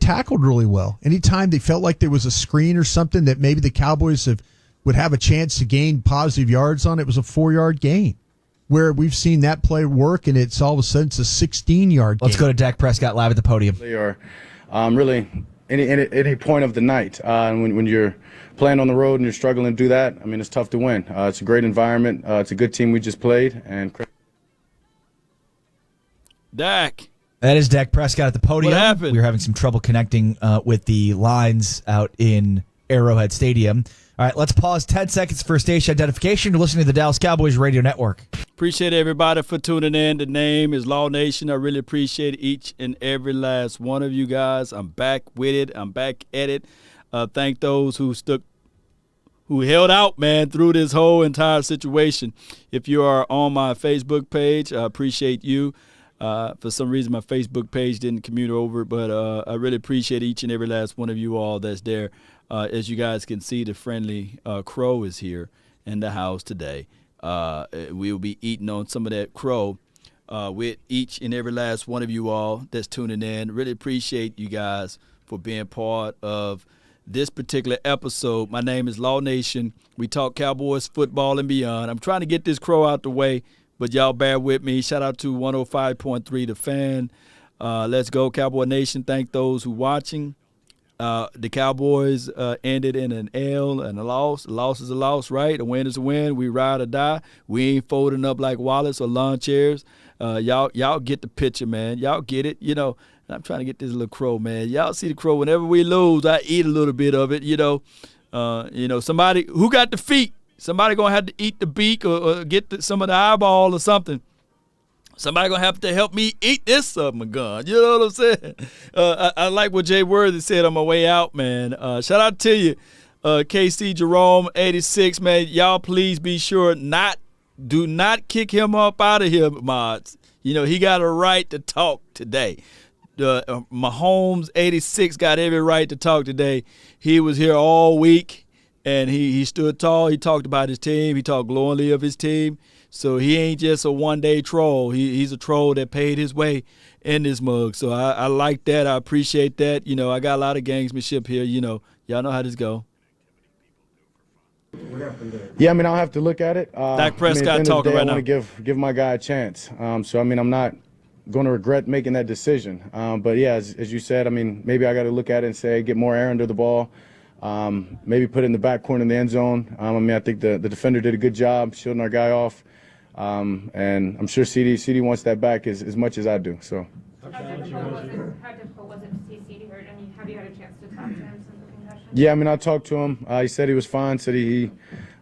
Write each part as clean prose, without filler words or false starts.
tackled really well. Anytime they felt like there was a screen or something that maybe the Cowboys would have a chance to gain positive yards on, it was a 4-yard gain. Where we've seen that play work, and it's all of a sudden it's a 16-yard gain. Let's go to Dak Prescott live at the podium. They are really any point of the night. When you're playing on the road and you're struggling to do that, I mean, it's tough to win. It's a great environment. It's a good team we just played. And Dak. That is Dak Prescott at the podium. What happened? We were having some trouble connecting with the lines out in Arrowhead Stadium. All right, let's pause 10 seconds for station identification. You're listening to the Dallas Cowboys Radio Network. Appreciate everybody for tuning in. The name is Law Nation. I really appreciate each and every last one of you guys. I'm back with it. I'm back at it. Thank those who held out, man, through this whole entire situation. If you are on my Facebook page, I appreciate you. For some reason, my Facebook page didn't commute over, but I really appreciate each and every last one of you all that's there. As you guys can see, the friendly crow is here in the house today. We'll be eating on some of that crow with each and every last one of you all that's tuning in. Really appreciate you guys for being part of this particular episode. My name is Law Nation. We talk Cowboys football and beyond. I'm trying to get this crow out the way, but y'all bear with me. Shout out to 105.3 The Fan. Let's go, Cowboy Nation. Thank those who watching. The Cowboys ended in an L and a loss. A loss is a loss, right? A win is a win. We ride or die. We ain't folding up like Wallace or lawn chairs. Y'all get the picture, man. Y'all get it. You know, I'm trying to get this little crow, man. Y'all see the crow. Whenever we lose, I eat a little bit of it. You know, somebody who got the feet. Somebody gonna have to eat the beak or get some of the eyeball or something. Somebody going to have to help me eat this something, gun. You know what I'm saying? I like what Jay Worthy said on my way out, man. Shout out to you, KC Jerome, 86, man. Y'all please be sure do not kick him up out of here, mods. You know, he got a right to talk today. Mahomes, 86, got every right to talk today. He was here all week, and he stood tall. He talked about his team. He talked glowingly of his team. So he ain't just a one-day troll. He's a troll that paid his way in this mug. So I like that. I appreciate that. You know, I got a lot of gamesmanship here. You know, y'all know how this go. Yeah, I mean, I'll have to look at it. Dak Prescott talking right now. I want to give my guy a chance. So, I mean, I'm not going to regret making that decision. But, yeah, as you said, I mean, maybe I got to look at it and say get more air under the ball. Maybe put it in the back corner in the end zone. I mean, I think the defender did a good job shielding our guy off. And I'm sure CD wants that back as much as I do. So. How difficult was it to see CD hurt? I mean, have you had a chance to talk to him since the concussion? Yeah, I mean, I talked to him. He said he was fine. Said he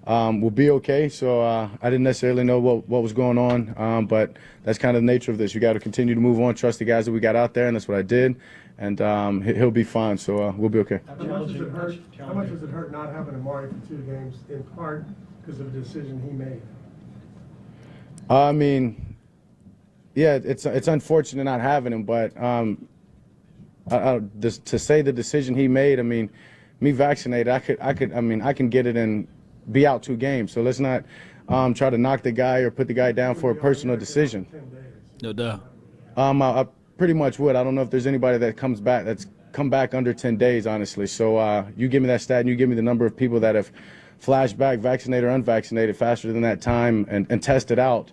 will be okay. So I didn't necessarily know what was going on. But that's kind of the nature of this. You got to continue to move on, trust the guys that we got out there, and that's what I did. And he'll be fine. So we'll be okay. How much does it hurt not having Amari for 2 games, in part because of the decision he made? I mean, yeah, it's unfortunate not having him, but to say the decision he made, I mean, me vaccinated, I can get it and be out 2 games. So let's not try to knock the guy or put the guy down for a personal decision. No doubt. I pretty much would. I don't know if there's anybody that's come back under 10 days, honestly. So you give me that stat and you give me the number of people that have flashed back, vaccinated or unvaccinated, faster than that time and tested out.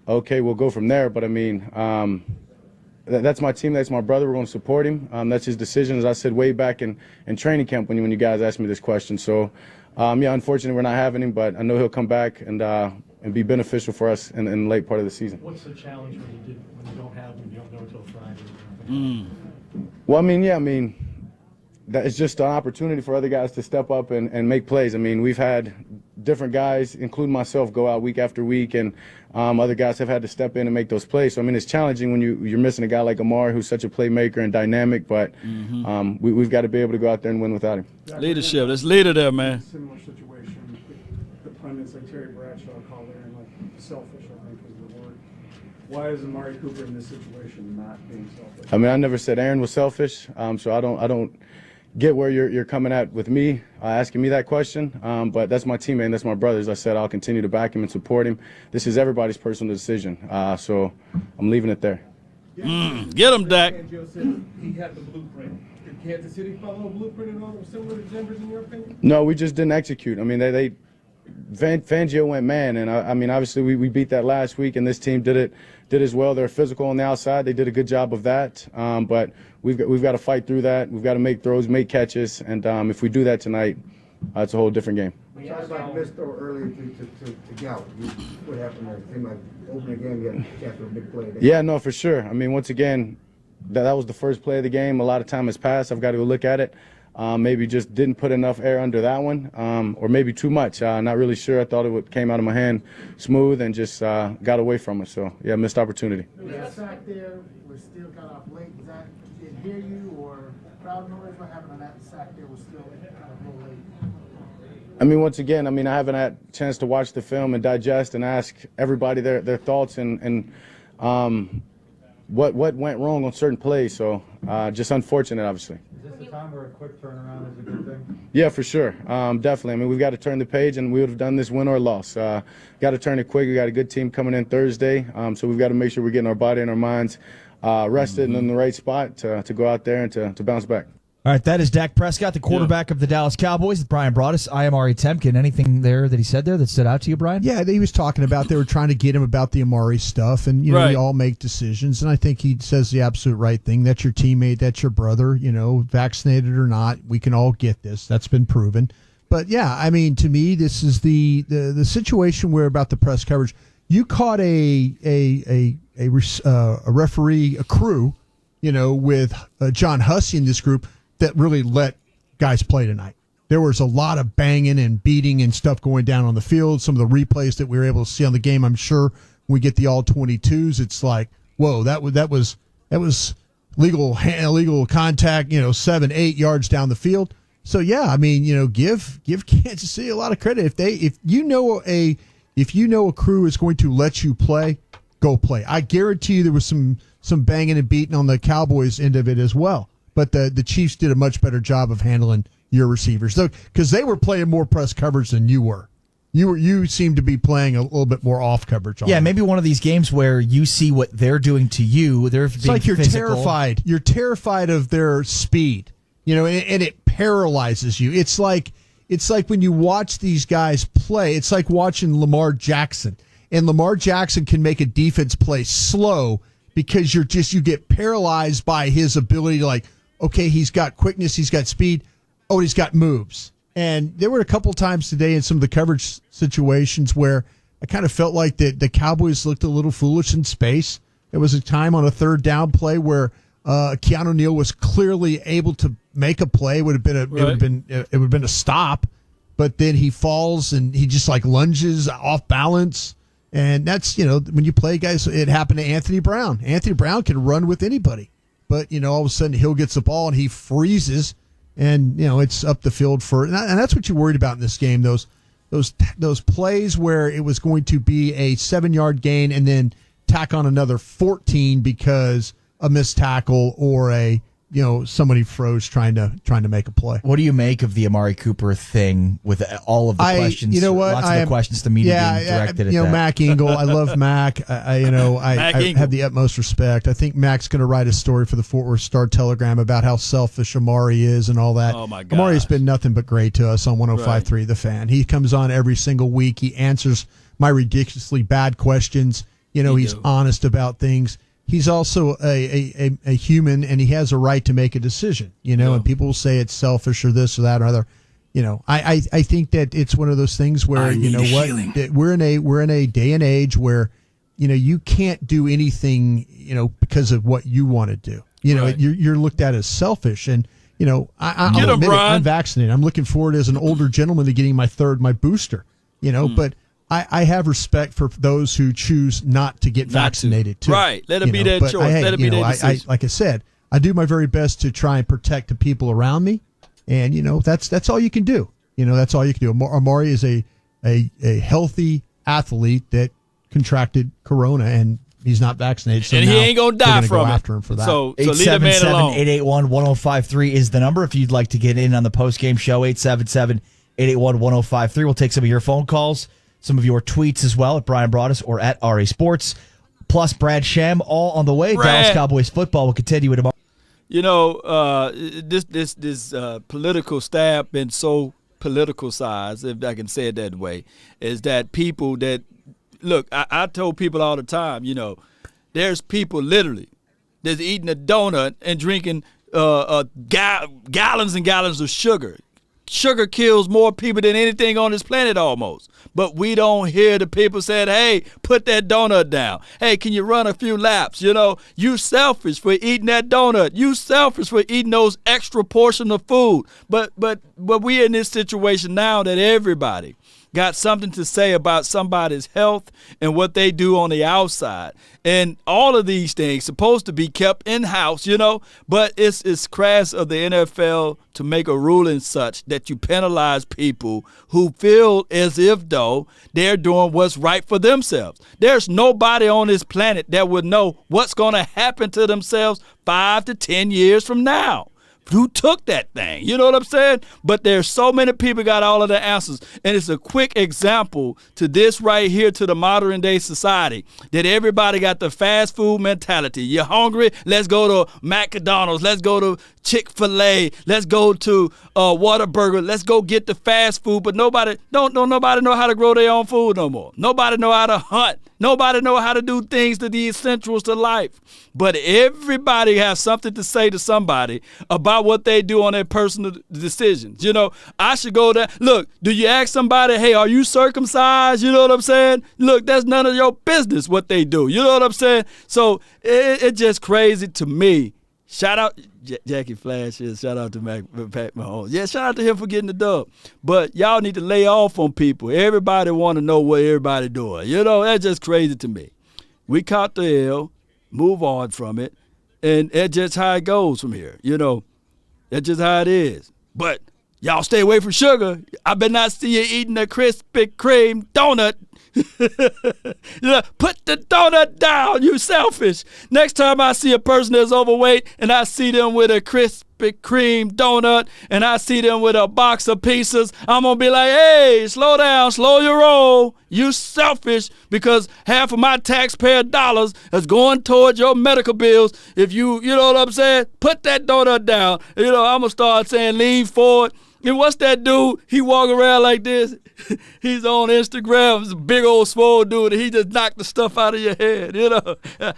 Okay, we'll go from there. But, I mean, that's my team. That's my brother. We're going to support him. That's his decision, as I said way back in training camp when you guys asked me this question. So, yeah, unfortunately we're not having him, but I know he'll come back and be beneficial for us in the late part of the season. What's the challenge when you don't have him, you don't know until Friday? Well, I mean, that is just an opportunity for other guys to step up and make plays. I mean, we've had different guys, including myself, go out week after week, and other guys have had to step in and make those plays. So, I mean, it's challenging when you're missing a guy like Amari, who's such a playmaker and dynamic, but we've got to be able to go out there and win without him. Leadership. There's leader there, man. Similar situation. The pundits like Terry Bradshaw call Aaron like selfish, I think is the word. Why is Amari Cooper in this situation not being selfish? I mean, I never said Aaron was selfish, so I don't get where you're coming at with me, asking me that question. But that's my teammate and that's my brother. As I said, I'll continue to back him and support him. This is everybody's personal decision, so I'm leaving it there. Get him, Dak. He had the blueprint. Did Kansas City follow a blueprint at all similar to Denver's, in your opinion? No, we just didn't execute. I mean, Fangio went man, and I mean, obviously we beat that last week, and this team did as well. They're physical on the outside. They did a good job of that, but we've got to fight through that. We've got to make throws, make catches, and if we do that tonight, it's a whole different game. We talked about the missed throw earlier to Gallup. What happened there? It seemed like opening the game, you had a chance for a big play there. Yeah, no, for sure. I mean, once again, that was the first play of the game. A lot of time has passed. I've got to go look at it. Maybe just didn't put enough air under that one, or maybe too much. Not really sure. I thought it came out of my hand smooth and just got away from it. So, yeah, missed opportunity. That sack there was still got off late. Is that didn't hear you or crowd noise? What happened on that sack there was still kind of a little late? I mean, once again, I haven't had a chance to watch the film and digest and ask everybody their thoughts and what went wrong on certain plays. So, just unfortunate, obviously. Is this a time where a quick turnaround is a good thing? Yeah, for sure. Definitely. I mean, we've got to turn the page, and we would have done this win or loss. Got to turn it quick. We got a good team coming in Thursday, so we've got to make sure we're getting our body and our minds rested and in the right spot to go out there and to bounce back. All right, that is Dak Prescott, the quarterback of the Dallas Cowboys. Brian Broaddus. I am Amari Temkin. Anything there that he said there that stood out to you, Brian? Yeah, he was talking about they were trying to get him about the Amari stuff, and you know we all make decisions, and I think he says the absolute right thing. That's your teammate, that's your brother. You know, vaccinated or not, we can all get this. That's been proven. But yeah, I mean, to me, this is the situation where about the press coverage. You caught a referee, a crew, you know, with John Hussey in this group that really let guys play tonight. There was a lot of banging and beating and stuff going down on the field. Some of the replays that we were able to see on the game, I'm sure when we get the all 22s, it's like, whoa, that was legal contact, 7-8 yards down the field. So yeah, I mean, give Kansas City a lot of credit. If you know a crew is going to let you play, go play. I guarantee you there was some banging and beating on the Cowboys end of it as well. But the Chiefs did a much better job of handling your receivers, though, because they were playing more press coverage than you were. You seemed to be playing a little bit more off coverage. Yeah, maybe one of these games where you see what they're doing to you. It's like you're physical. terrified. You're terrified of their speed, and it paralyzes you. It's like when you watch these guys play. It's like watching Lamar Jackson, and Lamar Jackson can make a defense play slow because you get paralyzed by his ability to okay, he's got quickness, he's got speed, he's got moves. And there were a couple times today in some of the coverage situations where I kind of felt like the Cowboys looked a little foolish in space. There was a time on a third down play where Keanu Neal was clearly able to make a play. It would have been a stop, but then he falls and he just lunges off balance. And that's, when you play guys, it happened to Anthony Brown. Anthony Brown can run with anybody. But, all of a sudden Hill gets the ball and he freezes and, it's up the field and that's what you're worried about in this game. Those plays where it was going to be a 7-yard gain and then tack on another 14 because a missed tackle or somebody froze trying to make a play. What do you make of the Amari Cooper thing with all of the questions? You know what? Lots of the questions to media being directed at that. Mac Engel. I love Mac. I have the utmost respect. I think Mac's going to write a story for the Fort Worth Star-Telegram about how selfish Amari is and all that. Oh my God. Amari's been nothing but great to us on 105.3 The Fan. He comes on every single week. He answers my ridiculously bad questions. He's honest about things. He's also a human, and he has a right to make a decision, and people will say it's selfish or this or that or other. I think that it's one of those things where, that we're in a day and age where, you can't do anything, because of what you want to do. You're looked at as selfish, and, I'll admit it, I'm vaccinated. I'm looking forward as an older gentleman to getting my booster, but I have respect for those who choose not to get vaccinated too. Right. Let it be their choice. Let it be their decision. Like I said, I do my very best to try and protect the people around me. And, that's all you can do. That's all you can do. Amari is a healthy athlete that contracted corona, and he's not vaccinated. So and he ain't going to die from it. After him for that. So leave the man alone. 877-881-1053 is the number if you'd like to get in on the postgame show. 877-881-1053. We'll take some of your phone calls. Some of your tweets as well at Brian Broaddus or at RA Sports. Plus Brad Sham, all on the way. Brad. Dallas Cowboys football will continue tomorrow. This political staff been so politicized, if I can say it that way, is that people that look. I told people all the time, there's people literally that's eating a donut and drinking gallons and gallons of sugar. Sugar kills more people than anything on this planet almost. But we don't hear the people saying, hey, put that donut down. Hey, can you run a few laps? You selfish for eating that donut. You selfish for eating those extra portion of food. But we're in this situation now that everybody got something to say about somebody's health and what they do on the outside. And all of these things supposed to be kept in-house, but it's crass of the NFL to make a ruling such that you penalize people who feel as if, though, they're doing what's right for themselves. There's nobody on this planet that would know what's going to happen to themselves 5 to 10 years from now. Who took that thing? You know what I'm saying? But there's so many people got all of the answers. And it's a quick example to this right here, to the modern day society, that everybody got the fast food mentality. You're hungry? Let's go to McDonald's. Let's go to Chick-fil-A. Let's go to Whataburger. Let's go get the fast food. But nobody know how to grow their own food no more. Nobody know how to hunt. Nobody know how to do things to the essentials to life. But everybody has something to say to somebody about what they do on their personal decisions. I should go there. Look, do you ask somebody, hey, are you circumcised? You know what I'm saying? Look, that's none of your business what they do. You know what I'm saying? So it's just crazy to me. Shout out Jackie Flash here. Shout out to Pat Mahomes. Yeah, shout out to him for getting the dub. But y'all need to lay off on people. Everybody want to know what everybody doing. That's just crazy to me. We caught the L, move on from it, and that's just how it goes from here. That's just how it is. But y'all stay away from sugar. I better not see you eating a Krispy Kreme donut. Put the donut down, you selfish. Next time I see a person that's overweight and I see them with a Krispy Kreme donut and I see them with a box of pizzas, I'm going to be like, hey, slow down, slow your roll. You selfish, because half of my taxpayer dollars is going towards your medical bills. If you know what I'm saying? Put that donut down. I'm going to start saying lean forward. And what's that dude? He walk around like this. He's on Instagram. He's a big old swole dude. And he just knocked the stuff out of your head.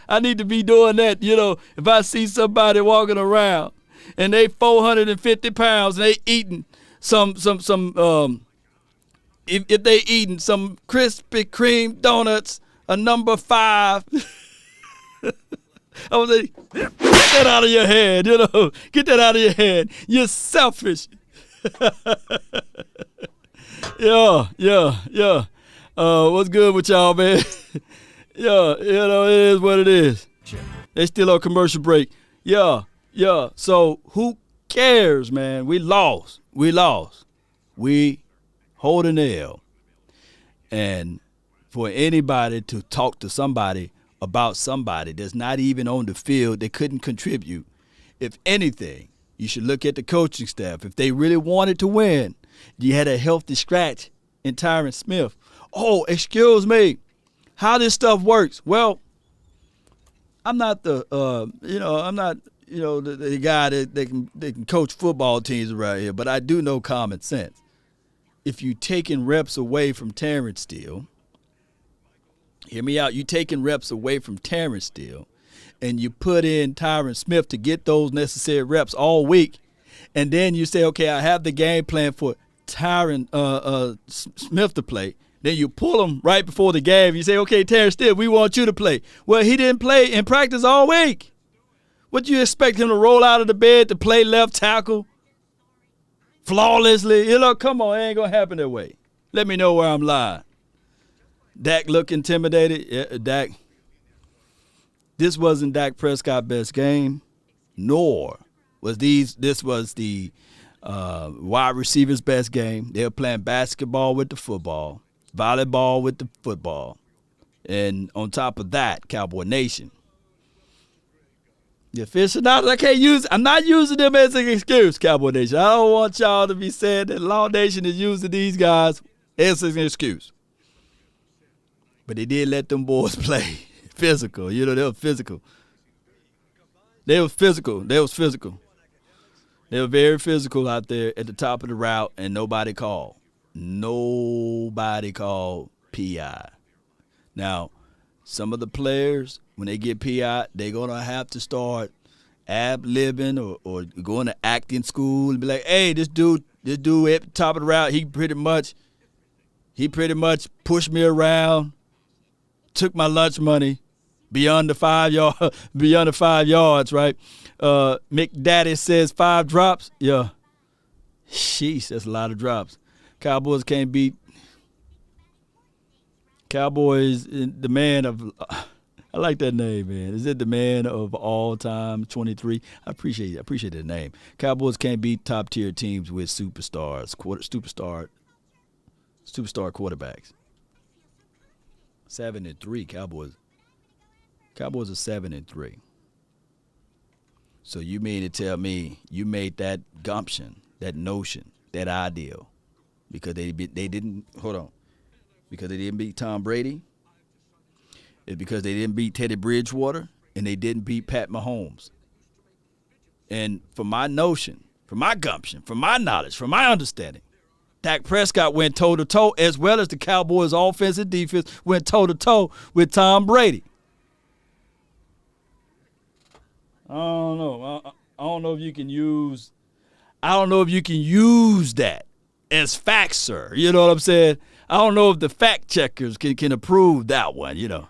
I need to be doing that. If I see somebody walking around and they 450 pounds and they eating if they eating some Krispy Kreme donuts, a number 5. I was like, get that out of your head. Get that out of your head. You're selfish. Yeah. What's good with y'all, man? Yeah, it is what it is. They still on commercial break. Yeah. So who cares, man? We lost. We holding the L. And for anybody to talk to somebody about somebody that's not even on the field, they couldn't contribute. If anything, you should look at the coaching staff. If they really wanted to win, you had a healthy scratch in Terrence Smith. Oh, excuse me, how this stuff works. Well, I'm not the guy that can coach football teams around here, but I do know common sense. If you taking reps away from Terrence Steele, hear me out. You taking reps away from Terrence Steele, and you put in Tyron Smith to get those necessary reps all week, and then you say, okay, I have the game plan for Tyron Smith to play. Then you pull him right before the game. You say, okay, Terrence Steele, we want you to play. Well, he didn't play in practice all week. What do you expect him to roll out of the bed to play left tackle flawlessly? Come on, it ain't going to happen that way. Let me know where I'm lying. Dak look intimidated. Yeah, Dak. This wasn't Dak Prescott's best game, nor was this was the wide receiver's best game. They were playing basketball with the football, volleyball with the football, and on top of that, Cowboy Nation. The aficionados, I'm not using them as an excuse, Cowboy Nation. I don't want y'all to be saying that Law Nation is using these guys as an excuse. But they did let them boys play physical. They were physical. They was physical. They was physical. They were very physical out there at the top of the route, and nobody called. Nobody called PI. Now, some of the players, when they get PI, they're going to have to start ad-libbing or going to acting school and be like, hey, this dude at the top of the route, he pretty much pushed me around, took my lunch money beyond the 5 yards, right? McDaddy says 5 drops. Yeah. Sheesh, that's a lot of drops. Cowboys can't beat. Cowboys, the man of, I like that name, man. Is it the man of all time, 23? I appreciate that name. Cowboys can't beat top-tier teams with superstar quarterbacks. 7-3, Cowboys. Cowboys are 7-3. So you mean to tell me you made that gumption, that notion, that ideal, because they didn't because they didn't beat Tom Brady, it's because they didn't beat Teddy Bridgewater, and they didn't beat Pat Mahomes. And for my notion, for my gumption, for my knowledge, for my understanding, Dak Prescott went toe-to-toe, as well as the Cowboys' offense and defense went toe-to-toe with Tom Brady. I don't know. I don't know if you can use that as facts, sir. You know what I'm saying? I don't know if the fact checkers can approve that one, you know.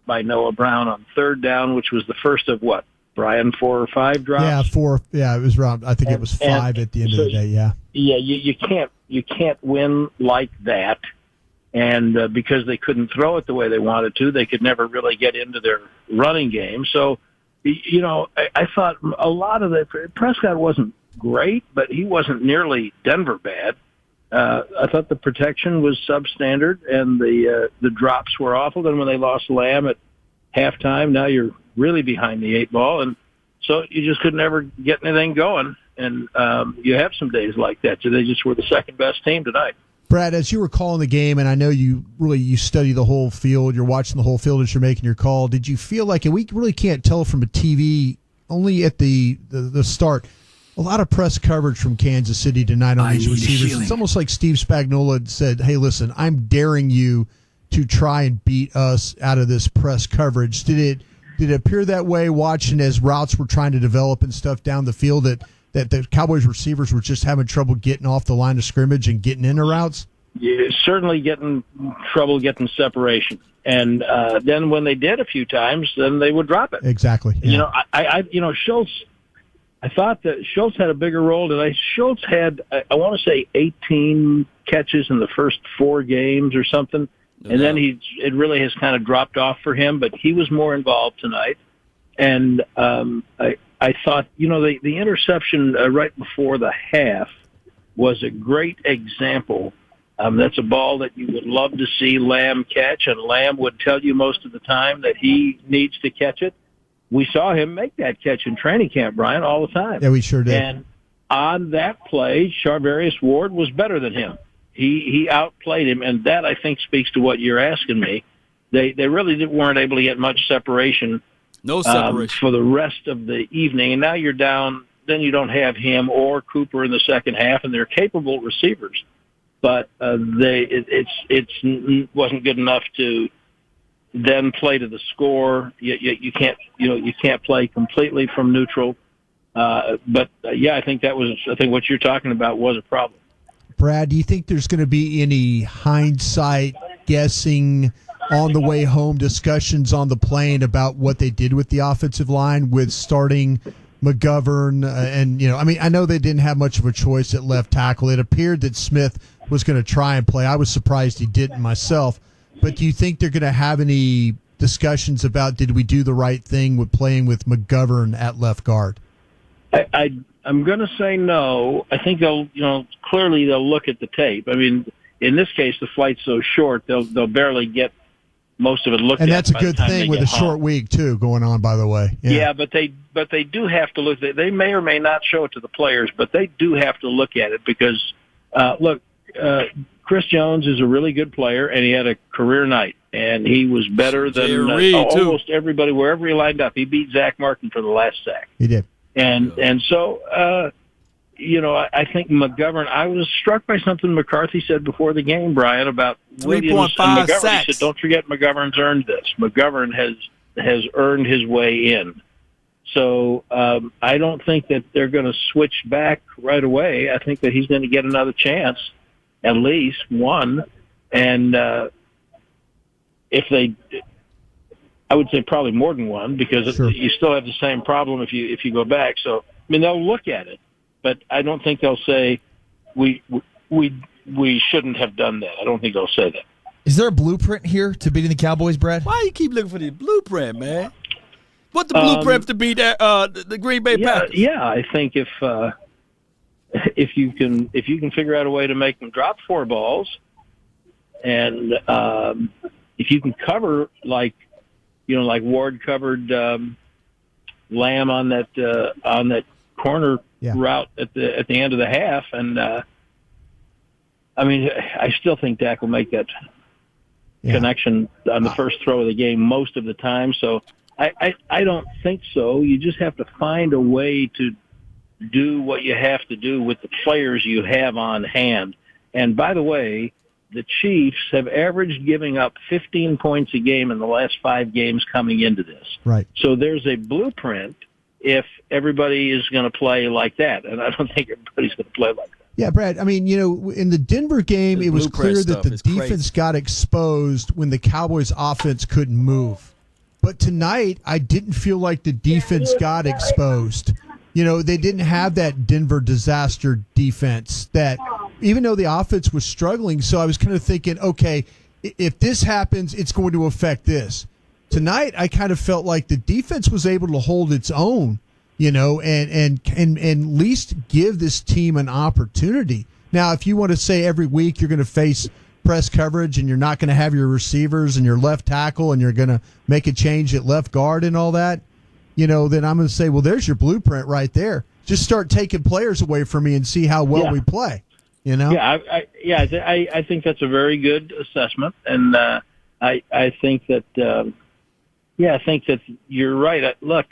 By Noah Brown on 3rd down, which was the first of what, Brian, 4 or 5 drops? Yeah, 4. Yeah, it was around. I think it was 5 at the end of the day. Yeah. Yeah, you can't win like that, and because they couldn't throw it the way they wanted to, they could never really get into their running game. So, you know, I thought a lot of Prescott wasn't great, but he wasn't nearly Denver bad. I thought the protection was substandard, and the drops were awful. Then when they lost Lamb at halftime, now you're really behind the 8 ball, and so you just could never get anything going. And you have some days like that. So they just were the second best team tonight. Brad, as you were calling the game, and I know you study the whole field, you're watching the whole field as you're making your call. Did you feel like, and we really can't tell from a TV, only at the start, a lot of press coverage from Kansas City tonight on these receivers. It's almost like Steve Spagnuolo said, hey, listen, I'm daring you to try and beat us out of this press coverage. Did it appear that way watching as routes were trying to develop and stuff down the field that the Cowboys receivers were just having trouble getting off the line of scrimmage and getting into routes? Yeah, certainly getting trouble getting separation. And then when they did a few times, then they would drop it. Exactly. Yeah. You know, Schultz, I thought that Schultz had a bigger role today. Schultz had, I want to say, 18 catches in the first 4 games or something. And then it really has kind of dropped off for him, but he was more involved tonight. And I thought, you know, the interception right before the half was a great example. That's a ball that you would love to see Lamb catch, and Lamb would tell you most of the time that he needs to catch it. We saw him make that catch in training camp, Brian, all the time. Yeah, we sure did. And on that play, Charvarius Ward was better than him. He outplayed him, and that, I think, speaks to what you're asking me. They really weren't able to get much separation. No separation. For the rest of the evening. And now you're down, then you don't have him or Cooper in the second half, and they're capable receivers. But it wasn't good enough to then play to the score. You can't play completely from neutral. I think what you're talking about was a problem. Brad, do you think there's going to be any hindsight guessing on the way home discussions on the plane about what they did with the offensive line with starting McGovern? I know they didn't have much of a choice at left tackle. It appeared that Smith was going to try and play. I was surprised he didn't myself. But do you think they're going to have any discussions about did we do the right thing with playing with McGovern at left guard? I'm going to say no. I think clearly they'll look at the tape. I mean, in this case, the flight's so short, they'll barely get most of it looked at. And that's a good thing with a short week too going on, by the way. Yeah, but they do have to look. They may or may not show it to the players, but they do have to look at it because Chris Jones is a really good player, and he had a career night. and he was better than Jerry, almost everybody wherever he lined up. He beat Zach Martin for the last sack. He did. And so, I think McGovern, I was struck by something McCarthy said before the game, Brian, about Williams and 3.5 McGovern. sacks. He said, don't forget McGovern's earned this. McGovern has earned his way in. So I don't think that they're going to switch back right away. I think that he's going to get another chance, at least one. And if they, I would say probably more than one, because Sure. you still have the same problem if you go back. So I mean, they'll look at it, but I don't think they'll say we shouldn't have done that. I don't think they'll say that. Is there a blueprint here to beating the Cowboys, Brad? Why you keep looking for the blueprint, man? What the blueprint to beat the Green Bay Packers? Yeah, I think if you can figure out a way to make them drop 4 balls, and if you can cover like Ward covered Lamb on that corner route at the end of the half, and I mean, I still think Dak will make that connection on the first throw of the game most of the time. So I don't think so. You just have to find a way to do what you have to do with the players you have on hand. And by the way, the Chiefs have averaged giving up 15 points a game in the last 5 games coming into this. Right. So there's a blueprint if everybody is going to play like that. And I don't think everybody's going to play like that. Yeah, Brad, I mean, in the Denver game, This it was blueprint clear that stuff the is defense crazy. got exposed when the Cowboys' offense couldn't move. But tonight, I didn't feel like the defense got exposed. They didn't have that Denver disaster defense that, even though the offense was struggling, so I was kind of thinking, okay, if this happens, it's going to affect this. Tonight, I kind of felt like the defense was able to hold its own, and at least give this team an opportunity. Now, if you want to say every week you're going to face press coverage and you're not going to have your receivers and your left tackle and you're going to make a change at left guard and all that, then I'm going to say, well, there's your blueprint right there. Just start taking players away from me and see how well we play. Yeah, I think that's a very good assessment, and I think that I think that you're right. Look,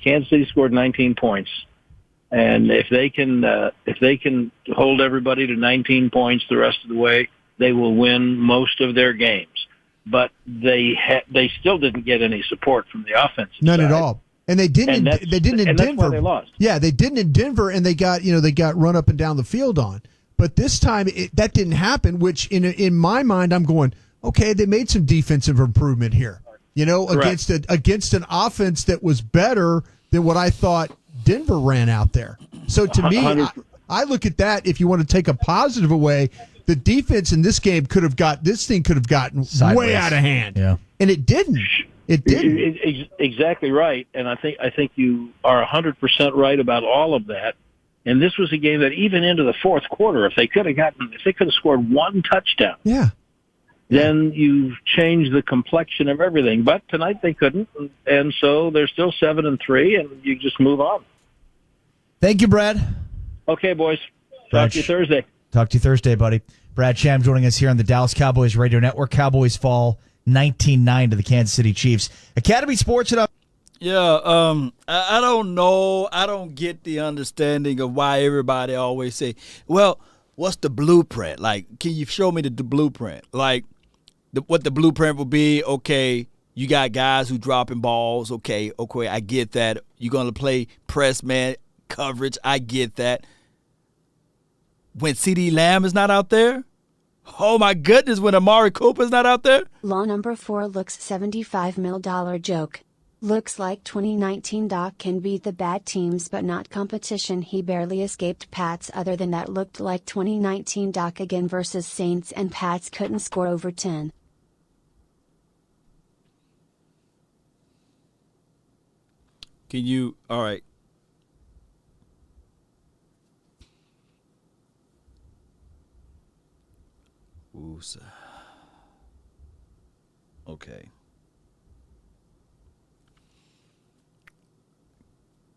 Kansas City scored 19 points, and if they can hold everybody to 19 points the rest of the way, they will win most of their games. But they still didn't get any support from the offense. None at all. And they didn't. They didn't in and Denver. That's why they lost. Yeah, they didn't in Denver, and they got run up and down the field on. But this time that didn't happen. Which in my mind, I'm going, okay, they made some defensive improvement here. Against an offense that was better than what I thought Denver ran out there. So to me, I look at that. If you want to take a positive away, the defense in this game could have gotten Sideways. way out of hand. Yeah. And it didn't. It didn't. Exactly right, and I think you are 100% right about all of that. And this was a game that even into the fourth quarter, if they could have scored 1 touchdown, then you change the complexion of everything. But tonight they couldn't, and so they're still 7-3, and you just move on. Thank you, Brad. Okay, boys. Talk to you Thursday. Talk to you Thursday, buddy. Brad Sham joining us here on the Dallas Cowboys Radio Network. Cowboys fall 19-9 to the Kansas City Chiefs. Academy Sports and Yeah, I don't know. I don't get the understanding of why everybody always say, well, what's the blueprint? Like, can you show me the blueprint? Like, what the blueprint will be, okay, you got guys who dropping balls. Okay, I get that. You're going to play press man coverage. I get that. When CD Lamb is not out there? Oh, my goodness, when Amari Cooper is not out there? Law number 4 looks $75 million joke. Looks like 2019 Doc can beat the bad teams but not competition. He barely escaped Pats. Other than that, looked like 2019 Doc again versus Saints, and Pats couldn't score over 10. Can you, all right. Oosa. Okay.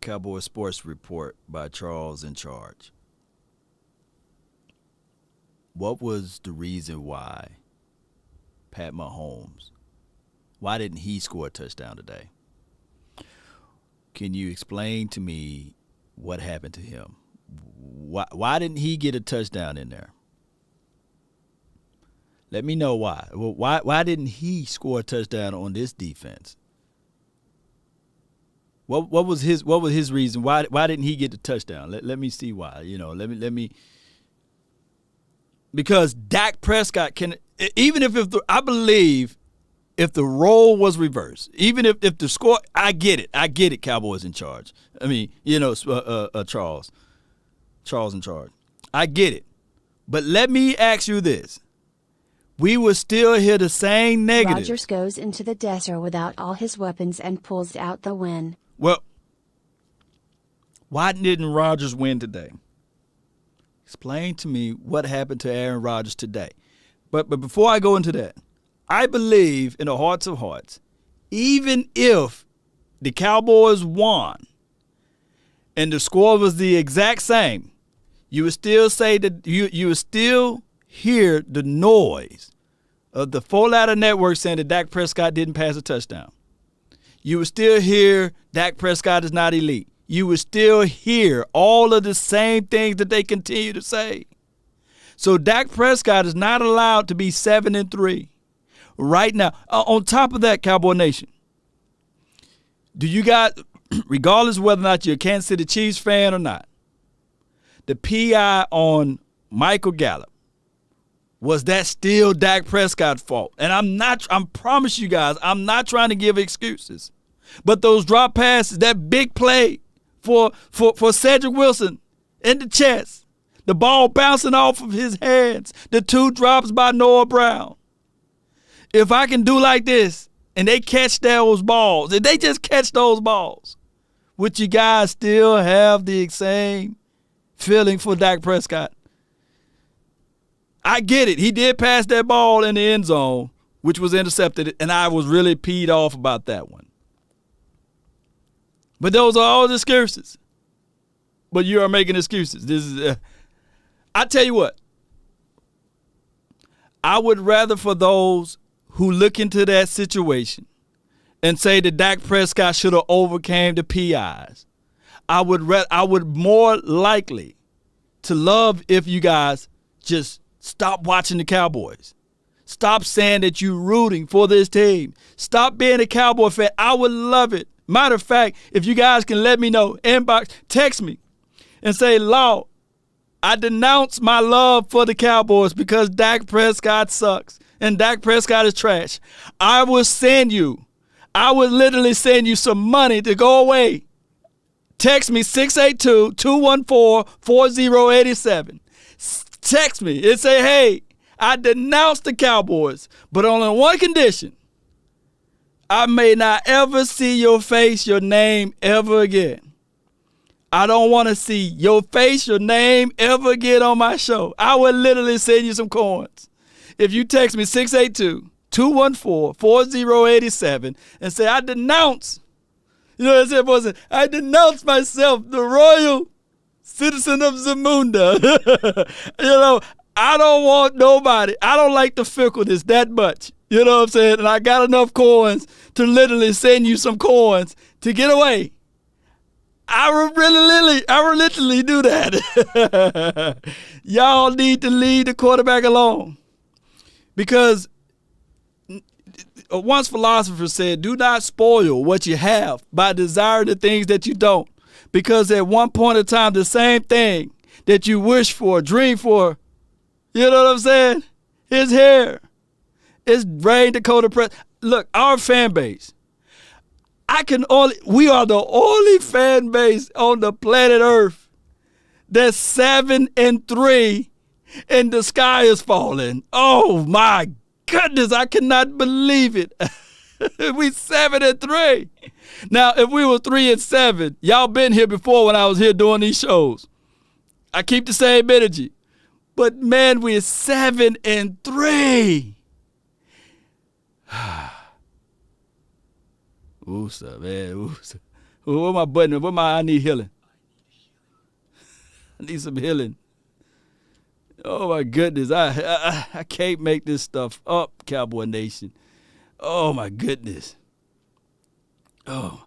Cowboy Sports Report by Charles in Charge. What was the reason why Pat Mahomes. Why didn't he score a touchdown today? Can you explain to me what happened to him? Why didn't he get a touchdown in there? Let me know why. Why didn't he score a touchdown on this defense? What was his reason? Why didn't he get the touchdown? Let me see why. Let me because Dak Prescott can, even if I believe if the role was reversed, even if the score, I get it, Cowboys in charge. I mean, Charles in charge. I get it. But let me ask you this. We will still hear the same negative. Rodgers goes into the desert without all his weapons and pulls out the win. Well, why didn't Rodgers win today? Explain to me what happened to Aaron Rodgers today. But before I go into that, I believe in the hearts of hearts, even if the Cowboys won and the score was the exact same, you would still say that you would still hear the noise of the four-ladder network saying that Dak Prescott didn't pass a touchdown. You would still hear Dak Prescott is not elite. You would still hear all of the same things that they continue to say. So Dak Prescott is not allowed to be 7-3 right now. On top of that, Cowboy Nation, do you got, regardless of whether or not you're a Kansas City Chiefs fan or not, the PI on Michael Gallup, was that still Dak Prescott's fault? And I promise you guys, I'm not trying to give excuses. But those drop passes, that big play for Cedric Wilson in the chest, the ball bouncing off of his hands, the 2 drops by Noah Brown. If I can do like this and they catch those balls, if they just catch those balls, would you guys still have the same feeling for Dak Prescott? I get it. He did pass that ball in the end zone, which was intercepted, and I was really peed off about that one. But those are all excuses. But you are making excuses. This is, I tell you what, I would rather for those who look into that situation and say that Dak Prescott should have overcame the PIs, I would more likely to love if you guys just stop watching the Cowboys. Stop saying that you're rooting for this team. Stop being a Cowboy fan. I would love it. Matter of fact, if you guys can let me know, inbox, text me and say, Law, I denounce my love for the Cowboys because Dak Prescott sucks and Dak Prescott is trash. I would literally send you some money to go away. Text me 682-214-4087. Text me and say, hey, I denounce the Cowboys, but on one condition. I may not ever see your face, your name ever again. I don't want to see your face, your name ever again on my show. I would literally send you some coins. If you text me 682-214-4087 and say, I denounce, I denounce myself, the royal citizen of Zamunda. I don't want nobody. I don't like the fickleness that much. You know what I'm saying? And I got enough coins to literally send you some coins to get away. I would literally do that. Y'all need to leave the quarterback alone. Because once philosopher said, do not spoil what you have by desiring the things that you don't. Because at one point in time, the same thing that you wish for, dream for, you know what I'm saying? His hair. It's Rain Dakota Press. Look, our fan base. We are the only fan base on the planet Earth that's 7-3 and the sky is falling. Oh my goodness, I cannot believe it. We 7-3. Now, if we were 3-7, y'all been here before when I was here doing these shows. I keep the same energy. But man, we're 7-3. Oosa, man, oosa. Where my button? I need healing. I need some healing. Oh, my goodness. I can't make this stuff up, Cowboy Nation. Oh, my goodness. Oh.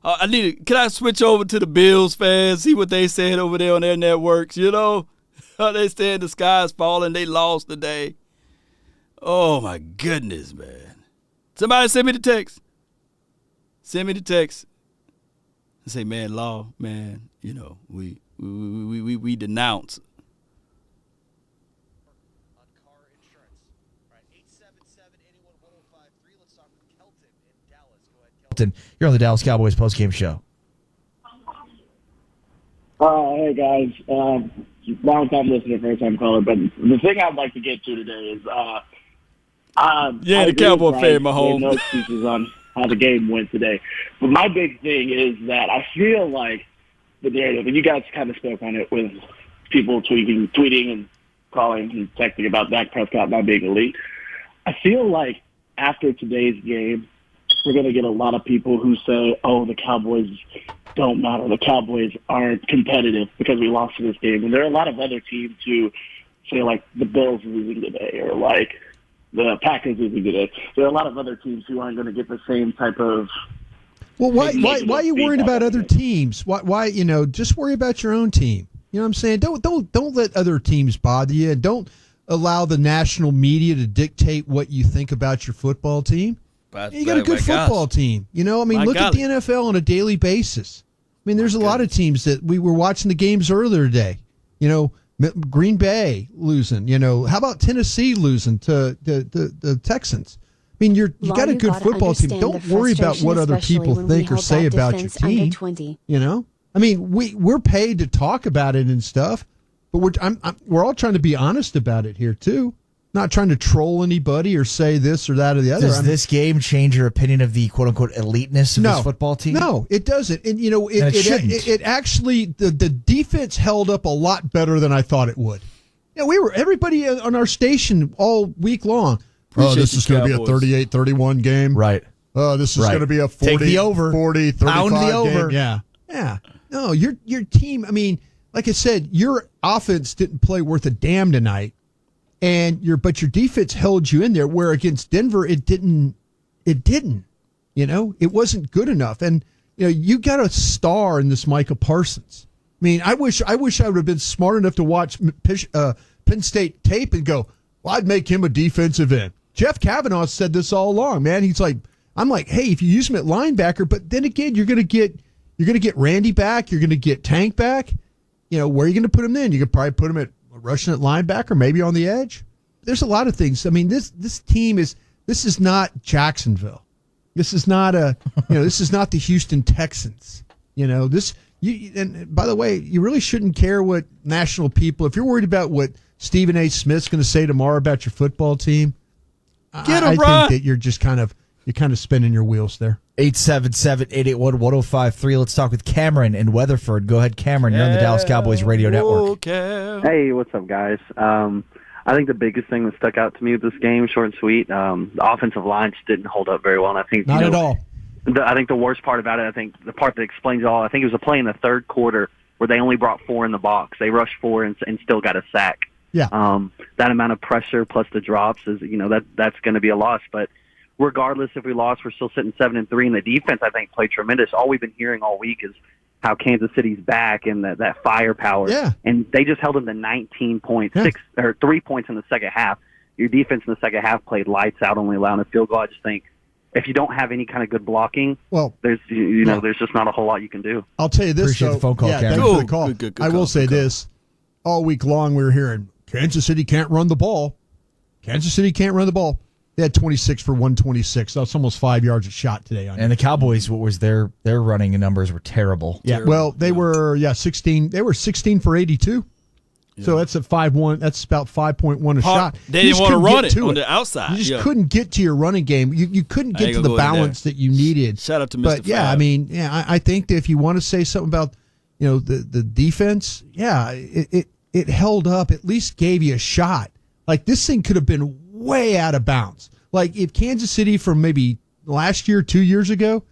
Can I switch over to the Bills fans, see what they said over there on their networks, you know? They said the sky's falling, they lost today. Oh, my goodness, man. Somebody send me the text. Send me the text. And say, man, Law, man, you know, we denounce. On car insurance. All right, 877-881-1053. Let's talk with Kelton in Dallas. Go ahead, Kelton. You're on the Dallas Cowboys postgame show. Hey, guys. Long time listener, first time caller. But the thing I'd like to get to today is the Cowboy fan, Mahomes. No excuses on how the game went today. But my big thing is that I feel like the narrative, and you guys kind of spoke on it with people tweeting and calling and texting about Dak Prescott not being elite. I feel like after today's game, we're going to get a lot of people who say, oh, the Cowboys don't matter. The Cowboys aren't competitive because we lost to this game. And there are a lot of other teams who say, like, the Bills losing today or, like, the Packers losing today. There are a lot of other teams who aren't going to get the same type of. Well, why are you worried about other teams? Why just worry about your own team. You know what I'm saying? Don't let other teams bother you. Don't allow the national media to dictate what you think about your football team. You got a good football team. You know, I mean, look at the NFL on a daily basis. I mean, there's a lot of teams that we were watching the games earlier today. You know, Green Bay losing. You know, how about Tennessee losing to the Texans? I mean, you got a good football team. Don't worry about what other people think or say about your team. You know, I mean, we're paid to talk about it and stuff, but we're all trying to be honest about it here too. Not trying to troll anybody or say this or that or the other. Does this game change your opinion of the quote-unquote eliteness of this football team? No, it doesn't. And, you know, it actually, the defense held up a lot better than I thought it would. You know, everybody on our station all week long. This is going to be a 38-31 game. Right. This is going to be a 40, take the over. 40, 35 Pound the over. Game. Yeah. No, your team, I mean, like I said, your offense didn't play worth a damn tonight. But your defense held you in there, where against Denver it didn't. You know, it wasn't good enough. And you know, you got a star in this Micah Parsons. I mean, I wish I would have been smart enough to watch Penn State tape and go, well, I'd make him a defensive end. Jeff Kavanaugh said this all along, man. He's like, I'm like, hey, if you use him at linebacker, but then again, you're gonna get Randy back, you're gonna get Tank back. You know, where are you gonna put him then? You could probably put him at rushing at linebacker, maybe on the edge. There's a lot of things. I mean, this team this is not Jacksonville. This is not this is not the Houston Texans. You know, and by the way, you really shouldn't care what national people, if you're worried about what Stephen A. Smith's going to say tomorrow about your football team, I think that you're just kind of spinning your wheels there. 877-881-1053. Let's talk with Cameron in Weatherford. Go ahead, Cameron. You're on the Dallas Cowboys radio network. Hey, what's up, guys? I think the biggest thing that stuck out to me with this game, short and sweet, the offensive line just didn't hold up very well. And I think not at all. I think the worst part about it, I think the part that explains it all, I think it was a play in the third quarter where they only brought 4 in the box. They rushed 4 and still got a sack. Yeah. That amount of pressure plus the drops is, that's going to be a loss. But regardless if we lost, we're still sitting 7-3, and the defense, I think, played tremendous. All we've been hearing all week is how Kansas City's back and that firepower. Yeah. And they just held them to 19 points, 3 points in the second half. Your defense in the second half played lights out, only allowing a field goal. I just think if you don't have any kind of good blocking, there's there's just not a whole lot you can do. I'll tell you this. Appreciate the phone call, Karen. Thanks for the call. Good I will say this. All week long we were hearing Kansas City can't run the ball. Kansas City can't run the ball. They had 26 for 126. That's almost 5 yards a shot today. And the Cowboys, what was their running numbers were terrible. Yeah, well, they were 16. They were 16 for 82. Yeah. So that's at 5.1. That's about 5.1 a shot. They didn't want to run it on the outside. You just couldn't get to your running game. You couldn't get to the balance that you needed. Shout out to Mr. But yeah, I mean, I think that if you want to say something about the defense, it held up. At least gave you a shot. Like this thing could have been way out of bounds. Like if Kansas City from maybe last year, 2 years ago,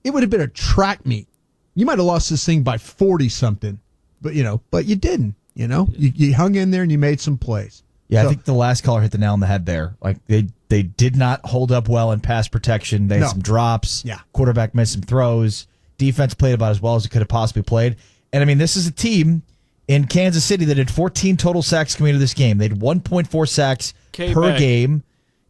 it would have been a track meet. You might have lost this thing by 40 something, but you didn't. You hung in there and you made some plays. Yeah, So- I think the last caller hit the nail on the head there. Like they did not hold up well in pass protection. They had some drops. Yeah. Quarterback missed some throws. Defense played about as well as it could have possibly played. And I mean, this is a team in Kansas City that had 14 total sacks coming into this game. They had 1.4 sacks per game.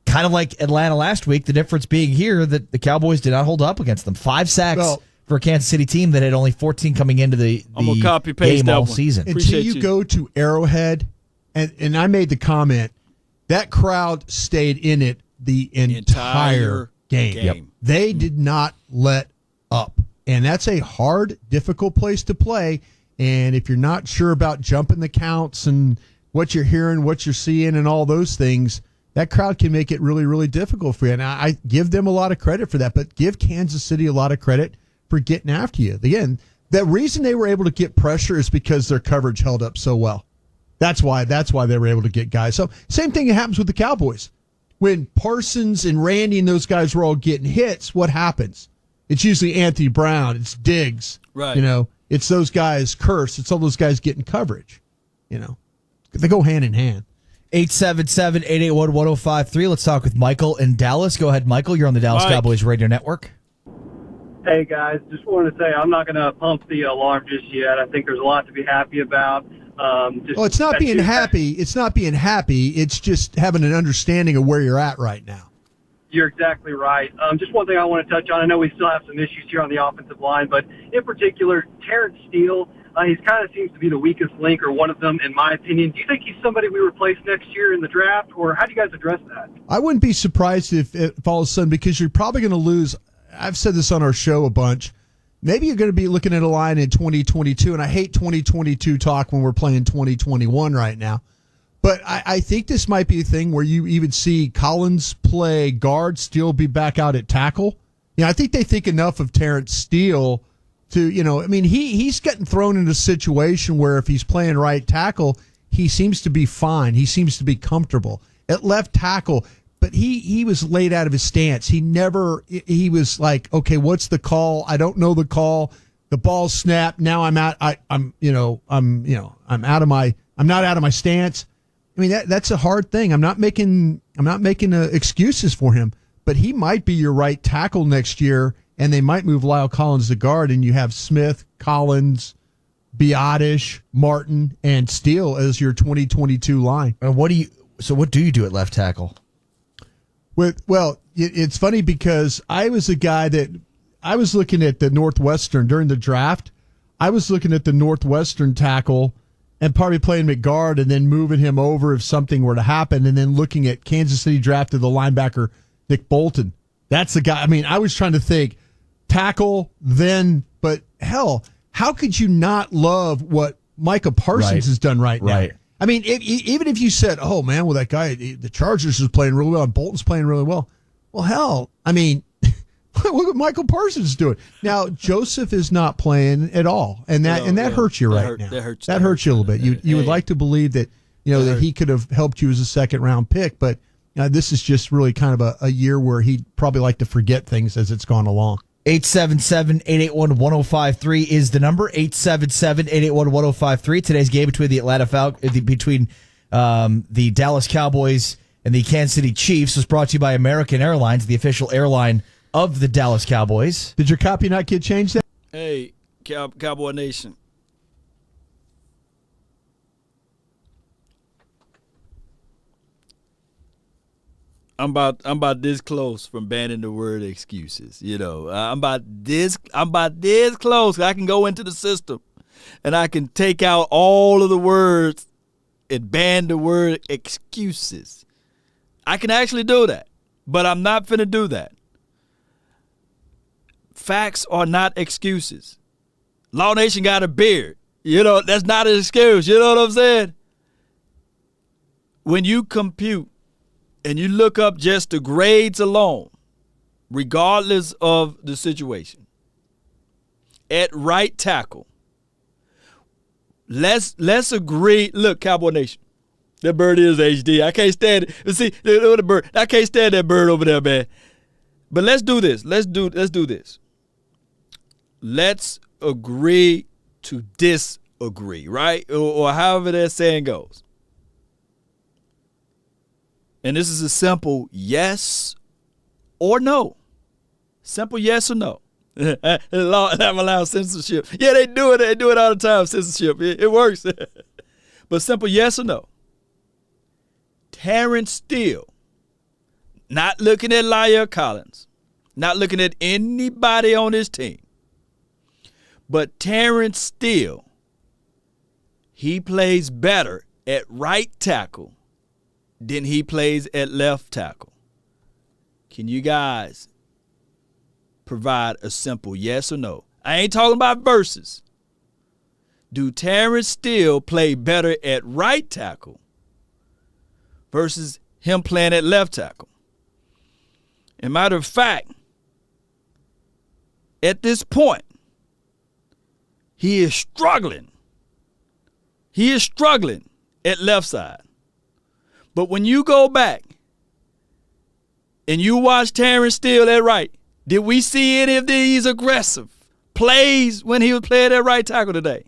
Kind of like Atlanta last week. The difference being here that the Cowboys did not hold up against them. 5 sacks for a Kansas City team that had only 14 coming into the I'm gonna copy paste game that all one. season. Until you go to Arrowhead, and I made the comment, that crowd stayed in it the entire game. Yep. They did not let up. And that's a hard, difficult place to play. And if you're not sure about jumping the counts and what you're hearing, what you're seeing, and all those things, that crowd can make it really, really difficult for you. And I give them a lot of credit for that, but give Kansas City a lot of credit for getting after you. Again, the reason they were able to get pressure is because their coverage held up so well. That's why they were able to get guys. So same thing happens with the Cowboys. When Parsons and Randy and those guys were all getting hits, what happens? It's usually Anthony Brown. It's Diggs. Right. It's those guys, Curse. It's all those guys getting coverage. They go hand in hand. 877-881-1053. Let's talk with Michael in Dallas. Go ahead, Michael. You're on the Dallas Cowboys Radio Network. Hey, guys. Just wanted to say I'm not going to pump the alarm just yet. I think there's a lot to be happy about. It's not being happy. It's not being happy. It's just having an understanding of where you're at right now. You're exactly right. Just one thing I want to touch on. I know we still have some issues here on the offensive line, but in particular, Terrence Steele, he kind of seems to be the weakest link or one of them, in my opinion. Do you think he's somebody we replace next year in the draft, or how do you guys address that? I wouldn't be surprised if all of a sudden, because you're probably going to lose. I've said this on our show a bunch. Maybe you're going to be looking at a line in 2022, and I hate 2022 talk when we're playing 2021 right now. But I think this might be a thing where you even see Collins play guard, Steele be back out at tackle. I think they think enough of Terrence Steele to, he's getting thrown in a situation where if he's playing right tackle, he seems to be fine. He seems to be comfortable. At left tackle, but he was laid out of his stance. He was like, okay, what's the call? I don't know the call. The ball snapped. Now I'm not out of my stance. I mean, that's a hard thing. I'm not making excuses for him, but he might be your right tackle next year, and they might move Lyle Collins to guard, and you have Smith, Collins, Biotish, Martin, and Steele as your 2022 line. What do you do at left tackle? Well, it's funny because I was a guy that I was looking at the Northwestern during the draft. I was looking at the Northwestern tackle and probably playing McGuard and then moving him over if something were to happen, and then looking at Kansas City drafted the linebacker Nick Bolton. That's the guy. I mean, I was trying to think tackle then, but hell, how could you not love what Micah Parsons has done right now? Right. I mean, even if you said, oh, man, well, that guy, the Chargers is playing really well and Bolton's playing really well. Well, hell, I mean, look what Michael Parsons is doing. Now, Joseph is not playing at all, and that hurts you now. That hurts you a little bit. You would like to believe that, that he could have helped you as a second-round pick, but this is just really kind of a year where he'd probably like to forget things as it's gone along. 877-881-1053 is the number. 877-881-1053. Today's game between the Dallas Cowboys and the Kansas City Chiefs was brought to you by American Airlines, the official airline of the Dallas Cowboys. Did your copy not get changed then? Hey, Cowboy Nation. I'm about this close from banning the word excuses. I'm about this close. I can go into the system and I can take out all of the words and ban the word excuses. I can actually do that, but I'm not finna do that. Facts are not excuses. Law Nation got a beard. That's not an excuse. You know what I'm saying? When you compute and you look up just the grades alone, regardless of the situation, at right tackle, let's agree. Look, Cowboy Nation, that bird is HD. I can't stand it. See, the bird. I can't stand that bird over there, man. But let's do this. Let's do this. Let's agree to agree, right? Or however that saying goes. And this is a simple yes or no. Simple yes or no. That allows censorship. Yeah, they do it. They do it all the time, censorship. It works. But simple yes or no. Terrence Steele, not looking at La'el Collins, not looking at anybody on his team, but Terrence Steele, he plays better at right tackle than he plays at left tackle. Can you guys provide a simple yes or no? I ain't talking about verses. Do Terrence Steele play better at right tackle versus him playing at left tackle? As a matter of fact, at this point, he is struggling. He is struggling at left side. But when you go back and you watch Terrence Steele at right, did we see any of these aggressive plays when he was playing at right tackle today?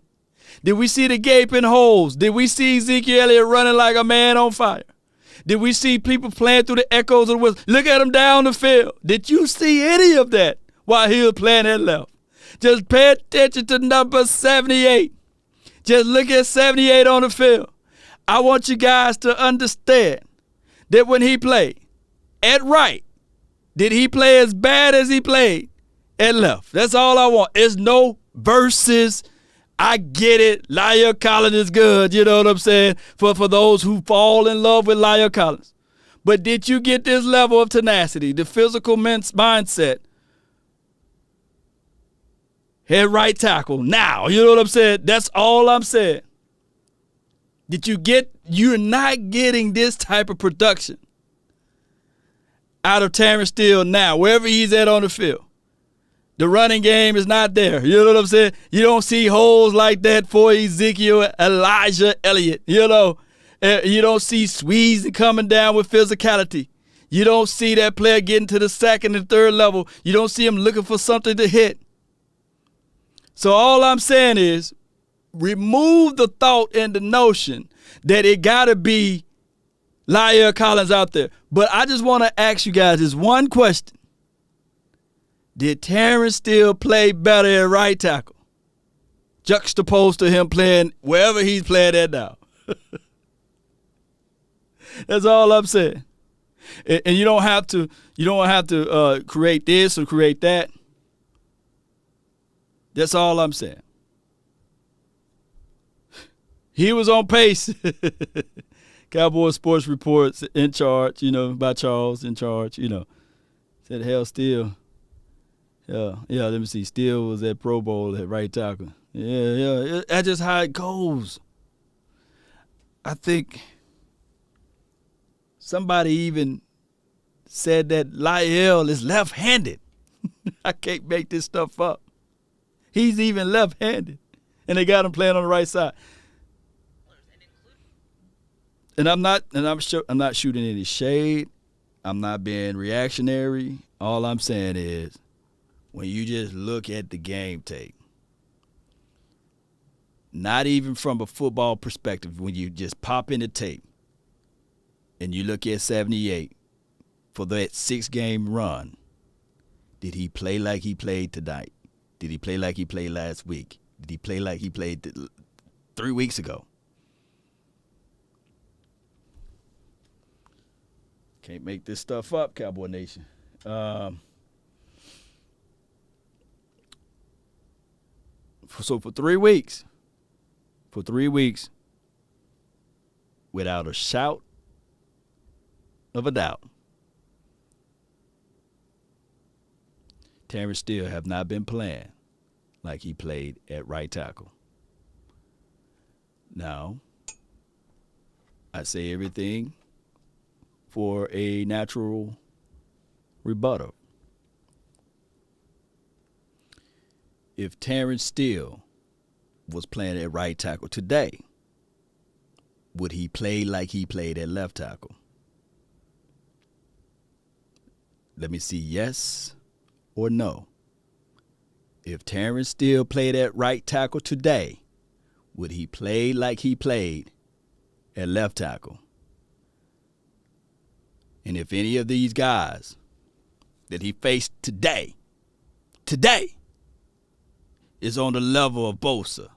Did we see the gaping holes? Did we see Ezekiel Elliott running like a man on fire? Did we see people playing through the echoes of the whistle? Look at him down the field. Did you see any of that while he was playing at left? Just pay attention to number 78. Just look at 78 on the field. I want you guys to understand that when he played at right, did he play as bad as he played at left? That's all I want. It's no verses. I get it. La'el Collins is good. You know what I'm saying? For those who fall in love with La'el Collins. But did you get this level of tenacity, the physical mindset? Head right tackle now. You know what I'm saying? That's all I'm saying. You're not getting this type of production out of Terrence Steele now, wherever he's at on the field. The running game is not there. You know what I'm saying? You don't see holes like that for Ezekiel Elijah Elliott. You know, you don't see Sweezy coming down with physicality. You don't see that player getting to the second and third level. You don't see him looking for something to hit. So all I'm saying is remove the thought and the notion that it got to be La'el Collins out there. But I just want to ask you guys this one question. Did Terrence Steele play better at right tackle, juxtaposed to him playing wherever he's playing at now? That's all I'm saying. And you don't have to create this or create that. That's all I'm saying. He was on pace. Cowboys Sports Reports in charge, by Charles in charge, said hell Steele. Yeah, let me see. Steele was at Pro Bowl at right tackle. Yeah. That's just how it goes. I think somebody even said that La'el is left-handed. I can't make this stuff up. He's even left-handed, and they got him playing on the right side. And I'm not shooting any shade. I'm not being reactionary. All I'm saying is, when you just look at the game tape, not even from a football perspective, when you just pop in the tape and you look at 78 for that 6-game run, did he play like he played tonight? Did he play like he played last week? Did he play like he played 3 weeks ago? Can't make this stuff up, Cowboy Nation. So for 3 weeks, without a shout of a doubt, Terrence Steele have not been playing like he played at right tackle. Now, I say everything for a natural rebuttal. If Terrence Steele was playing at right tackle today, would he play like he played at left tackle? Let me see yes or no. If Terrence Steele played at right tackle today, would he play like he played at left tackle? And if any of these guys that he faced today is on the level of Bosa,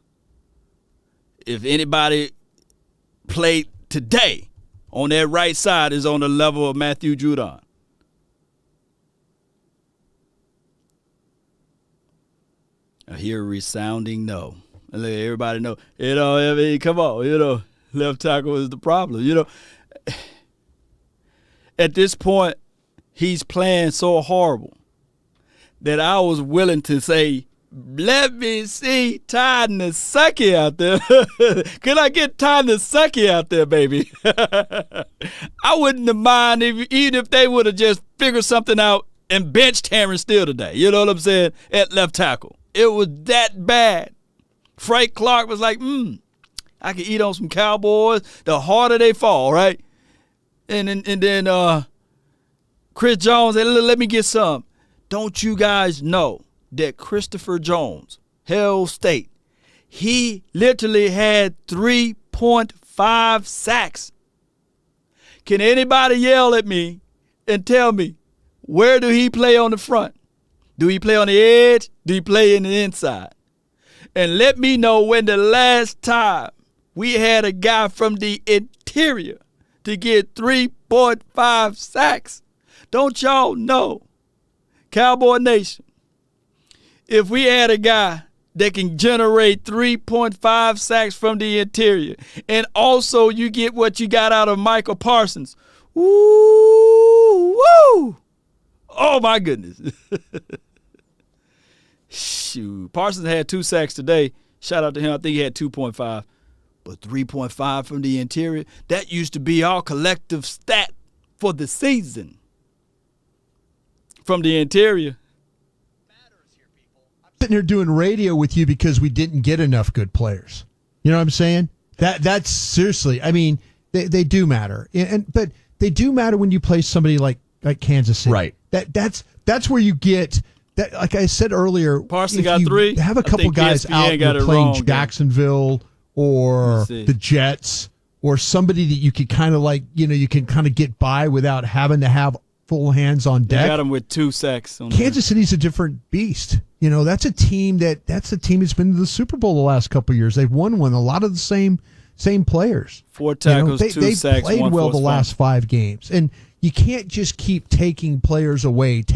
if anybody played today on that right side is on the level of Matthew Judon. I hear a resounding no. I let everybody know. I mean, come on, left tackle is the problem. At this point, he's playing so horrible that I was willing to say, let me see Ty Nsekhe out there. Can I get Ty Nsekhe out there, baby? I wouldn't have minded even if they would have just figured something out and benched Terrence Steele today. You know what I'm saying? At left tackle. It was that bad. Frank Clark was like, I can eat on some Cowboys. The harder they fall, right? And then Chris Jones said, let me get some. Don't you guys know that Christopher Jones, Hell State, he literally had 3.5 sacks. Can anybody yell at me and tell me, where do he play on the front? Do he play on the edge? Do he play in the inside? And let me know when the last time we had a guy from the interior to get 3.5 sacks. Don't y'all know, Cowboy Nation, if we had a guy that can generate 3.5 sacks from the interior, and also you get what you got out of Michael Parsons, woo, oh my goodness. Shoot, Parsons had 2 sacks today. Shout out to him. I think he had 2.5. But 3.5 from the interior, that used to be our collective stat for the season. From the interior. Sitting here doing radio with you because we didn't get enough good players. You know what I'm saying? That's seriously, I mean, they do matter. But they do matter when you play somebody like Kansas City. Right. That's where you get that. Like I said earlier, Parsons got 3. Have a couple guys out playing Jacksonville or the Jets or somebody that you could kind of you can kind of get by without having to have full hands on deck. They got him with 2 sacks. Kansas City's a different beast. That's a team that's been to the Super Bowl the last couple of years. They've won one. A lot of the same players. 4 tackles, 2 sacks, They played 1 well the forced last 5 games. And you can't just keep taking players away and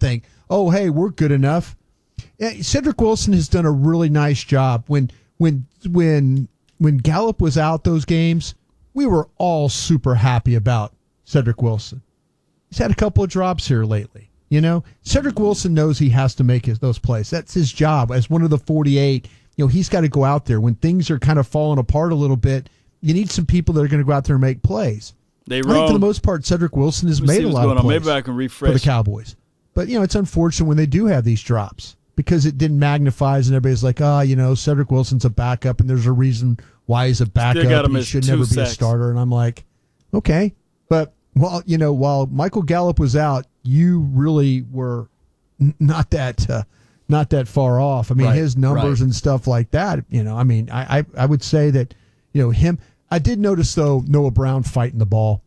think, oh, hey, we're good enough. Cedric Wilson has done a really nice job. When Gallup was out those games, we were all super happy about Cedric Wilson. He's had a couple of drops here lately. Cedric Wilson knows he has to make those plays. That's his job as one of the 48. He's got to go out there when things are kind of falling apart a little bit. You need some people that are going to go out there and make plays. I think for the most part, Cedric Wilson has made a lot of plays. Maybe I can refresh for the Cowboys. But it's unfortunate when they do have these drops because it didn't magnifies and everybody's like, Cedric Wilson's a backup and there's a reason why he's a backup. He should never be a starter. And I'm like, okay, but while Michael Gallup was out, you really were not that far off. I mean, his numbers and stuff like that. I would say that him. I did notice though Noah Brown fighting the ball.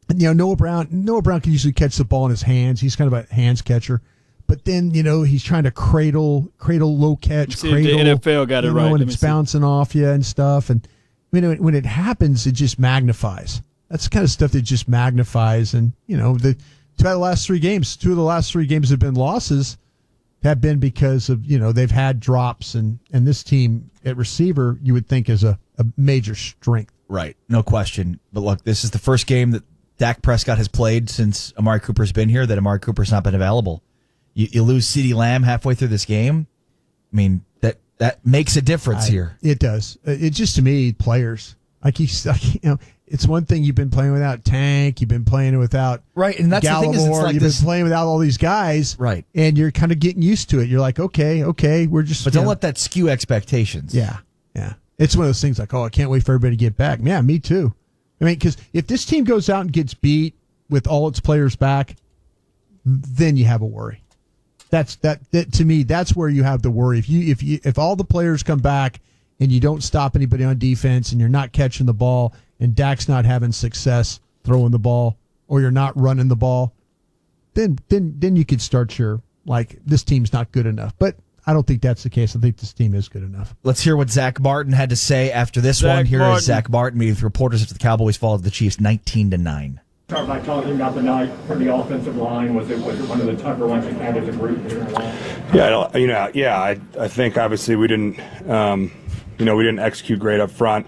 And, Noah Brown can usually catch the ball in his hands. He's kind of a hands catcher. But then he's trying to cradle low catch, the NFL got it right, and it's bouncing off you and stuff. And when it happens, it just magnifies. That's the kind of stuff that just magnifies. And two of the last 3 games have been losses. Have been because of they've had drops and this team at receiver you would think is a major strength. Right, no question. But look, this is the first game that Dak Prescott has played since Amari Cooper's been here that Amari Cooper's not been available. You lose CeeDee Lamb halfway through this game. I mean that makes a difference here. It does. It just to me players it's one thing you've been playing without Tank, you've been playing without and that's Gallimore, the thing is it's like you've been playing without all these guys, and you're kind of getting used to it. You're like, okay, we're just. But don't let that skew expectations. Yeah. It's one of those things like, I can't wait for everybody to get back. Yeah, me too. I mean, because if this team goes out and gets beat with all its players back, then you have a worry. That to me, that's where you have the worry. If all the players come back and you don't stop anybody on defense and you're not catching the ball and Dak's not having success throwing the ball or you're not running the ball, then you could start your this team's not good enough. But I don't think that's the case. I think this team is good enough. Let's hear what Zach Martin had to say after this one. Here is Zach Martin meeting with reporters after the Cowboys fall to the Chiefs 19-9. Start by talking about the night for the offensive line. Was it one of the tougher ones you had as a group here? I think obviously we didn't, we didn't execute great up front.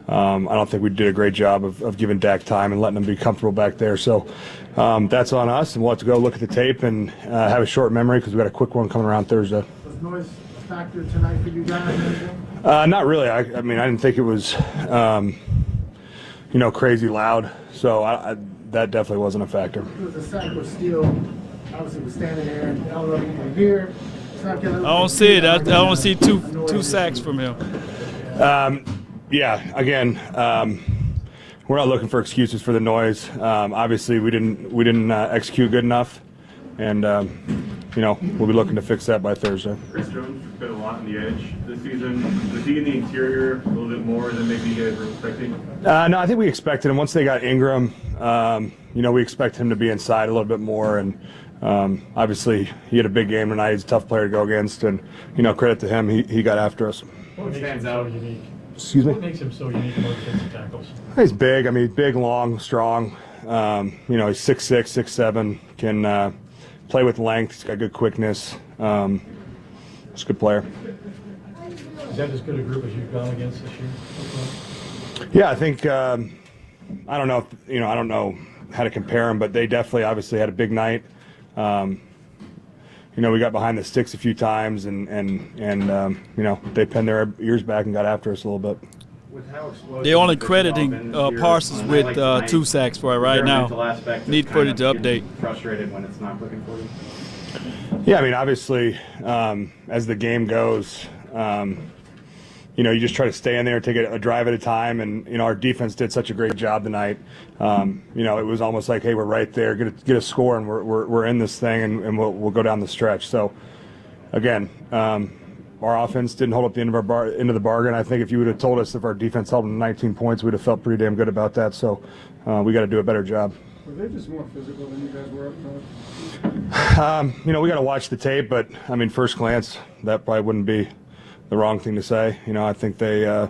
I don't think we did a great job of giving Dak time and letting him be comfortable back there. So that's on us, and we'll have to go look at the tape and have a short memory because we got a quick one coming around Thursday. Was noise a factor tonight for you guys? Not really. I didn't think it was, crazy loud. So that definitely wasn't a factor. It was a sack with Steele. Obviously, was standing there, and I don't know if you can hear. I don't see it. I don't see two sacks from him. Again, we're not looking for excuses for the noise. Obviously, we didn't execute good enough, and we'll be looking to fix that by Thursday. Chris Jones has been a lot on the edge this season. Was he in the interior a little bit more than maybe you guys were expecting? No, I think we expected him. Once they got Ingram, we expect him to be inside a little bit more, and obviously he had a big game tonight. He's a tough player to go against, and credit to him, he got after us. What stands out unique? Excuse me? What makes him so unique among defensive tackles? He's big. Big, long, strong. He's 6'6", 6'7", can play with length. He's got good quickness. He's a good player. Is that as good a group as you've gone against this year? Yeah, I think I don't know how to compare them, but they definitely obviously had a big night. We got behind the sticks a few times, and they pinned their ears back and got after us a little bit. They're only crediting Parsons with 2 sacks for it right now. Need footage to update. Frustrated when it's not clicking for you? Yeah, obviously, as the game goes, you just try to stay in there, take a drive at a time, and our defense did such a great job tonight. It was almost like, hey, we're right there, get a score, and we're in this thing, and we'll go down the stretch. So, again, our offense didn't hold up the end of the bargain. I think if you would have told us if our defense held them 19 points, we'd have felt pretty damn good about that. So, we got to do a better job. Were they just more physical than you guys were up front? We got to watch the tape, but first glance, that probably wouldn't be the wrong thing to say. I think they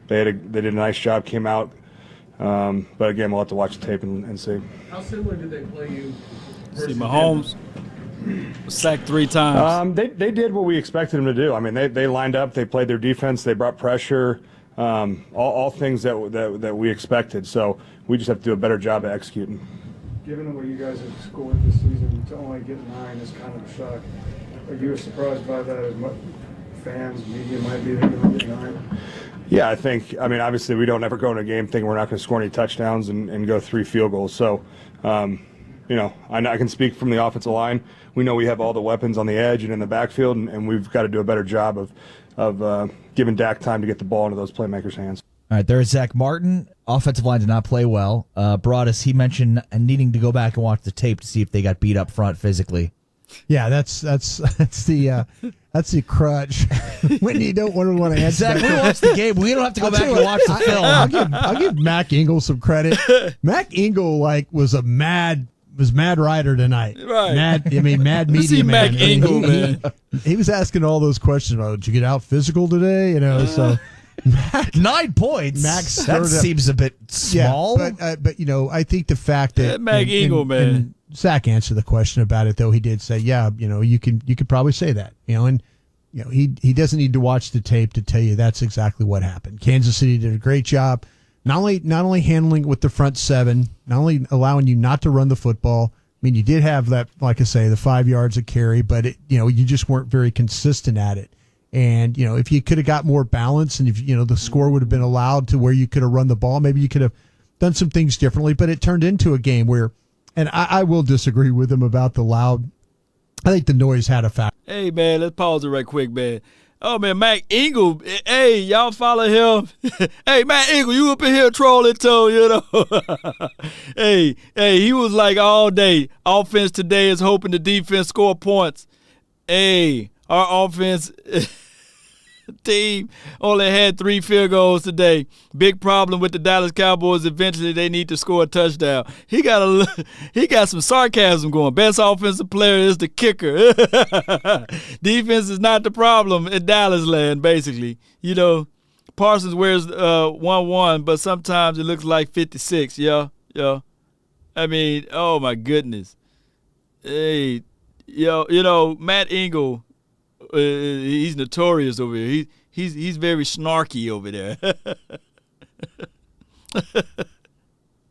did a nice job, came out. But again, we'll have to watch the tape and see. How similar did they play you? See, Mahomes was sacked 3 times. They did what we expected them to do. They lined up, they played their defense, they brought pressure, all things that we expected. So we just have to do a better job of executing. Given the way you guys have scored this season, to only get 9 is kind of a shock. Are you surprised by that as much? Fans, media might be there to get 9? Yeah, I think, obviously we don't ever go in a game thinking we're not going to score any touchdowns and go 3 field goals. So, I can speak from the offensive line. We know we have all the weapons on the edge and in the backfield, and we've got to do a better job of giving Dak time to get the ball into those playmakers' hands. All right, there's Zach Martin. Offensive line did not play well. Broadus, he mentioned needing to go back and watch the tape to see if they got beat up front physically. Yeah, that's the crutch when you don't want to answer. Zach, we watched the game. We don't have to go back and watch the film. I'll give Mac Ingle some credit. Mac Ingle was mad writer tonight. Right. Mad media see man. Mac Ingle, man. He was asking all those questions. Did you get out physical today? So. Mac, 9 points. That seems a bit small. Yeah, but I think the fact that Mac Ingle, man. And Zach answered the question about it, though. He did say, you could probably say that, and he doesn't need to watch the tape to tell you that's exactly what happened. Kansas City did a great job, not only handling it with the front 7, not only allowing you not to run the football. You did have that, like I say, the 5 yards of carry, but you just weren't very consistent at it. And, if you could have got more balance and if, the score would have been allowed to where you could have run the ball, maybe you could have done some things differently, but it turned into a game where, and I will disagree with him about the loud. I think the noise had a factor. Hey, man, let's pause it right quick, man. Oh, man, Mac Ingle, hey, y'all follow him. Hey, Mac Ingle, you up in here trolling too, Hey, he was like all day, offense today is hoping the defense score points. Hey, our offense team only had 3 field goals today. Big problem with the Dallas Cowboys. Eventually, they need to score a touchdown. He got some sarcasm going. Best offensive player is the kicker. Defense is not the problem in Dallas land, basically. You know, Parsons wears 1-1, but sometimes it looks like 56. Yeah. I mean, oh my goodness. Hey, you know, Matt Engel. He's notorious over here. He's very snarky over there.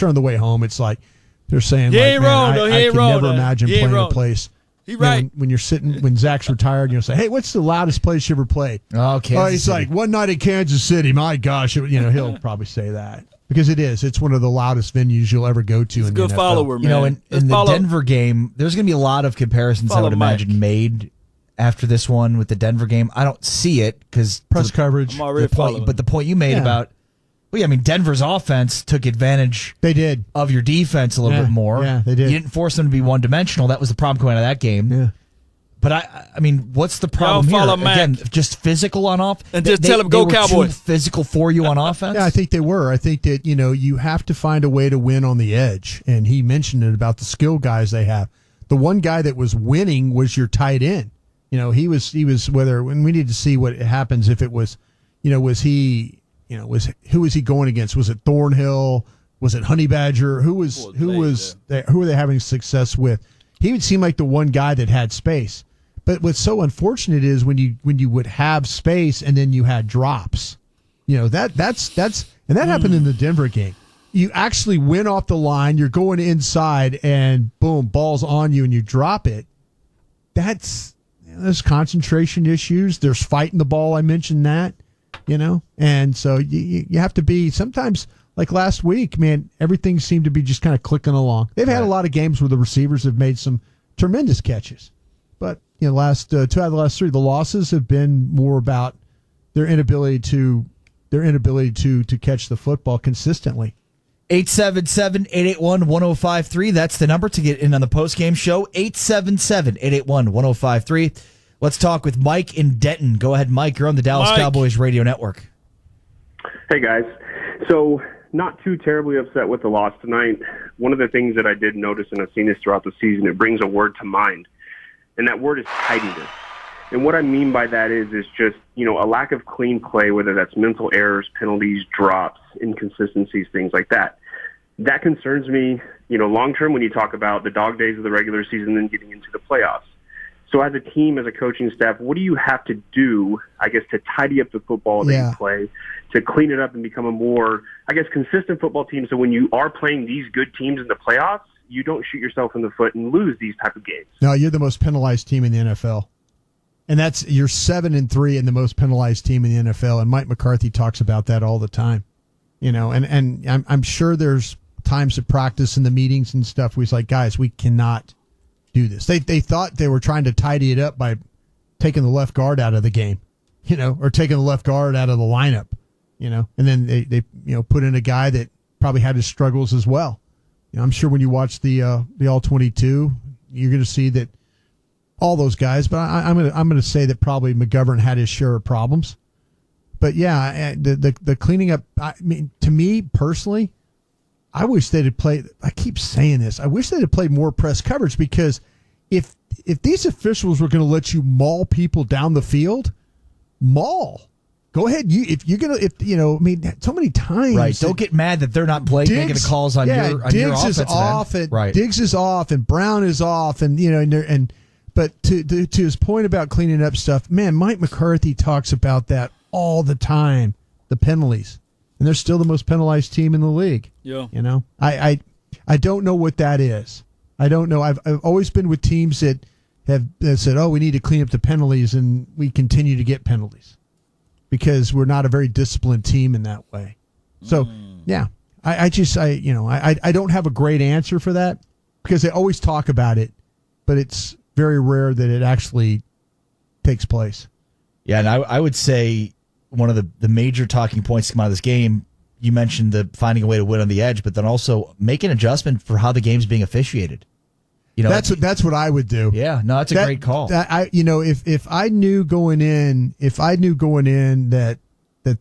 On the way home, it's like they're saying, he like, ain't man, wrong, though. He I ain't can wrong, never though. imagine He ain't playing wrong. a place. He You know, right. when you're sitting, when Zach's retired, you'll say, "Hey, what's the loudest place you ever played?" Oh, Kansas he's City. like, "One night in Kansas City." My gosh, he'll probably say that because it is. It's one of the loudest venues you'll ever go to. He's in a good the NFL. follower, man. You know, in the Denver game, there's going to be a lot of comparisons I Follow would imagine made after this one with the Denver game. I don't see it because press coverage. I'm already following. But the point you made about, well, yeah, I mean, Denver's offense took advantage. They did of your defense a little bit more. Yeah, they did. You didn't force them to be one-dimensional. That was the problem coming out of that game. Yeah. But I mean, what's the problem Y'all here? follow Mac. Again, just physical on offense, And just tell them, go were Cowboys. Too physical for you on offense. Yeah, I think they were. I think that, you have to find a way to win on the edge. And he mentioned it about the skill guys they have. The one guy that was winning was your tight end. He was when we need to see what happens if it was, who was he going against? Was it Thornhill? Was it Honey Badger? Who were they having success with? He would seem like the one guy that had space. But what's so unfortunate is when you would have space and then you had drops. That's and that happened in the Denver game. You actually went off the line, you're going inside, and boom, ball's on you, and you drop it. There's concentration issues. There's fighting the ball. I mentioned that, and so you have to be sometimes. Like last week, man, everything seemed to be just kind of clicking along. They've had a lot of games where the receivers have made some tremendous catches, but last 2 out of the last 3, the losses have been more about their inability to catch the football consistently. 877-881-1053. That's the number to get in on the postgame show. 877-881-1053. Let's talk with Mike in Denton. Go ahead, Mike. You're on the Dallas Cowboys radio network. Hey, guys. So, not too terribly upset with the loss tonight. One of the things that I did notice, and I've seen this throughout the season, it brings a word to mind, and that word is tidiness. And what I mean by that is just, a lack of clean play, whether that's mental errors, penalties, drops, inconsistencies, things like that. That concerns me, long-term when you talk about the dog days of the regular season and getting into the playoffs. So as a team, as a coaching staff, what do you have to do, I guess, to tidy up the football that you play, to clean it up and become a more, I guess, consistent football team so when you are playing these good teams in the playoffs, you don't shoot yourself in the foot and lose these type of games? No, you're the most penalized team in the NFL. And you're 7-3 and the most penalized team in the NFL. And Mike McCarthy talks about that all the time. And I'm sure there's times at practice in the meetings and stuff where he's like, guys, we cannot do this. They thought they were trying to tidy it up by taking the left guard out of the game, or taking the left guard out of the lineup, and then they put in a guy that probably had his struggles as well. I'm sure when you watch the All-22, you're going to see that all those guys, but I'm going to say that probably McGovern had his share of problems. But yeah, the cleaning up. I mean, to me personally, I wish they'd have played. I keep saying this. I wish they'd have played more press coverage because if these officials were going to let you maul people down the field, maul. Go ahead. I mean, so many times. Right. Don't get mad that they're not making the calls on your Diggs offensive is off, end. and Right. Diggs is off, and Brown is off, but to his point about cleaning up stuff, man, Mike McCarthy talks about that all the time. The penalties, and they're still the most penalized team in the league. Yeah. I don't know what that is. I don't know. I've always been with teams that have said, "Oh, we need to clean up the penalties," and we continue to get penalties because we're not a very disciplined team in that way. So, yeah, I don't have a great answer for that because they always talk about it, but it's very rare that it actually takes place. Yeah, and I would say one of the major talking points to come out of this game, you mentioned the finding a way to win on the edge, but then also make an adjustment for how the game's being officiated. That's what I would do. Yeah, no, that's a great call. If I knew going in that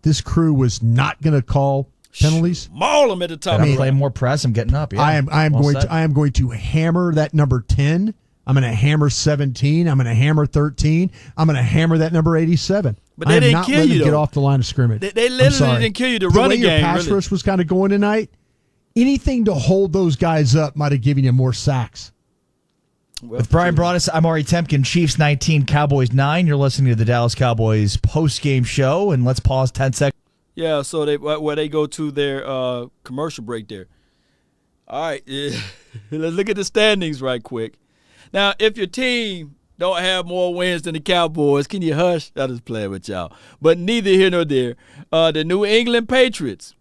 this crew was not going to call penalties, maul them at the top. I'm playing more press. I'm getting up. Yeah, I am going to hammer that number 10. I'm going to hammer 17. I'm going to hammer 13. I'm going to hammer that number 87. But they didn't kill you, get off the line of scrimmage. They literally didn't kill you. The running way game, your pass rush was kind of going tonight, anything to hold those guys up might have given you more sacks. Well, with Brian Broaddus, I'm Ari Temkin. Chiefs 19, Cowboys 9. You're listening to the Dallas Cowboys post-game show, and let's pause 10 seconds. Yeah, so they go to their commercial break there. All right, let's look at the standings right quick. Now, if your team don't have more wins than the Cowboys, can you hush? I just playing with y'all. But neither here nor there. The New England Patriots,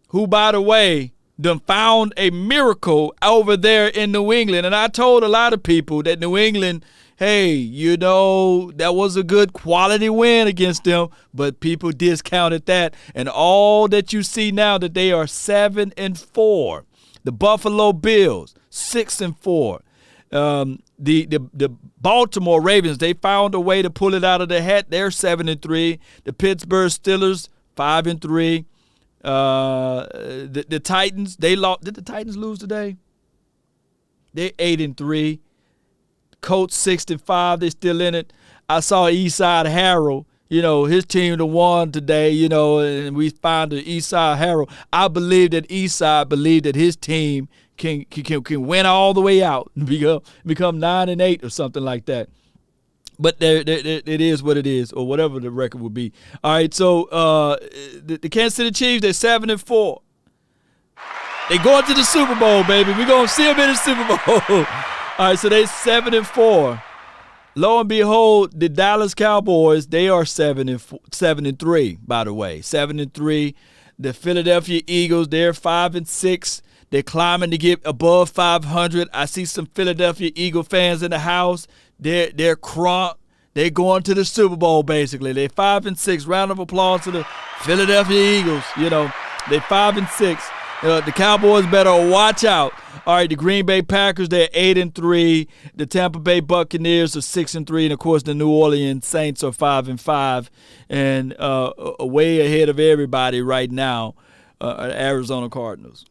who, by the way, done found a miracle over there in New England. And I told a lot of people that New England, hey, that was a good quality win against them, but people discounted that. And all that you see now that they are 7-4. The Buffalo Bills, 6-4. The Baltimore Ravens, they found a way to pull it out of the hat. They're 7-3. The Pittsburgh Steelers, 5-3. The Titans, they lost. Did the Titans lose today? They're 8-3. Colts 6-5. They're still in it. I saw Eastside Harold. His team won today. And we found the Eastside Harold. I believe that Eastside believed that his team can win all the way out and become 9-8 or something like that. But it is what it is, or whatever the record would be. All right, so the Kansas City Chiefs, they're 7-4. They going to the Super Bowl, baby. We're going to see them in the Super Bowl. All right, so they're 7-4. Lo and behold, the Dallas Cowboys, they are 7-3, by the way. 7-3. The Philadelphia Eagles, they're 5-6. They're climbing to get above 500. I see some Philadelphia Eagle fans in the house. They're crunk. They're going to the Super Bowl, basically. They're 5-6. Round of applause to the Philadelphia Eagles. They're 5-6. The Cowboys better watch out. All right, the Green Bay Packers, they're 8-3. The Tampa Bay Buccaneers are 6-3. And, of course, the New Orleans Saints are 5-5. And way ahead of everybody right now, Arizona Cardinals.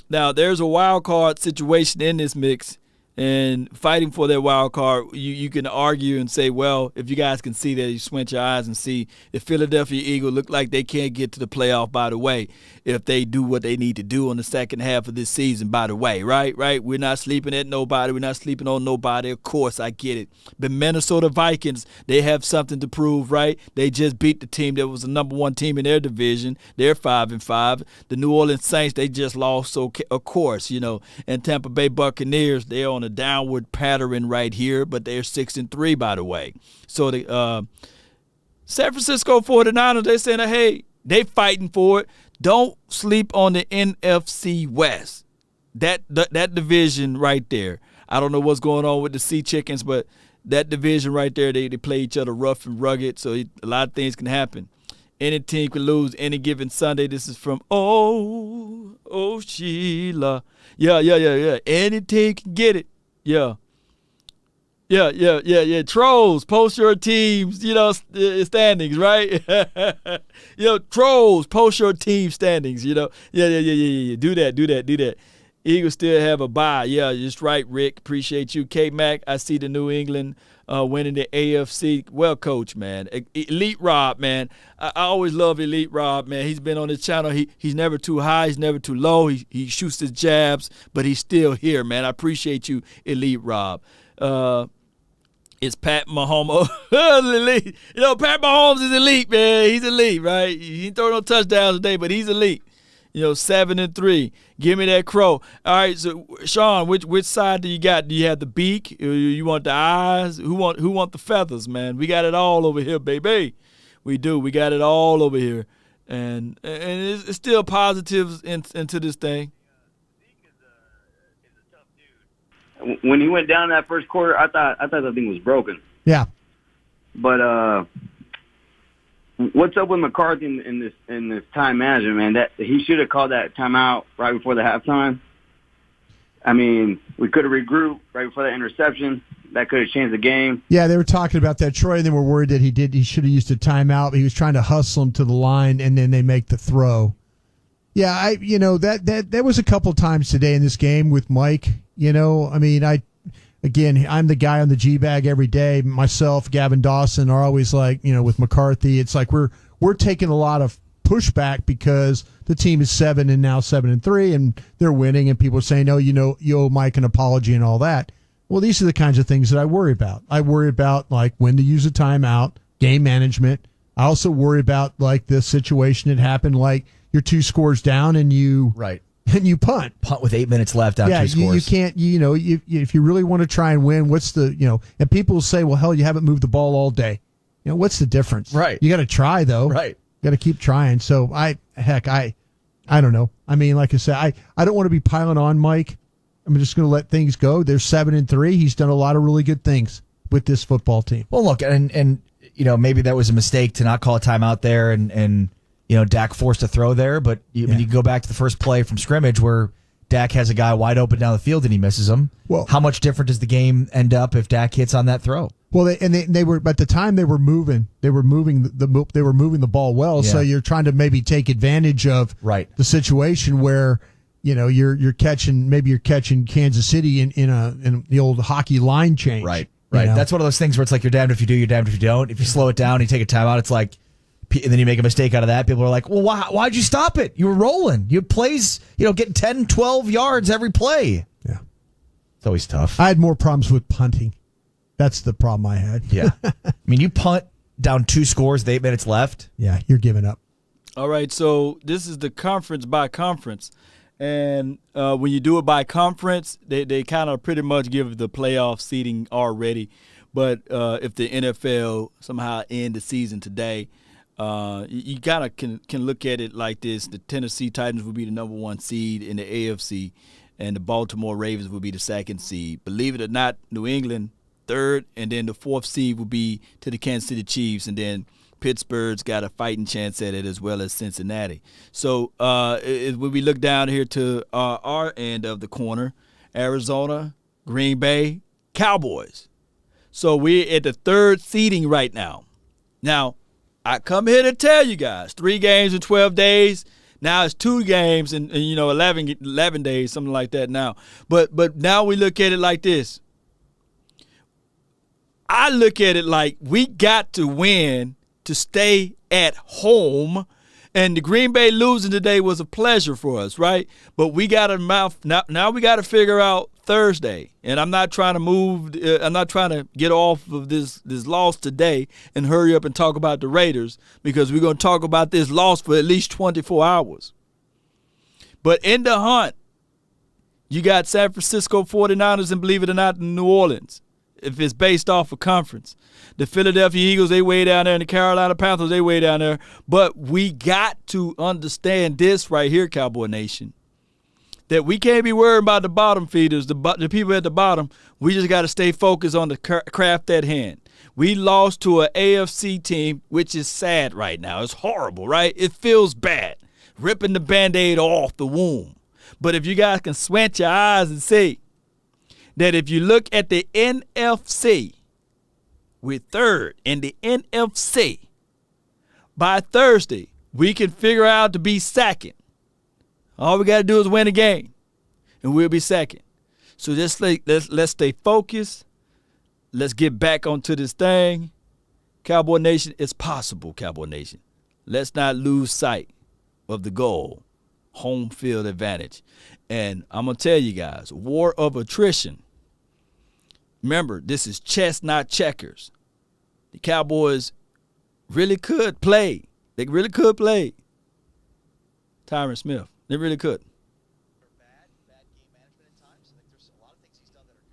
Now, there's a wild card situation in this mix, and fighting for that wild card, you can argue and say, well, if you guys can see that, you squint your eyes and see the Philadelphia Eagles look like they can't get to the playoff, by the way, if they do what they need to do in the second half of this season, by the way, right? We're not sleeping at nobody. We're not sleeping on nobody. Of course, I get it. But Minnesota Vikings, they have something to prove, right? They just beat the team that was the number one team in their division. They're 5-5. The New Orleans Saints, they just lost, so of course, and Tampa Bay Buccaneers, they're on a downward pattern right here, but they're 6-3, by the way. So the San Francisco 49ers, they're saying, hey, they fighting for it. Don't sleep on the NFC West. That division right there. I don't know what's going on with the Sea Chickens, but that division right there, they play each other rough and rugged, so a lot of things can happen. Any team can lose any given Sunday. This is from Sheila. Yeah. Any team can get it. Yeah. Trolls, post your teams, standings, right? Trolls, post your team standings, Yeah. Do that. Eagles still have a bye. Yeah, just right, Rick. Appreciate you. K-Mac, I see the New England winning the AFC. Well, coach, man. Elite Rob, man. I always love Elite Rob, man. He's been on this channel. He's never too high. He's never too low. He shoots his jabs, but he's still here, man. I appreciate you, Elite Rob. It's Pat Mahomes. Elite. Pat Mahomes is elite, man. He's elite, right? He didn't throw no touchdowns today, but he's elite. 7-3. Give me that crow. All right, so Sean, which side do you got? Do you have the beak? You want the eyes? Who want the feathers, man? We got it all over here, baby. We do. We got it all over here, and it's still positives into this thing. When he went down that first quarter, I thought that thing was broken. Yeah. But what's up with McCarthy in this time management, man? That he should have called that timeout right before the halftime. I mean, we could have regrouped right before that interception. That could have changed the game. Yeah, they were talking about that, Troy, and they were worried that he should have used a timeout. He was trying to hustle him to the line, and then they make the throw. Yeah, that was a couple times today in this game with Mike. I mean, I'm the guy on the G-bag every day. Myself, Gavin Dawson are always like, with McCarthy, it's like we're taking a lot of pushback because the team is 7-3, and they're winning, and people are saying, "Oh, you owe Mike an apology and all that." Well, these are the kinds of things that I worry about. I worry about like when to use a timeout, game management. I also worry about like the situation that happened, like you're 2 scores down and you punt with 8 minutes left, down 2 scores. You can't. If you really want to try and win, what's the And people will say, "Well, hell, you haven't moved the ball all day." What's the difference? Right. You got to try though. Right. You got to keep trying. So I don't know. I mean, like I said, I don't want to be piling on Mike. I'm just going to let things go. They're 7-3. He's done a lot of really good things with this football team. Well, look, and maybe that was a mistake to not call a timeout there, and Dak forced a throw there. But you go back to the first play from scrimmage where Dak has a guy wide open down the field and he misses him. Well, how much different does the game end up if Dak hits on that throw? Well, they were at the time they were moving the ball well. Yeah. So you're trying to maybe take advantage of the situation where. You're catching Kansas City in the old hockey line change. Right. That's one of those things where it's like you're damned if you do, you're damned if you don't. If you slow it down, you take a timeout, it's like, and then you make a mistake out of that. People are like, well, why'd you stop it? You were rolling. You plays, getting 10, 12 yards every play. Yeah. It's always tough. I had more problems with punting. That's the problem I had. Yeah. I mean, you punt down 2 scores with 8 minutes left. Yeah, you're giving up. All right, so this is the conference by conference. And when you do it by conference, they kind of pretty much give the playoff seeding already. But if the NFL somehow end the season today, you kind of can look at it like this. The Tennessee Titans will be the number 1 seed in the AFC, and the Baltimore Ravens will be the 2nd seed. Believe it or not, New England, 3rd, and then the 4th seed will be to the Kansas City Chiefs, and then Pittsburgh's got a fighting chance at it as well as Cincinnati. So when we look down here to our end of the corner, Arizona, Green Bay, Cowboys. So we're at the 3rd seeding right now. Now, I come here to tell you guys, 3 games in 12 days. Now it's 2 games in 11 days, something like that now. But now we look at it like this. I look at it like we got to win to stay at home, and the Green Bay losing today was a pleasure for us, right? But we got to now we got to figure out Thursday, and I'm not trying to get off of this loss today and hurry up and talk about the Raiders, because we're going to talk about this loss for at least 24 hours. But in the hunt, you got San Francisco 49ers and, believe it or not, New Orleans, if it's based off of conference. The Philadelphia Eagles, they way down there, and the Carolina Panthers, they way down there. But we got to understand this right here, Cowboy Nation, that we can't be worried about the bottom feeders, the people at the bottom. We just got to stay focused on the craft at hand. We lost to an AFC team, which is sad right now. It's horrible, right? It feels bad, ripping the Band-Aid off the wound. But if you guys can squint your eyes and see that if you look at the NFC, we're 3rd in the NFC. By Thursday, we can figure out to be 2nd. All we got to do is win a game, and we'll be 2nd. So let's stay focused. Let's get back onto this thing. Cowboy Nation, it's possible, Cowboy Nation. Let's not lose sight of the goal, home field advantage. And I'm going to tell you guys, war of attrition. Remember, this is chess, not checkers. The Cowboys really could play. They really could play Tyron Smith. They really could.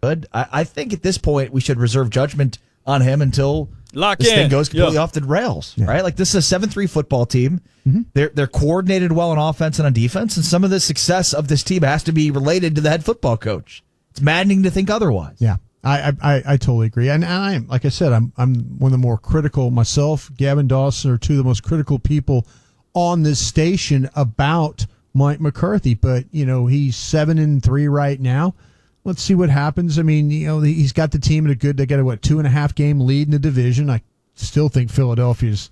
Good. I think at this point we should reserve judgment on him until this thing goes completely off the rails, right? Like, this is a 7-3 football team. Mm-hmm. They're coordinated well on offense and on defense, and some of the success of this team has to be related to the head football coach. It's maddening to think otherwise. Yeah. I totally agree, and I'm, like I said, I'm one of the more critical myself. Gavin Dawson are 2 of the most critical people on this station about Mike McCarthy. But, he's 7-3 right now. Let's see what happens. I mean, he's got the team in they got a 2.5 game lead in the division. I still think Philadelphia's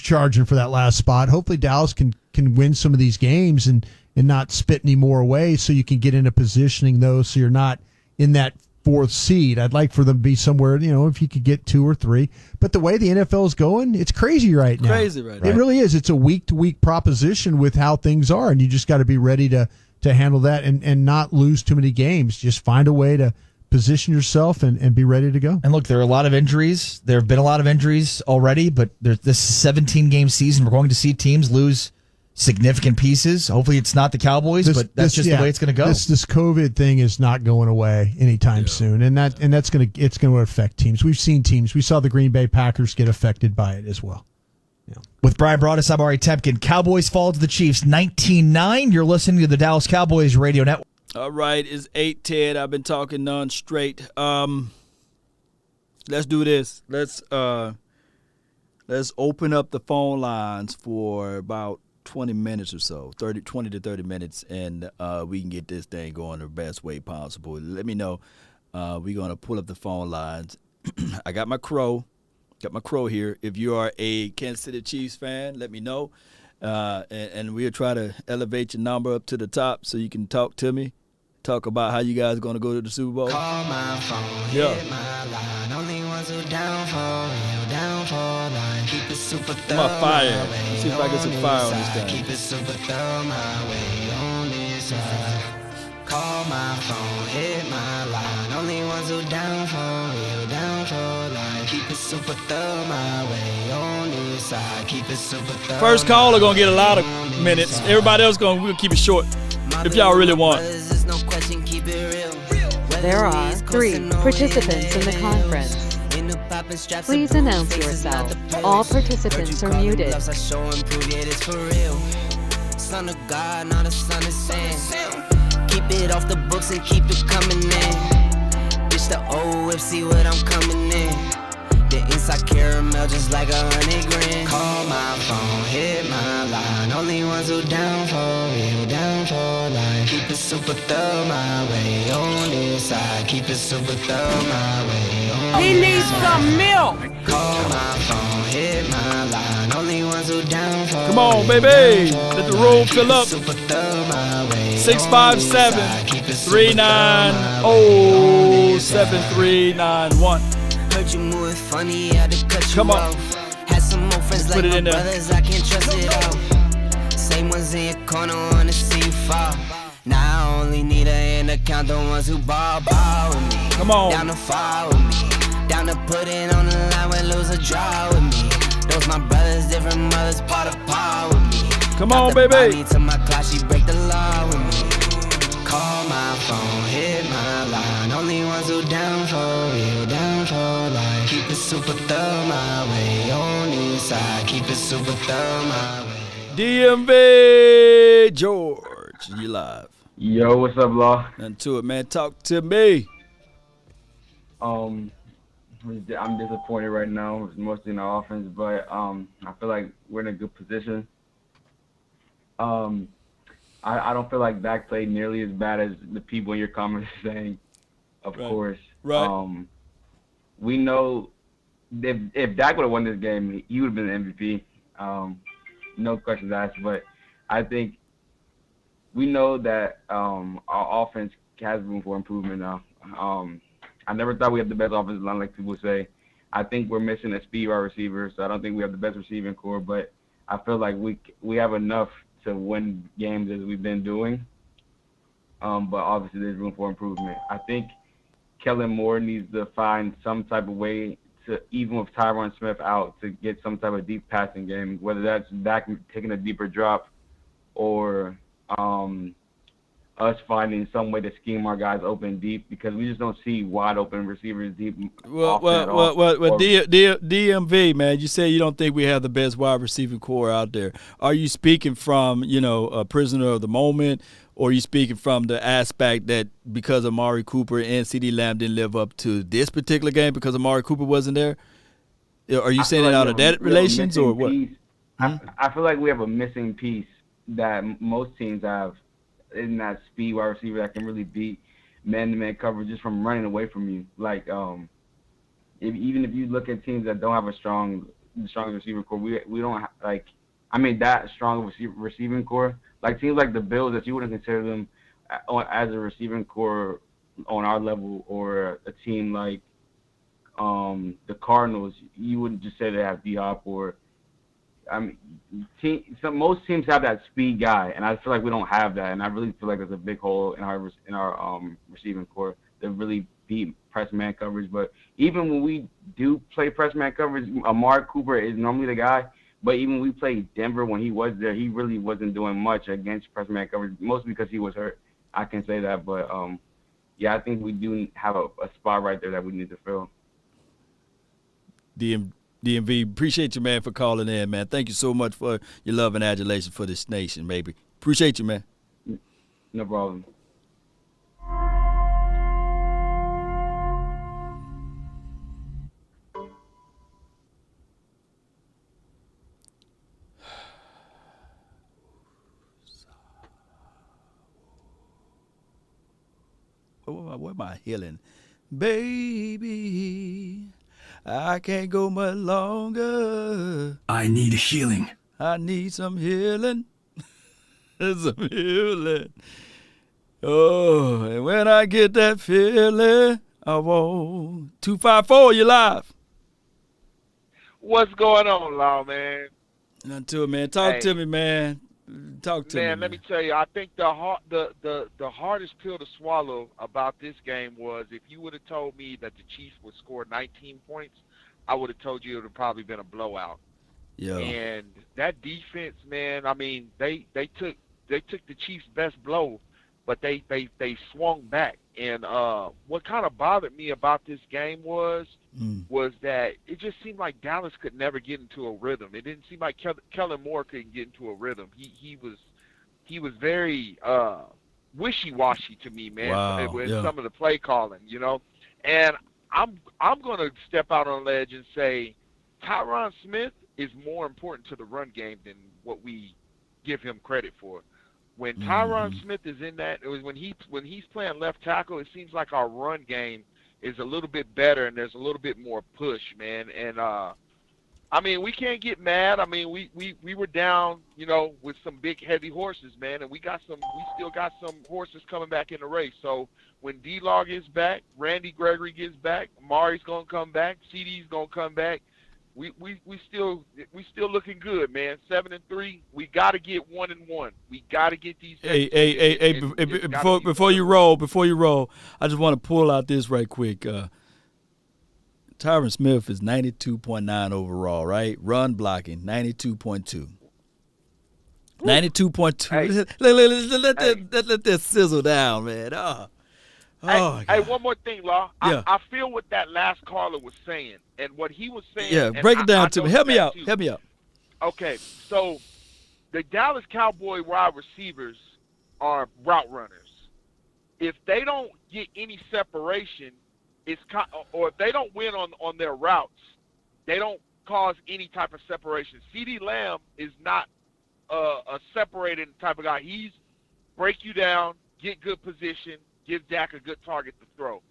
charging for that last spot. Hopefully Dallas can win some of these games and not spit any more away, so you can get into positioning those so you're not in that 4th seed. I'd like for them to be somewhere, if you could get 2 or 3. But the way the NFL is going, it's crazy right now. Crazy right now. It really is. It's a week-to-week proposition with how things are, and you just got to be ready to handle that and not lose too many games. Just find a way to position yourself and be ready to go. And look, there are a lot of injuries. There have been a lot of injuries already, but this 17-game season, we're going to see teams lose significant pieces. Hopefully it's not the Cowboys, but that's just the way it's going to go. This COVID thing is not going away anytime soon, and it's going to affect teams. We've seen teams. We saw the Green Bay Packers get affected by it as well. With Brian Broaddus, I'm Ari Temkin. Cowboys fall to the Chiefs 19-9. You're listening to the Dallas Cowboys Radio Network. All right, it's 8:10. I've been talking non-straight. Let's do this. Let's open up the phone lines for about 20 minutes or so, 20 to 30 minutes, and we can get this thing going the best way possible. Let me know. We're going to pull up the phone lines. I got my crow. Here. If you are a Kansas City Chiefs fan, let me know. And we'll try to elevate your number up to the top so you can talk to me. Talk about how you guys are going to go to the Super Bowl. Call my phone, hit my line. Only ones who down for line. Keep it super thorough. I'm on fire. Let's see if I get some fire on this thing. Keep it super thorough my way on this side. Call my phone, hit my line. Only ones who down for line. Keep it super thorough my way on this side. Keep it super thorough. First caller gonna get a lot of minutes. Everybody else we'll keep it short. If y'all really want. There are 3 participants in the conference. Please announce yourself. All participants are muted. Son of God, not a son of Sam. Keep it off the books and keep it coming in. Bitch, the old whip, see what I'm coming in. The inside caramel just like 100 grand. Call my phone, hit my line. Only ones who down for line. Keep it super thorough my way on this side. Keep it super thorough my way on He needs some milk. Call my phone, hit my line. Only ones who down for Come on, baby. Let the room fill up. 657-390-7391. Heard you moving funny, I had to cut you Come on. off. Had some more friends Let's like put it my in there. brothers, I can't trust it all. Same ones in your corner, wanna see you fall. Now I only need a hand to count the ones who ball with me. Come on. Down to fall with me. Down to put it on the line when lose or draw with me. Those my brothers, different mothers, part of par with me. Come on, baby. To my class, she break the law with me. Call my phone, hit my line. Only ones who down for line. Keep it super thorough my way on this side. Keep it super thorough my way. DMV George, you live. Yo, what's up, Law? Nothing to it, man. Talk to me. I'm disappointed right now, mostly in our offense, but I feel like we're in a good position. I don't feel like Dak played nearly as bad as the people in your comments are saying, of course. Right. We know if Dak would have won this game, he would have been the MVP. No questions asked, but I think we know that our offense has room for improvement now. I never thought we had the best offensive line like people say. I think we're missing a speed wide receiver, so I don't think we have the best receiving core, but I feel like we have enough to win games as we've been doing. But obviously there's room for improvement. I think Kellen Moore needs to find some type of way to, even with Tyron Smith out, to get some type of deep passing game, whether that's Dak taking a deeper drop or us finding some way to scheme our guys open deep, because we just don't see wide open receivers deep. Well, DMV, man, you say you don't think we have the best wide receiving core out there. Are you speaking from, a prisoner of the moment, or are you speaking from the aspect that because Amari Cooper and CeeDee Lamb didn't live up to this particular game because Amari Cooper wasn't there? Are you saying it out of that relations or what? I feel like we have a missing piece that most teams have in that speed wide receiver that can really beat man-to-man coverage just from running away from you. Like, even if you look at teams that don't have a strong receiving core, we don't that strong receiving core. Like teams like the Bills, that you wouldn't consider them as a receiving core on our level, or a team like the Cardinals, you wouldn't just say they have D-Hop, or most teams have that speed guy, and I feel like we don't have that, and I really feel like there's a big hole in our receiving core that really beat press man coverage. But even when we do play press man coverage, Amari Cooper is normally the guy. But even when we played Denver, when he was there, he really wasn't doing much against press man coverage, mostly because he was hurt. I can say that, but I think we do have a spot right there that we need to fill. DMV, appreciate you, man, for calling in, man. Thank you so much for your love and adulation for this nation, baby. Appreciate you, man. No problem. What am I healing? Baby, I can't go much longer. I need healing. I need some healing. Some healing. Oh, and when I get that feeling, I want 254, you live. What's going on, Law, man? Nothing to it, man. Talk to me, man. Talk to me, man. Let me tell you, I think the hardest pill to swallow about this game was if you would have told me that the Chiefs would score 19 points, I would have told you it would have probably been a blowout. Yeah. And that defense, man, I mean, they took the Chiefs' best blow, but they swung back. And what kind of bothered me about this game was that it just seemed like Dallas could never get into a rhythm. It didn't seem like Kellen Moore couldn't get into a rhythm. He was very wishy-washy to me, man, with some of the play calling, you know. And I'm going to step out on a ledge and say Tyron Smith is more important to the run game than what we give him credit for. When Tyron Smith is in that, when he's playing left tackle, it seems like our run game is a little bit better and there's a little bit more push, man. And I mean, we can't get mad. I mean, we were down, you know, with some big heavy horses, man, and we still got some horses coming back in the race. So when D-Law gets back, Randy Gregory gets back, Amari's gonna come back, CD's gonna come back. We still looking good, man. 7-3. We got to get 1-1. We got to get these. Before you roll, I just want to pull out this right quick. Tyron Smith is 92.9 overall, right? Run blocking 92.2. 92.2. Let that sizzle down, man. Hey, one more thing, Law. Yeah. I feel what that last caller was saying, and what he was saying. Yeah, break it down to me. Help me out. Okay, so the Dallas Cowboy wide receivers are route runners. If they don't get any separation, or if they don't win on their routes, they don't cause any type of separation. CeeDee Lamb is not a separated type of guy. He's break you down, get good position, give Dak a good target to throw.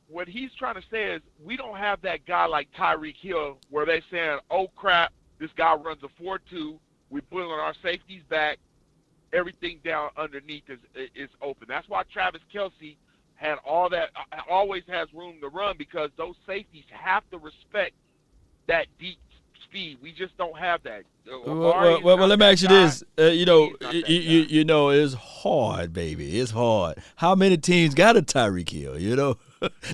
What he's trying to say is we don't have that guy like Tyreek Hill where they're saying, oh, crap, this guy runs a 4-2. We put on our safeties back. Everything down underneath is open. That's why Travis Kelce had all that, always has room to run, because those safeties have to respect that deep speed. We just don't have that. Well, let me ask you this. You know, it's hard, baby. It's hard. How many teams got a Tyreek Hill, you know?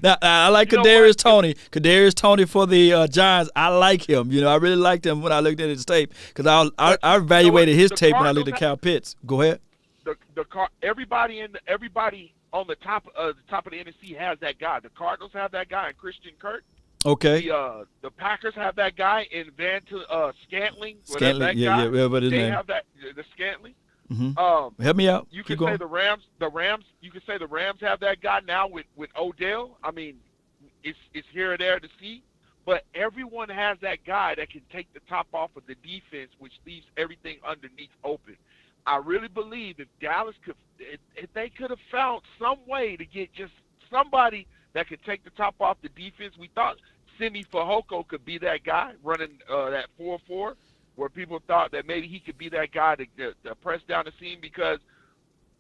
Now, I like Kadarius Toney. Kadarius Toney for the Giants, I like him. You know, I really liked him when I looked at his tape, because I evaluated his tape when I looked at Cal Pitts. Go ahead. Everybody on the top of the NFC has that guy. The Cardinals have that guy in Christian Kirk. Okay. The Packers have that guy in Scantling. Scantling, but his they name. have that the Scantling. Mm-hmm. Help me out. You Keep can say going. the Rams. You can say the Rams have that guy now with Odell. I mean, it's here or there to see, but everyone has that guy that can take the top off of the defense, which leaves everything underneath open. I really believe if Dallas if they could have found some way to get just somebody that could take the top off the defense, we thought Simi Fehoko could be that guy running that 4-4, where people thought that maybe he could be that guy to press down the seam, because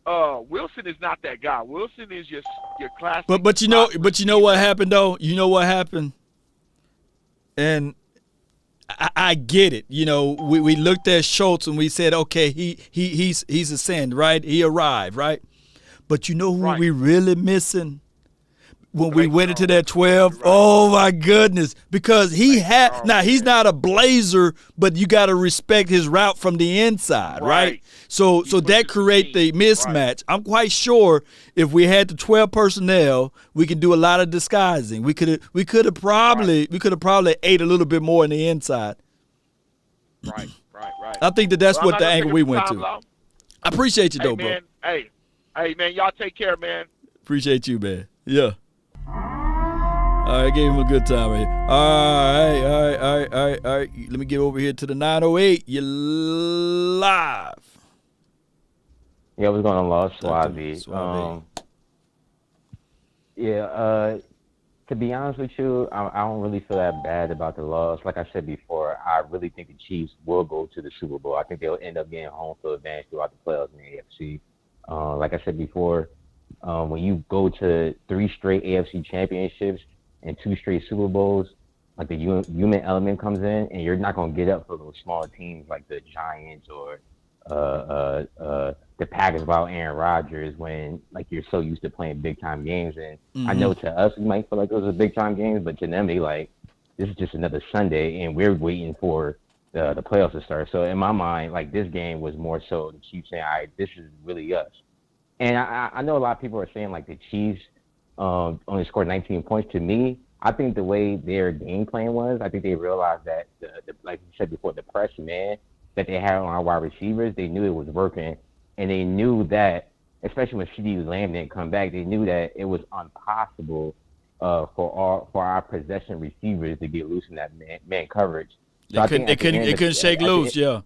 Wilson is not that guy. Wilson is just your classic. But you know what happened though? You know what happened? And I get it. You know, we looked at Schultz and we said, okay, he's ascended, right? He arrived, right? But you know who we really missing? When we went into that 12, oh my goodness, because he's not a blazer, but you got to respect his route from the inside, right? So that create the mismatch. Right. I'm quite sure if we had the 12 personnel, we could do a lot of disguising. We could have probably ate a little bit more in the inside. Right. I think that's what the angle we went to. I appreciate you though, man, bro. Hey man, y'all take care, man. Appreciate you, man. Yeah. All right, gave him a good time right here. All right. Let me get over here to the 908. You're live. Yeah, what's going on, Lost Suave? To be honest with you, I don't really feel that bad about the loss. Like I said before, I really think the Chiefs will go to the Super Bowl. I think they'll end up getting home field advantage throughout the playoffs in the AFC. Like I said before, when you go to 3 straight AFC championships and 2 straight Super Bowls, like the human element comes in, and you're not going to get up for those smaller teams like the Giants or the Packers without Aaron Rodgers, when like you're so used to playing big time games. And I know to us we might feel like those are big time games, but to them they like, this is just another Sunday, and we're waiting for the playoffs to start. So in my mind, like, this game was more so the Chiefs saying, all right, this is really us. And I know a lot of people are saying like the Chiefs only scored 19 points. To me, I think the way their game plan was, I think they realized that, like you said before, the press man that they had on our wide receivers, they knew it was working. And they knew that, especially when CeeDee Lamb didn't come back, they knew that it was impossible for our possession receivers to get loose in that man coverage. So they couldn't shake loose. Yeah.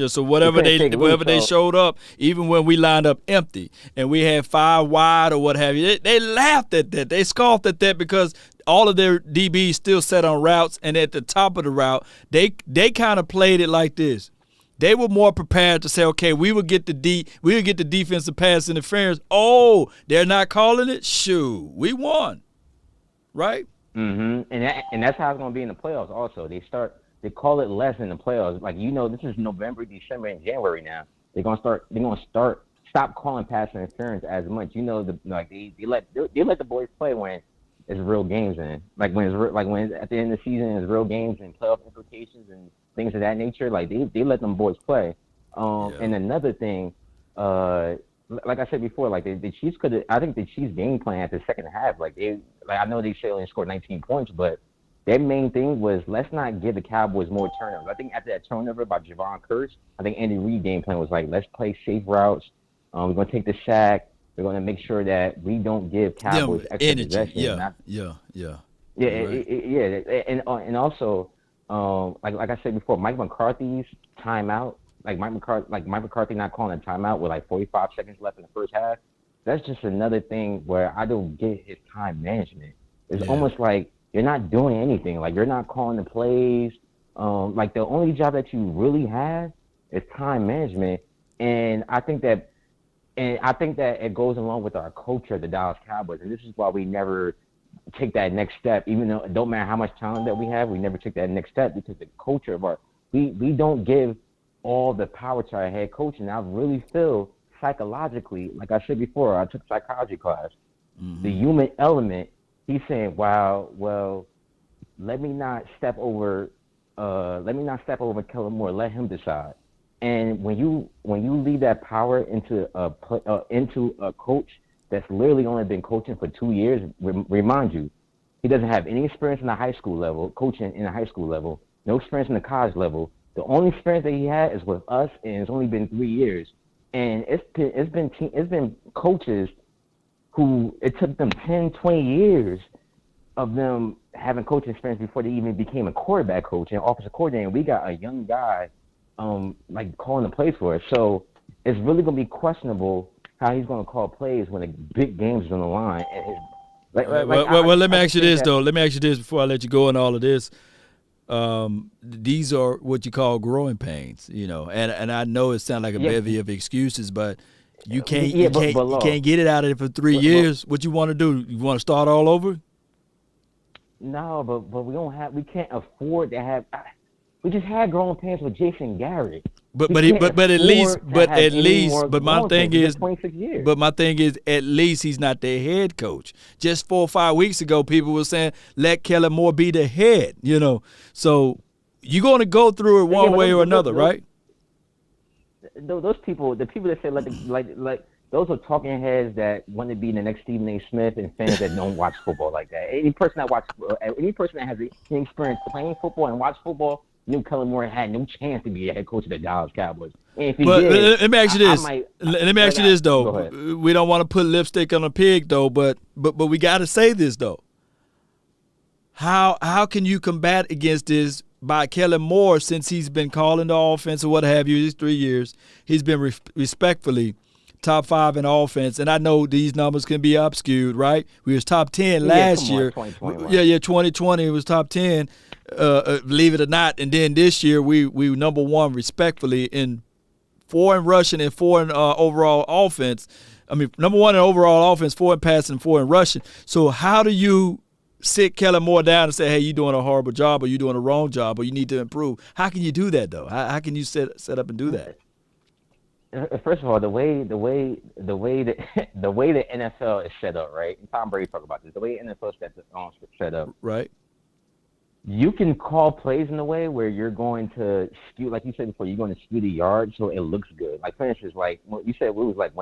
So whatever they showed up, even when we lined up empty and we had 5 wide or what have you, they laughed at that. They scoffed at that because all of their DBs still set on routes, and at the top of the route, they kind of played it like this. They were more prepared to say, okay, we would get the defensive pass interference. Oh, they're not calling it? Shoot, we won, right? Mm-hmm. And that's how it's going to be in the playoffs. Also, they call it less in the playoffs. Like, this is November, December, and January now. They're gonna stop calling pass interference as much. They let the boys play when it's real games in. Like when at the end of the season it's real games and playoff implications and things of that nature. Like they let them boys play. And another thing, like I said before, like the Chiefs I think the Chiefs game plan at the second half, I know they say only scored 19 points, but their main thing was, let's not give the Cowboys more turnovers. I think after that turnover by Javon Curse, I think Andy Reid's game plan was like, let's play safe routes. We're going to take the sack. We're going to make sure that we don't give Cowboys extra possession. Yeah. And also, like I said before, Mike McCarthy's timeout, Mike McCarthy not calling a timeout with 45 seconds left in the first half. That's just another thing where I don't get his time management. It's almost like you're not doing anything. Like, you're not calling the plays. The only job that you really have is time management. And I think that it goes along with our culture, the Dallas Cowboys. And this is why we never take that next step. Even though it don't matter how much talent that we have, we never take that next step, because the culture of we don't give all the power to our head coach. And I really feel psychologically, like I said before, I took psychology class, the human element. He's saying, wow, well, let me not step over Kellen Moore. Let him decide. And when you leave that power into a coach that's literally only been coaching for 2 years, remind you, he doesn't have any experience in the high school level, coaching in the high school level, no experience in the college level. The only experience that he had is with us, and it's only been 3 years. And it's been coaches who it took them 10, 20 years of them having coaching experience before they even became a quarterback coach and offensive coordinator. We got a young guy, like calling the plays for us. So it's really gonna be questionable how he's gonna call plays when the big games is on the line. And his, let me ask you this though. Let me ask you this before I let you go on all of this. These are what you call growing pains, and I know it sounds like a bevy of excuses, but you can't you can't get it out of it for 3 years. What you want to do? You want to start all over? No, but we can't afford to have. We just had growing pains with Jason Garrett. But my thing is, 26 years. But my thing is, at least he's not their head coach. Just 4 or 5 weeks ago, people were saying let Kellen Moore be the head. So you're going to go through it one way or another, right? Those people, the people that say like those are talking heads that want to be the next Stephen A. Smith and fans that don't watch football like that. Any person that has any experience playing football and watch football knew Kellen Moore had no chance to be a head coach of the Dallas Cowboys. And if he did, let me ask you this. Let me ask you this though. We don't want to put lipstick on a pig though, but we got to say this though. How can you combat against this by Kellen Moore since he's been calling the offense or what have you these 3 years? He's been respectfully top 5 in offense, and I know these numbers can be obscured, right? We was top 10 last year. 2020 was top 10. Believe it or not, and then this year we number 1 respectfully in 4 in rushing and 4 in overall offense. I mean, number 1 in overall offense, 4 in passing, 4 in rushing. So how do you sit Kellen Moore down and say, hey, you're doing a horrible job or you're doing a wrong job or you need to improve? How can you do that though? How can you set up and do that? First of all, the way the NFL is set up, right? And Tom Brady talked about this. The way the NFL is set up, right? You can call plays in a way where you're going to skew, like you said before, you're going to skew the yard so it looks good. Like, for instance, like you said, we was like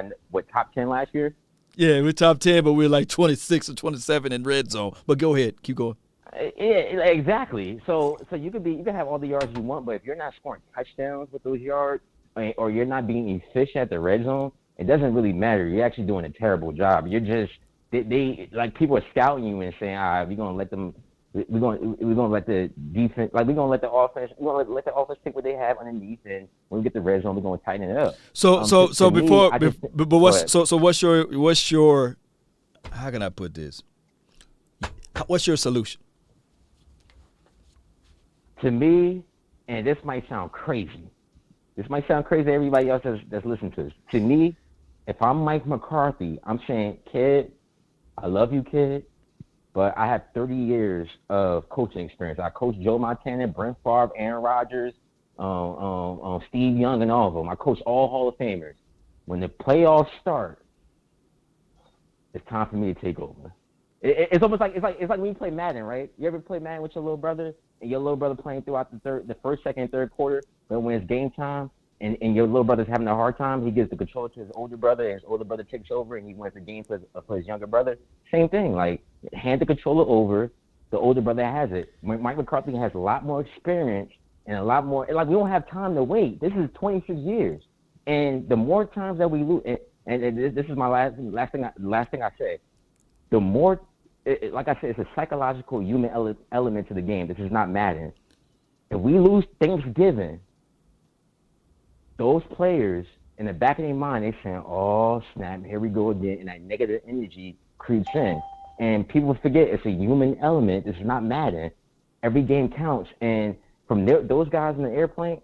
top 10 last year. Yeah, we're top 10, but we're like 26 or 27 in red zone. But go ahead, keep going. Yeah, exactly. So you can have all the yards you want, but if you're not scoring touchdowns with those yards, or you're not being efficient at the red zone, it doesn't really matter. You're actually doing a terrible job. You're just they like people are scouting you and saying, all right, we're gonna let them. We're gonna let the defense, like we're gonna let the offense take what they have underneath, and when we get the red zone, we're gonna tighten it up. What's your how can I put this? What's your solution? To me, and this might sound crazy. This might sound crazy to everybody else that's listening to this. To me, if I'm Mike McCarthy, I'm saying, kid, I love you, kid. But I have 30 years of coaching experience. I coached Joe Montana, Brent Favre, Aaron Rodgers, Steve Young, and all of them. I coached all Hall of Famers. When the playoffs start, it's time for me to take over. It's almost like when you play Madden, right? You ever play Madden with your little brother, and your little brother playing throughout the first, second, and third quarter, but when it's game time, and your little brother's having a hard time, he gives the control to his older brother, and his older brother takes over, and he wins the game for his younger brother. Same thing, like hand the controller over, the older brother has it. Mike McCarthy has a lot more experience and a lot more. Like we don't have time to wait. This is 26 years, and the more times that we lose, and this is my last thing I say, the more, like I said, it's a psychological human element to the game. This is not Madden. If we lose Thanksgiving, those players in the back of their mind, they're saying, oh, snap, here we go again, and that negative energy creeps in. And people forget it's a human element. This is not Madden. Every game counts. And from those guys in the airplane,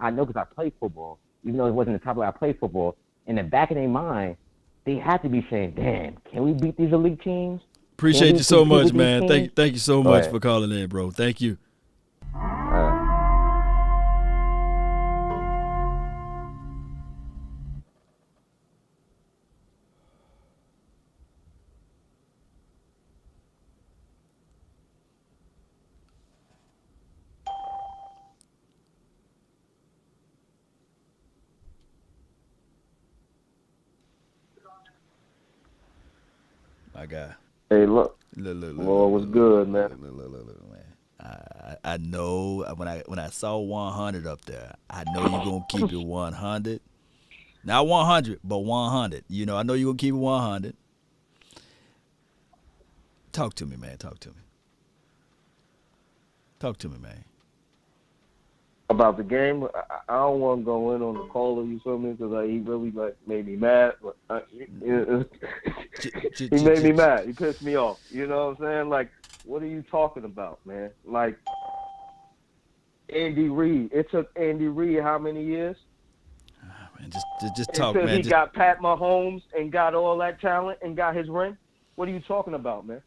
I know because I played football, even though it wasn't the top level, I played football. In the back of their mind, they have to be saying, damn, can we beat these elite teams? Appreciate you so much, man. Thank you so much for calling in, bro. Thank you. My guy. Hey, look. Lord was good, man. Look, man. I know when I saw 100 up there, I know you're gonna keep it 100. Not 100, but 100. I know you're gonna keep it 100. Talk to me, man. Talk to me. Talk to me, man. About the game, I don't want to go in on the caller, you feel me? Because he really made me mad. He made me mad. He pissed me off. You know what I'm saying? Like, what are you talking about, man? Like, Andy Reid. It took Andy Reid how many years? Man, just talk, Until man. he got Pat Mahomes and got all that talent and got his ring. What are you talking about, man?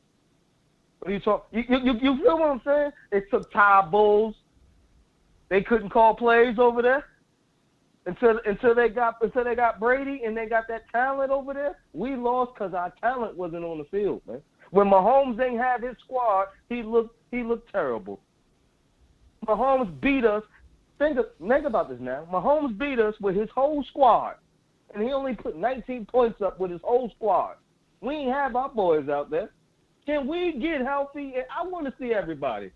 What are you talking? You feel what I'm saying? It took Ty Bulls. They couldn't call plays over there until they got Brady and they got that talent over there. We lost because our talent wasn't on the field, man. When Mahomes ain't had his squad, he looked terrible. Mahomes beat us. Think about this now. Mahomes beat us with his whole squad, and he only put 19 points up with his whole squad. We ain't have our boys out there. Can we get healthy? I want to see everybody.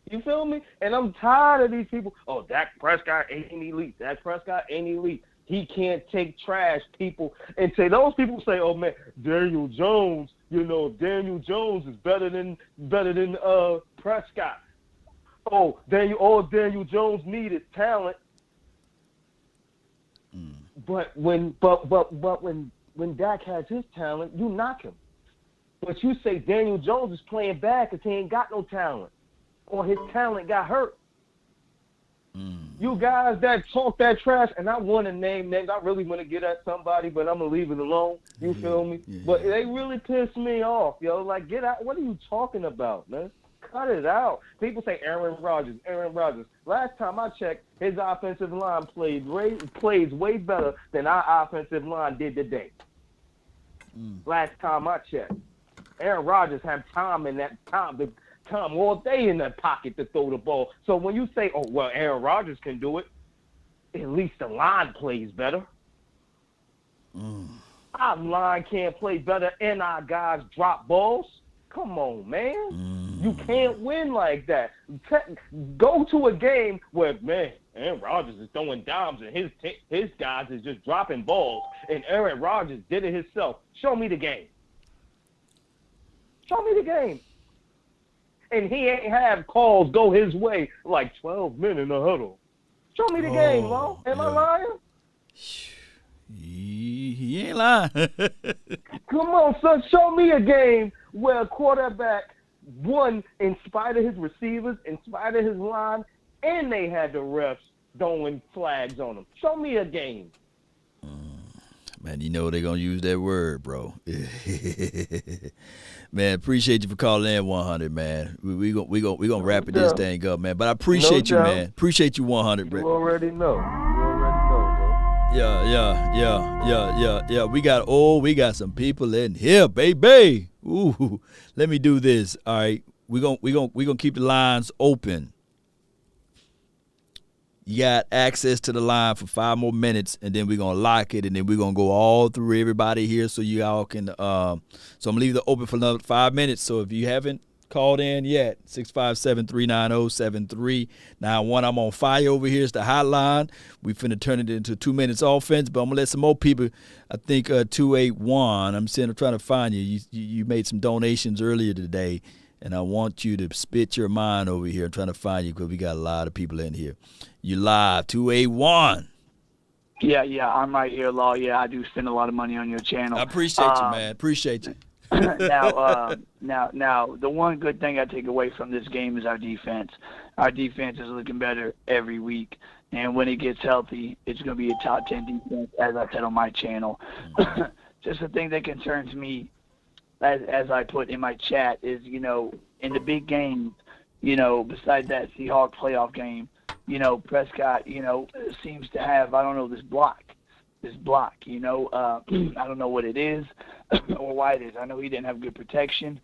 You feel me? And I'm tired of these people. Oh, Dak Prescott ain't elite. Dak Prescott ain't elite. He can't take trash people. And say those people say, oh man, Daniel Jones. Daniel Jones is better than Prescott. Oh, Daniel Jones needed talent. But when Dak has his talent, you knock him. But you say Daniel Jones is playing bad because he ain't got no talent. Or his talent got hurt. You guys that talk that trash, and I want to name names. I really want to get at somebody, but I'm going to leave it alone. You feel me? Yeah. But they really piss me off, yo. Like, get out. What are you talking about, man? Cut it out. People say Aaron Rodgers. Last time I checked, his offensive line plays way better than our offensive line did today. Last time I checked. Aaron Rodgers had time all day in that pocket to throw the ball. So when you say, oh, well, Aaron Rodgers can do it, at least the line plays better. Our line can't play better and our guys drop balls. Come on, man. You can't win like that. Go to a game where, man, Aaron Rodgers is throwing dimes and his guys is just dropping balls, and Aaron Rodgers did it himself. Show me the game. Show me the game. And he ain't have calls go his way like 12 men in the huddle. Show me the game, Lo. Am I lying? He ain't lying. Come on, son. Show me a game where a quarterback won in spite of his receivers, in spite of his line, and they had the refs throwing flags on them. Show me a game. Man, you know they're going to use that word, bro. Man, appreciate you for calling in 100, man. We gonna wrap this thing up, man. But I appreciate you, man. Appreciate you 100, bro. You already know. bro. Yeah. We got some people in here, baby. Ooh, let me do this. All right. We gonna keep the lines open. You got access to the line for 5 more minutes, and then we're going to lock it, and then we're going to go all through everybody here so you all can so I'm going to leave it open for another 5 minutes. So if you haven't called in yet, 657-390-7391. I'm on fire over here. It's the hotline. We finna turn it into 2 minutes offense, but I'm going to let some more people, I think 281, I'm trying to find you. You made some donations earlier today, and I want you to spit your mind over here. I'm trying to find you because we got a lot of people in here. You live, 281. Yeah, I'm right here, Law. Yeah, I do spend a lot of money on your channel. I appreciate you, man. Appreciate you. Now, the one good thing I take away from this game is our defense. Our defense is looking better every week, and when it gets healthy, it's going to be a top 10 defense, as I said on my channel. Just the thing that concerns me, as I put in my chat, is, in the big games, besides that Seahawks playoff game, Prescott, seems to have, I don't know, this block, I don't know what it is or why it is. I know he didn't have good protection.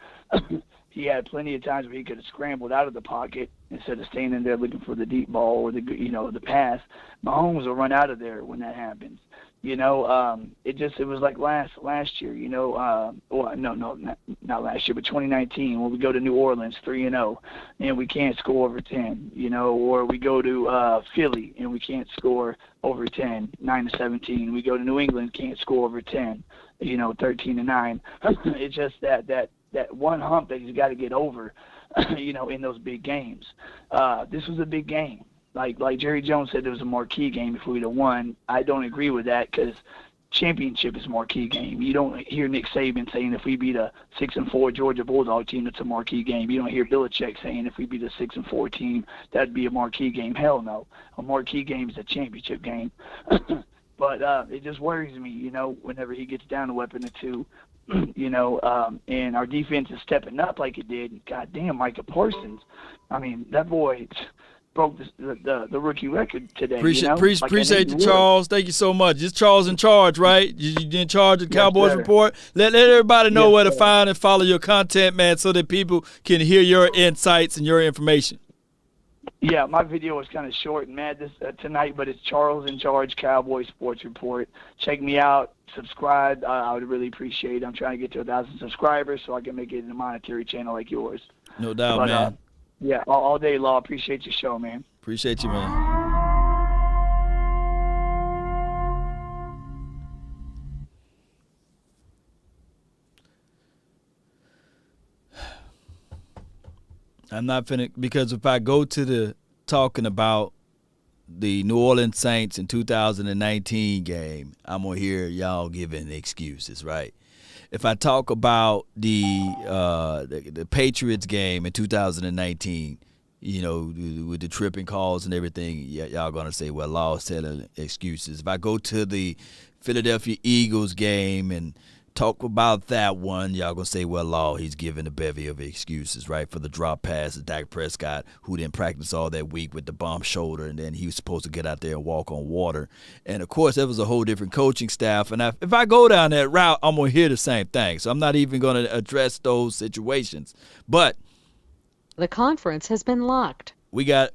He had plenty of times where he could have scrambled out of the pocket instead of staying in there looking for the deep ball or the pass. Mahomes will run out of there when that happens. It was like last year, not last year, but 2019 when we go to New Orleans 3-0 and we can't score over 10, or we go to Philly and we can't score over 10, We go to New England, can't score over 10, 13-9. It's just that that one hump that he's got to get over, in those big games. This was a big game. Like Jerry Jones said, it was a marquee game if we'd have won. I don't agree with that because championship is a marquee game. You don't hear Nick Saban saying if we beat a 6-4 Georgia Bulldog team, it's a marquee game. You don't hear Belichick saying if we beat a 6-4 team, that'd be a marquee game. Hell no. A marquee game is a championship game. But it just worries me, whenever he gets down a weapon or two, and our defense is stepping up like it did. God damn, Micah Parsons. I mean, that boy broke the rookie record today. Appreciate you, Charles. Thank you so much. It's Charles in charge, right? You in charge of the Cowboys Report? Let everybody know where to find and follow your content, man, so that people can hear your insights and your information. Yeah, my video was kind of short and mad tonight, but it's Charles in Charge Cowboy Sports Report. Check me out. Subscribe. I would really appreciate it. I'm trying to get to 1,000 subscribers so I can make it in a monetary channel like yours. No doubt, man. Yeah, all day, Law. Appreciate your show, man. Appreciate you, man. I'm not finna, because if I go to the talking about the New Orleans Saints in 2019 game, I'm gonna hear y'all giving excuses, right? If I talk about the Patriots game in 2019, with the tripping calls and everything, y'all gonna say, well, Law's telling excuses. If I go to the Philadelphia Eagles game and talk about that one, y'all gonna say, well, Law, he's giving a bevy of excuses, right, for the drop pass of Dak Prescott, who didn't practice all that week with the bump shoulder, and then he was supposed to get out there and walk on water. And, of course, that was a whole different coaching staff. And if I go down that route, I'm going to hear the same thing. So I'm not even going to address those situations. But the conference has been locked. We got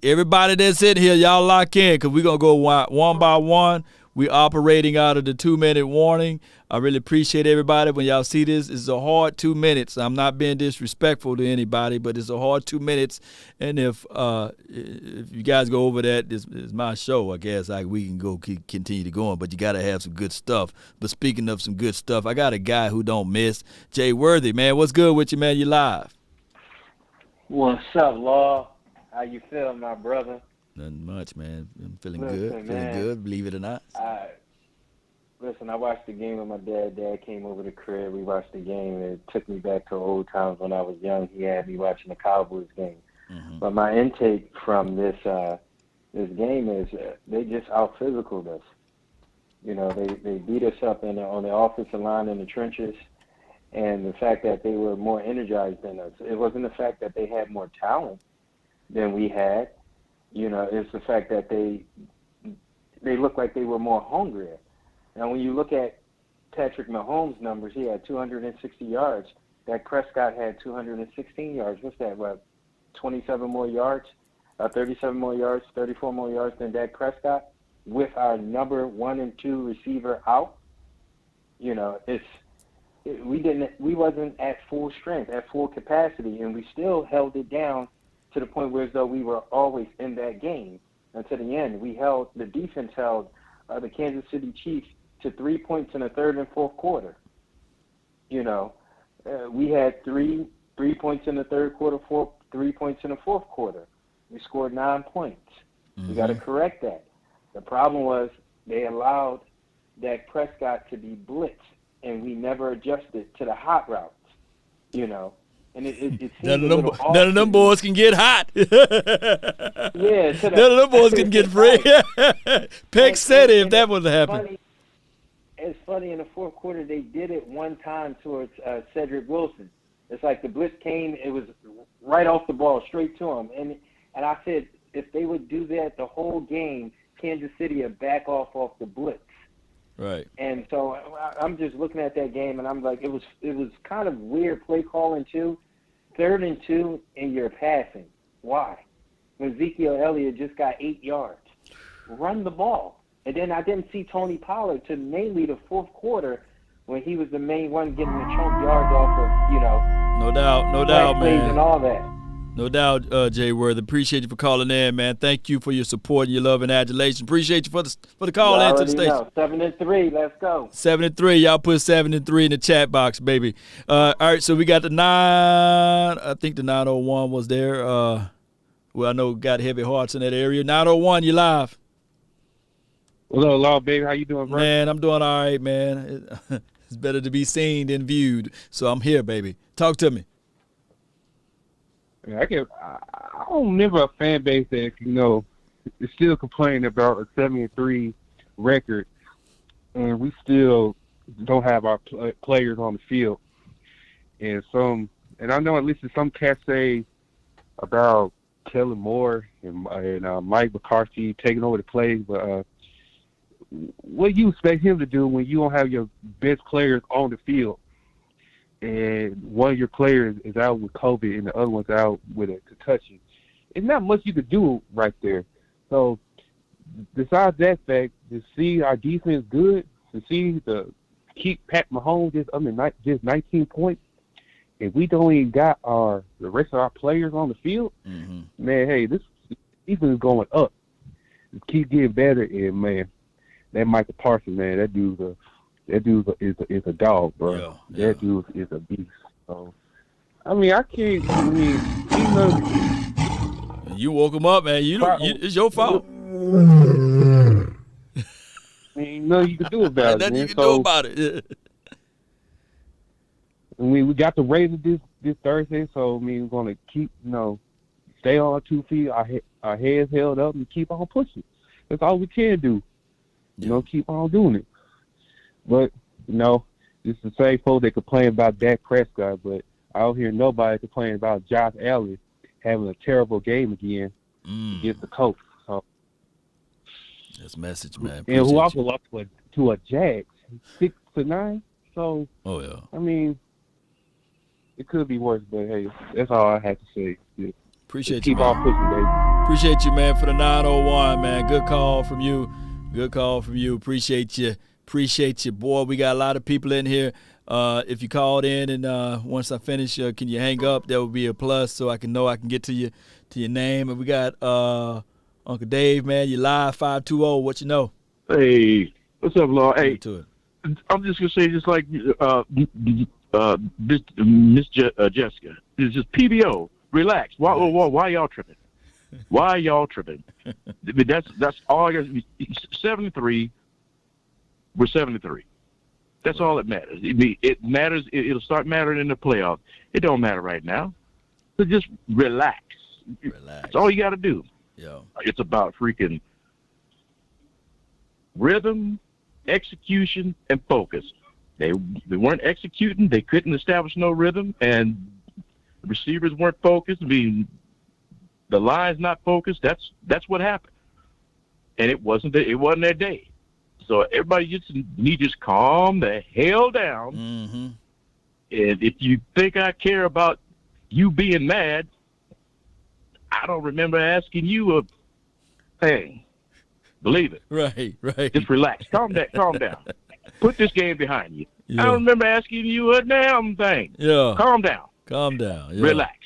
everybody that's in here, y'all lock in, because we're going to go one by one. We're operating out of the 2-minute warning. I really appreciate everybody. When y'all see this, it's a hard 2 minutes. I'm not being disrespectful to anybody, but it's a hard 2 minutes. And if you guys go over that, this is my show, I guess. We can go continue to go on, but you got to have some good stuff. But speaking of some good stuff, I got a guy who don't miss, Jay Worthy. Man, what's good with you, man? You live. What's up, Law? How you feeling, my brother? Nothing much, man. I'm feeling good, believe it or not. Listen, I watched the game with my dad. Dad came over the crib. We watched the game, and it took me back to old times when I was young. He had me watching the Cowboys game. Mm-hmm. But my intake from this game is they just out-physicaled us. They beat us up on the offensive line in the trenches, and the fact that they were more energized than us. It wasn't the fact that they had more talent than we had. It's the fact that they looked like they were more hungrier. Now, when you look at Patrick Mahomes' numbers, he had 260 yards. Dak Prescott had 216 yards. What's that, 27 more yards, 37 more yards, 34 more yards than Dak Prescott with our number 1 and 2 receiver out? We wasn't at full strength, at full capacity, and we still held it down to the point where as though we were always in that game. And to the end, the defense held the Kansas City Chiefs to 3 points in the third and fourth quarter. We had three points in the third quarter, 3 points in the fourth quarter. We scored 9 points. Mm-hmm. We got to correct that. The problem was they allowed Dak Prescott to be blitzed, and we never adjusted to the hot routes, And it seems none of them boys can get hot. None of them boys can get free. Peck said it if that was to happen. It's funny, in the fourth quarter, they did it one time towards Cedric Wilson. It's like the blitz came, it was right off the ball, straight to him. And I said, if they would do that the whole game, Kansas City would back off the blitz. Right. And so I'm just looking at that game, and I'm like, it was kind of weird play calling too. 3rd and 2, and you're passing. Why? When Ezekiel Elliott just got 8 yards. Run the ball. And then I didn't see Tony Pollard to mainly the fourth quarter when he was the main one getting the chunk yards off of, No doubt, man. And all that. No doubt, Jay Worth. Appreciate you for calling in, man. Thank you for your support and your love and adulation. Appreciate you for the call You in to the already station. know. 7-3. Let's go. 7-3. Y'all put 7-3 in the chat box, baby. All right, so we got the 9. I think the 901 was there. Well, I know we got heavy hearts in that area. 901, you live. Hello, Law, baby. How you doing, bro? Man, I'm doing all right, man. It's better to be seen than viewed. So I'm here, baby. Talk to me. Yeah, I don't remember a fan base that, is still complaining about a 7-3 record, and we still don't have our players on the field. And I know at least some cats say about Kellen Moore and Mike McCarthy taking over the plays, but what do you expect him to do when you don't have your best players on the field? And one of your players is out with COVID and the other one's out with a concussion. It's not much you could do right there. So besides that fact, to see our defense good, to see keep Pat Mahomes just 19 points, and we don't even got the rest of our players on the field, man, hey, this defense is going up. Just keep getting better, and man, that Michael Parsons, man, that dude is a dog, bro. Yeah. That dude is a beast. So, You woke him up, man. It's your fault. Ain't nothing you can do about it, man. Nothing you can do about it. We got the Raiders this Thursday, so we're gonna keep, stay on our 2 feet, our heads held up, and keep on pushing. That's all we can do. Keep on doing it. But, it's the same folks that complain about Dak Prescott, but I don't hear nobody complain about Josh Allen having a terrible game again against the Colts. So, that's a message, man. Appreciate and who also lost to a Jags, 6-9. So, it could be worse, but hey, that's all I have to say. Yeah. Appreciate Just you, keep man. on pushing, baby. Appreciate you, man, for the 901, man. Good call from you. Good call from you. Appreciate you. Appreciate you, boy. We got a lot of people in here. If you called in and once I finish, can you hang up? That would be a plus so I can know I can get to your name. And we got Uncle Dave, man. You live 520. What you know? Hey, what's up, Law? Hey, to it. I'm just gonna say, just like Miss Jessica, it's just PBO. Relax. Why y'all tripping? Why y'all tripping? That's all I got. 73. We're 73. That's all that matters. It matters. It'll start mattering in the playoffs. It don't matter right now. So just relax. That's all you got to do. Yeah. It's about freaking rhythm, execution, and focus. They weren't executing. They couldn't establish no rhythm, and the receivers weren't focused. The line's not focused. That's what happened, and it wasn't their day. So everybody just calm the hell down. Mm-hmm. And if you think I care about you being mad, I don't remember asking you a thing. Believe it. Right. Just relax. Calm down. Put this game behind you. Yeah. I don't remember asking you a damn thing. Yeah. Calm down. Yeah. Relax.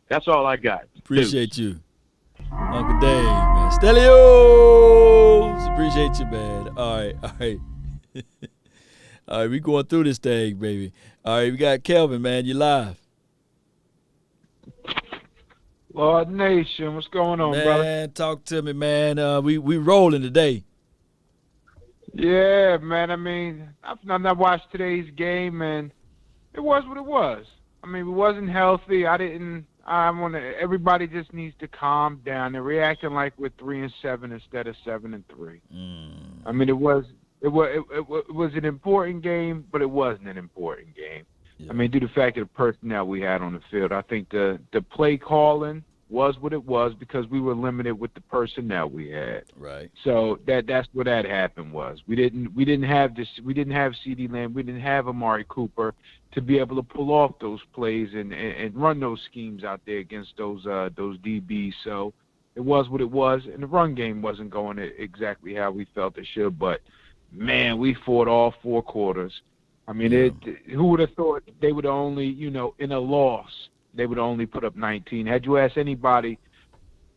That's all I got. Appreciate you. Uncle Dave, man. Stelios! Appreciate you, man. All right. All right, we going through this thing, baby. All right, we got Kelvin, man. You live. Lord Nation, what's going on, brother? Man, talk to me, man. We rolling today. Yeah, man. I watched today's game, and it was what it was. We wasn't healthy. Everybody just needs to calm down. They're reacting like we're 3-7 instead of 7-3. It was an important game, but it wasn't an important game. Yeah. Due to the fact of the personnel we had on the field, I think the play calling was what it was because we were limited with the personnel we had. Right. So that's what that happened was. We didn't have CeeDee Lamb, we didn't have Amari Cooper to be able to pull off those plays and run those schemes out there against those DBs. So it was what it was, and the run game wasn't going exactly how we felt it should. But man, we fought all 4 quarters. Who would have thought they would only, in a loss, they would only put up 19. Had you asked anybody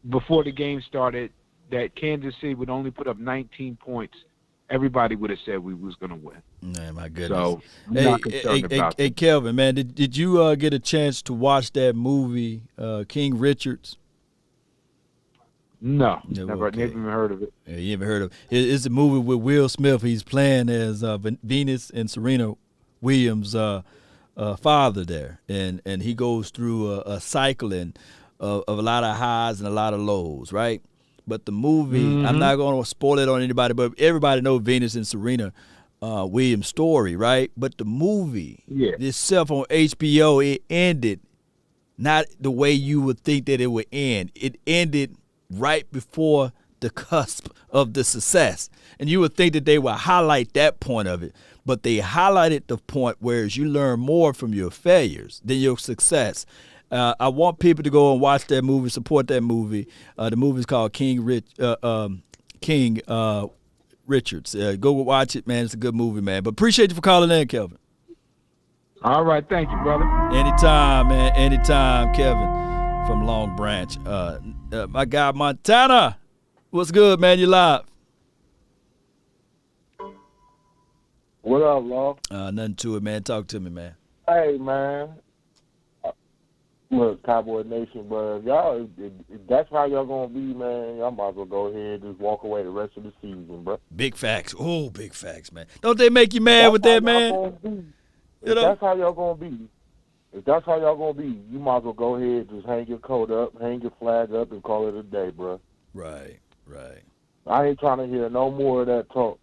before the game started that Kansas City would only put up 19 points, everybody would have said we was going to win. Man, my goodness. So I'm not concerned about hey, Kelvin, man, did you get a chance to watch that movie, King Richards? No, never even heard of it. Yeah, you haven't heard of it. It's a movie with Will Smith. He's playing as Venus and Serena Williams' father there, and he goes through a cycling of a lot of highs and a lot of lows, right? But the movie, I'm not going to spoil it on anybody, but everybody knows Venus and Serena Williams' story, right? But the movie itself on HBO, it ended not the way you would think that it would end. It ended right before the cusp of the success. And you would think that they would highlight that point of it, but they highlighted the point where you learn more from your failures than your success. I want people to go and watch that movie, support that movie. The movie is called King Richards. Go watch it, man. It's a good movie, man. But appreciate you for calling in, Kelvin. All right. Thank you, brother. Anytime, man. Anytime, Kevin from Long Branch. My guy, Montana. What's good, man? You live. What up, Law? Nothing to it, man. Talk to me, man. Hey, man. Look, Cowboy Nation, but if that's how y'all gonna be, man, y'all might as well go ahead and just walk away the rest of the season, bro. Big facts. Oh, big facts, man. Don't they make you mad with that, man? If that's how y'all gonna be, you might as well go ahead and just hang your coat up, hang your flag up, and call it a day, bro. Right. I ain't trying to hear no more of that talk.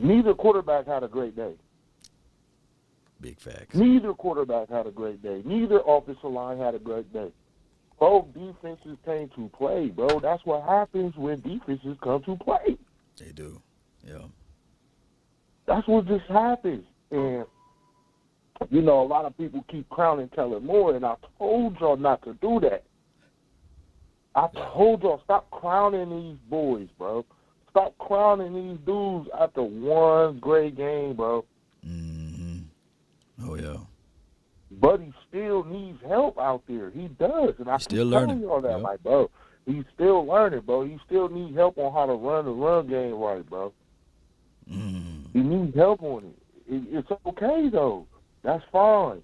Neither quarterback had a great day. Big facts. Neither quarterback had a great day. Neither offensive line had a great day. Both defenses came to play, bro. That's what happens when defenses come to play. They do. Yeah. That's what just happens. And, you know, a lot of people keep crowning Kellen Moore, and I told y'all not to do that. I told y'all, stop crowning these boys, bro. Stop crowning these dudes after one great game, bro. Oh, yeah. But he still needs help out there. He does. And I keep telling y'all that, like, bro, he's still learning, bro. He still needs help on how to run the run game right, bro. He needs help on it. It's okay, though. That's fine.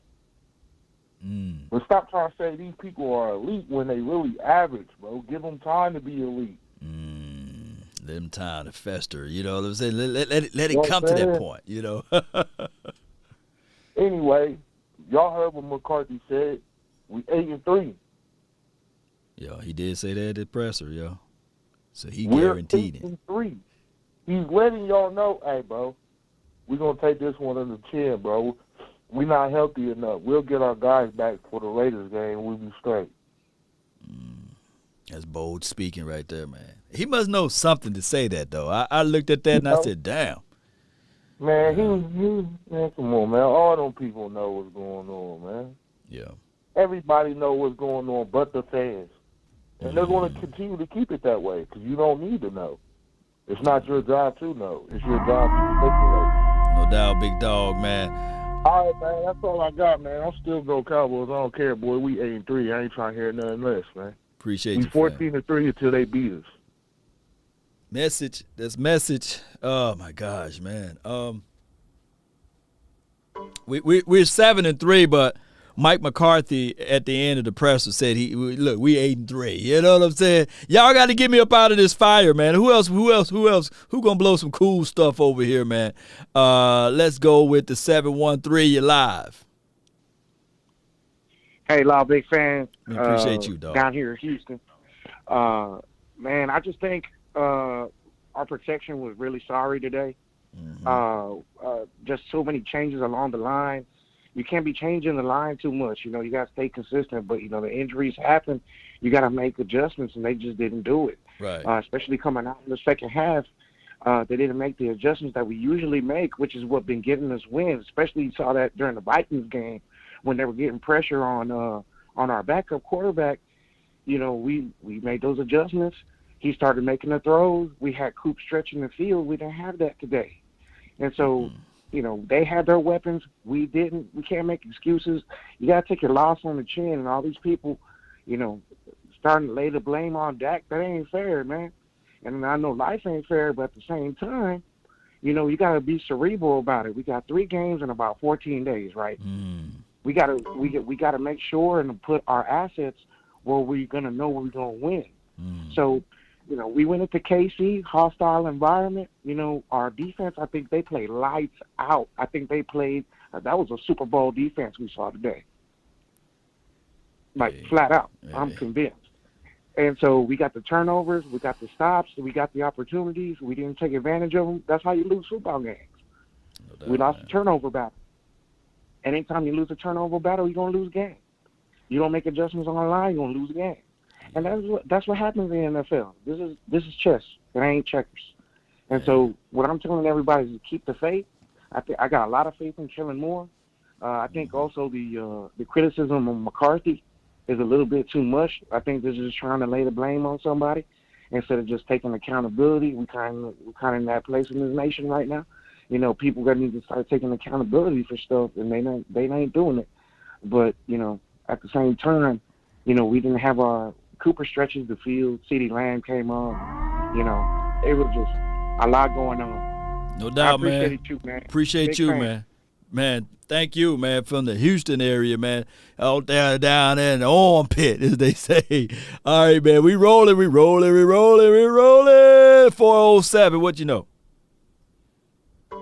But stop trying to say these people are elite when they really average, bro. Give them time to be elite. Let them time to fester. You know what I'm saying? Let it come to that point, you know. Anyway, y'all heard what McCarthy said. We 8-3. Yo, he did say that at the presser, yo. So he We're guaranteed it. 8-3. He's letting y'all know, hey, bro, we're going to take this one on the chin, bro. We're not healthy enough. We'll get our guys back for the Raiders game. We'll be straight. That's bold speaking right there, man. He must know something to say that, though. I looked at that and I said, damn. Man, man, come on, man. All them people know what's going on, man. Yeah. Everybody know what's going on but the fans. And they're going to continue to keep it that way because you don't need to know. It's not your job to know. It's your job to manipulate. No doubt, big dog, man. All right, man. That's all I got, man. I'm still go Cowboys. I don't care, boy. We 8-3. I ain't trying to hear nothing less, man. Appreciate you. We 14-3 until they beat us. Message. That's message. Oh my gosh, man. We're 7-3, but Mike McCarthy at the end of the presser said we 8-3. You know what I'm saying? Y'all got to get me up out of this fire, man. Who else? Who gonna blow some cool stuff over here, man? Let's go with the 713. You're live. Hey, Law, big fan. I appreciate you, dog. Down here in Houston. Man, I just think our protection was really sorry today. Just so many changes along the line. You can't be changing the line too much. You know, you got to stay consistent. But, you know, the injuries happen. You got to make adjustments, and they just didn't do it. Right. Especially coming out in the second half. They didn't make the adjustments that we usually make, which is what been getting us wins. Especially you saw that during the Vikings game when they were getting pressure on our backup quarterback. You know, we made those adjustments. He started making the throws. We had Coop stretching the field. We didn't have that today. And so they had their weapons. We didn't. We can't make excuses. You got to take your loss on the chin, and all these people, starting to lay the blame on Dak. That ain't fair, man. And I know life ain't fair, but at the same time, you got to be cerebral about it. We got 3 games in about 14 days, right? We got to make sure and put our assets where we're going to know we're going to win. So, we went into KC, hostile environment. Our defense, I think they played lights out. I think they played that was a Super Bowl defense we saw today. Flat out. I'm convinced. And so we got the turnovers, we got the stops, we got the opportunities. We didn't take advantage of them. That's how you lose football games. We lost the turnover battle. Anytime you lose a turnover battle, you're going to lose a game. You don't make adjustments on the line, you're going to lose a game. And that's what happens in the NFL. This is chess. It ain't checkers. And so what I'm telling everybody is to keep the faith. I got a lot of faith in Kellen Moore. I think also the criticism of McCarthy is a little bit too much. I think they're just trying to lay the blame on somebody instead of just taking accountability. We're kind of in that place in this nation right now. People got to need to start taking accountability for stuff, and they ain't doing it. But at the same time, we didn't have our Cooper stretches the field. CeeDee Lamb came on. It was just a lot going on. No doubt, man. I appreciate you, man. Appreciate Big you, fan. man. Man, thank you, man, from the Houston area, man. Out there down there in the armpit, as they say. All right, man, we rolling. 407, what you know?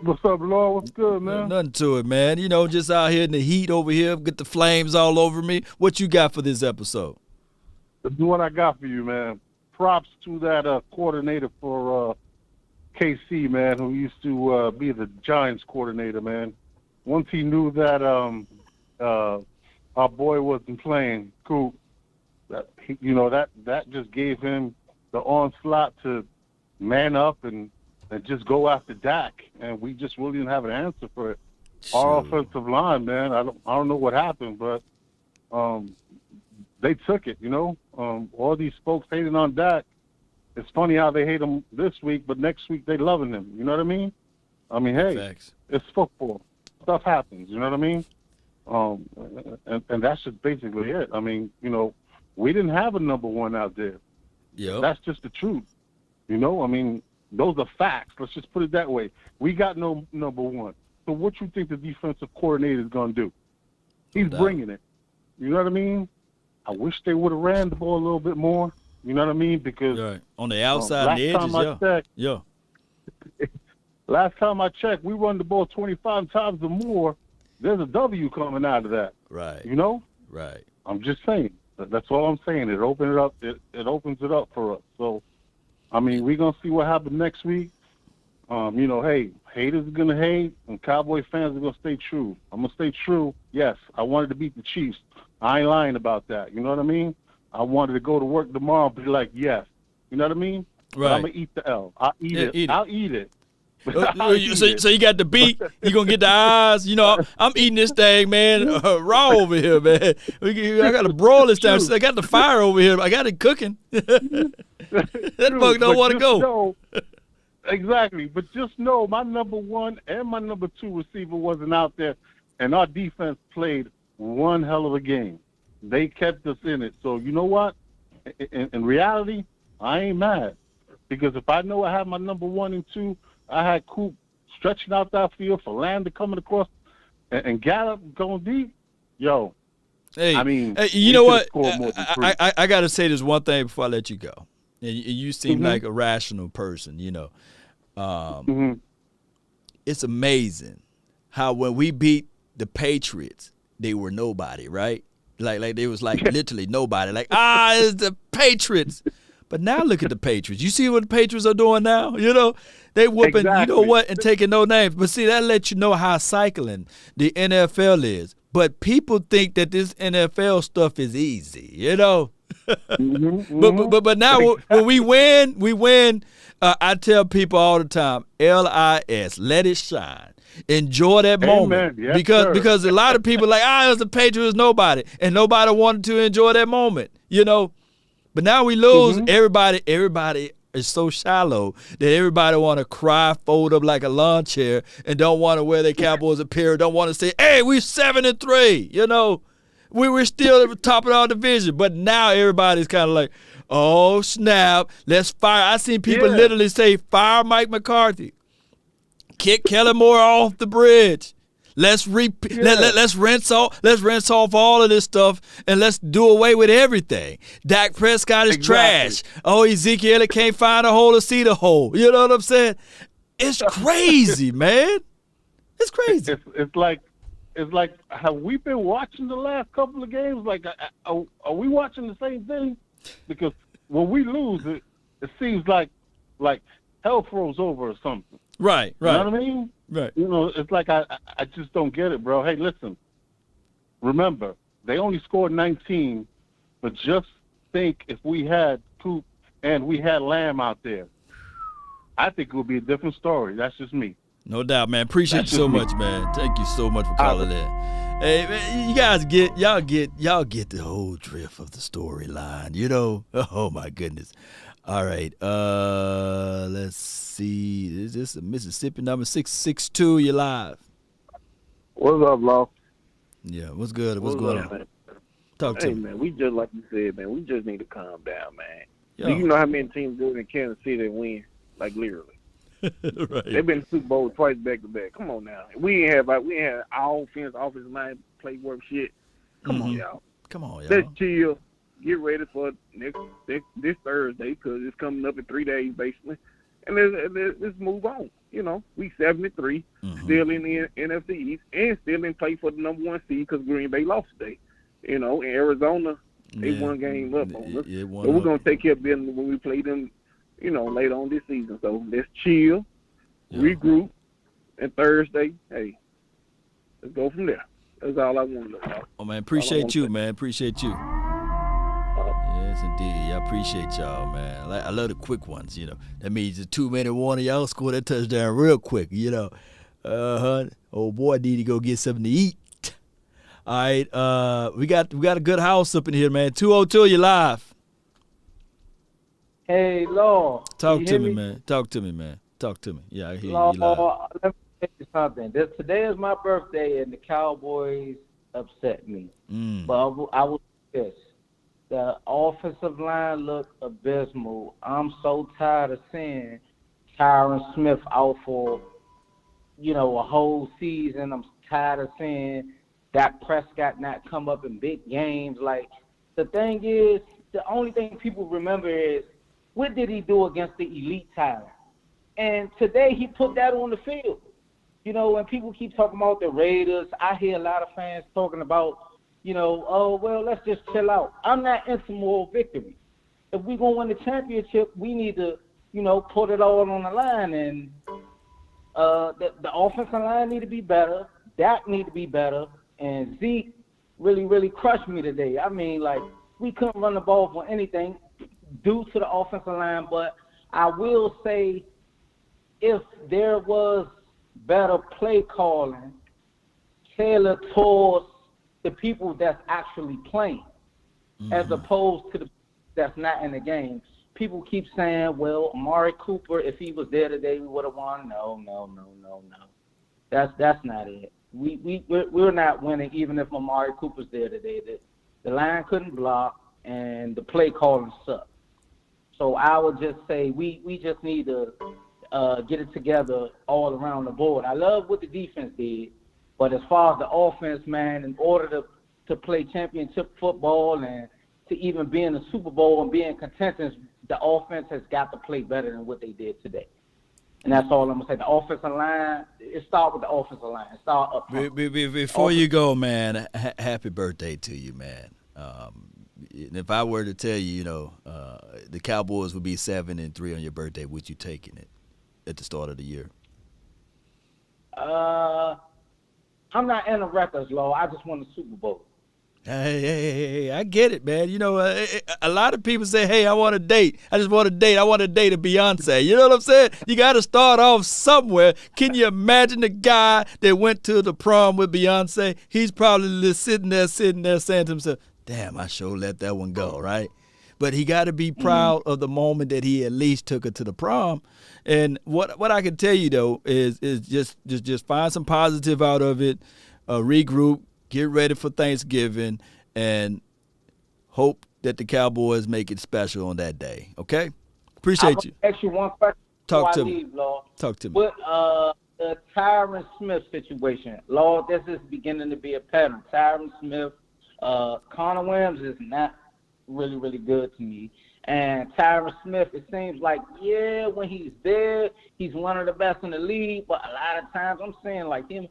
What's up, Lord? What's good, man? Nothing to it, man. Just out here in the heat over here, get the flames all over me. What you got for this episode? This is what I got for you, man. Props to that coordinator for KC, man, who used to be the Giants coordinator, man. Once he knew that our boy wasn't playing, Coop, that just gave him the onslaught to man up and just go after Dak, and we just really didn't have an answer for it. Our offensive line, man, I don't know what happened, but they took it, all these folks hating on Dak. It's funny how they hate him this week, but next week they loving him. You know what I mean? Hey, Facts. It's football. Stuff happens. You know what I mean? And that's just basically it. We didn't have a number one out there. Yeah. That's just the truth. Those are facts. Let's just put it that way. We got no number one. So what you think the defensive coordinator is going to do? He's bringing it. You know what I mean? I wish they would have ran the ball a little bit more. You know what I mean? Because on the outside, the edges, last time I checked, we run the ball 25 times or more. There's a W coming out of that. Right. Right. I'm just saying. That's all I'm saying. It opens it up. It opens it up for us. So, we're gonna see what happens next week. Hey, haters are gonna hate, and Cowboy fans are gonna stay true. I'm gonna stay true. Yes, I wanted to beat the Chiefs. I ain't lying about that. You know what I mean? I wanted to go to work tomorrow and be like, yes. You know what I mean? Right. But I'm gonna eat the L. I'll eat it. I'll eat it. So you got the beat, you gonna get the eyes. I'm eating this thing, man, raw over here, man. I got to broil this time. I got the fire over here. I got it cooking. That bug don't want to go. Exactly, but just know my number one and my number two receiver wasn't out there, and our defense played one hell of a game. They kept us in it. So you know what? In reality, I ain't mad, because if I know I have my number one and two, I had Coop stretching out that field for Lander coming across and Gallup going deep. Yo, hey, you know what? I got to say this one thing before I let you go. And you seem like a rational person, It's amazing how when we beat the Patriots, they were nobody, right? Like they was like literally nobody. Like, it's the Patriots. But now look at the Patriots. You see what the Patriots are doing now? They whooping, exactly. You know what, and taking no names. But see, that lets you know how cycling the NFL is. But people think that this NFL stuff is easy, But now when we win. I tell people all the time, LIS, let it shine. Enjoy that moment. Yes, because a lot of people like, it's the Patriots, nobody. And nobody wanted to enjoy that moment, But now we lose. Everybody is so shallow that everybody want to cry, fold up like a lawn chair, and don't want to wear their Cowboys apparel. Don't want to say, "Hey, we're 7-3." You know, we were still at the top of our division, but now everybody's kind of like, "Oh snap, let's fire." I seen people literally say, "Fire Mike McCarthy, kick Kellen Moore off the bridge." Let's rinse off all of this stuff and let's do away with everything. Dak Prescott is trash. Oh, Ezekiel Elliott can't find a hole to see the hole. You know what I'm saying? It's crazy, man. It's crazy. It's like, have we been watching the last couple of games? Like, are we watching the same thing? Because when we lose, it seems like hell froze over or something. Right. You know what I mean? Right. You know, it's like I just don't get it, bro. Hey, listen. Remember, they only scored 19, but just think if we had Coop and we had Lamb out there, I think it would be a different story. That's just me. No doubt, man. Appreciate you so much, man. Thank you so much for calling in. Hey, man, you guys get the whole drift of the storyline. You know? Oh my goodness. All right. Let's see. Is this a Mississippi number 662? You're live. What's up, Law? Yeah. What's good? What's going on? Man? Talk to me. Hey, man. We just like you said, man. We just need to calm down, man. Yo. Do you know how many teams do in Kansas City that win? Like literally. Right. They've been to Super Bowl twice back to back. Come on now. We ain't have our offensive line play work shit. Come on, y'all. Come on, y'all. Let's chill. Get ready for this Thursday because it's coming up in 3 days basically, and let's move on. You know, we 7-3, still in the NFC East, and still in play for the number 1 seed because Green Bay lost today. You know, in Arizona, they won game up on us. But we're gonna take care of business when we play them. You know, later on this season. So let's chill, regroup, and Thursday, hey, let's go from there. That's all I want to know. Oh man, appreciate you, man. Appreciate you. Yes, indeed. I appreciate y'all, man. I love the quick ones, you know. That means the 2-minute warning, y'all score that touchdown real quick, you know. Oh boy, need to go get something to eat. All right, we got a good house up in here, man. 202, you live. Hey, Law. Talk to me, man. Talk to me, man. Talk to me. Yeah, I hear Law, you live. let me tell you something. Today is my birthday, and the Cowboys upset me. But I will say this. The offensive line looked abysmal. I'm so tired of seeing Tyron Smith out for, a whole season. I'm tired of seeing Dak Prescott not come up in big games. Like, the thing is, the only thing people remember is, what did he do against the elite talent? And today he put that on the field. When people keep talking about the Raiders, I hear a lot of fans talking about, oh, well, let's just chill out. I'm not into moral victory. If we're going to win the championship, we need to, put it all on the line. And the offensive line need to be better. Dak need to be better. And Zeke really, really crushed me today. I mean, like, we couldn't run the ball for anything due to the offensive line, but I will say if there was better play calling tailored towards the people that's actually playing as opposed to the that's not in the game. People keep saying, well, Amari Cooper, if he was there today, we would have won. No. That's not it. We're not winning even if Amari Cooper's there today. The line couldn't block and the play calling sucked. So I would just say we just need to get it together all around the board. I love what the defense did, but as far as the offense, man, in order to play championship football and to even be in the Super Bowl and be in contention, the offense has got to play better than what they did today. And that's all I'm going to say. The offensive line, it starts with the offensive line. It starts up front. Before you go, man, happy birthday to you, man. If I were to tell you, the Cowboys would be 7-3 on your birthday, would you taking it at the start of the year? I'm not in the records, Law. I just won the Super Bowl. Hey, I get it, man. A lot of people say, hey, I want a date. I just want a date. I want a date of Beyonce. You know what I'm saying? You got to start off somewhere. Can you imagine the guy that went to the prom with Beyonce? He's probably just sitting there saying to himself, damn, I sure let that one go, right? but he got to be proud of the moment that he at least took her to the prom. And what I can tell you though is just find some positive out of it, regroup, get ready for Thanksgiving, and hope that the Cowboys make it special on that day. Okay, appreciate you. Ask you one question. Talk before to I me. leave, Lord. Talk to me. With the Tyron Smith situation, Lord, this is beginning to be a pattern. Tyron Smith, Connor Williams is not really, really good to me. And Tyron Smith, it seems like, when he's there, he's one of the best in the league. But a lot of times I'm seeing like him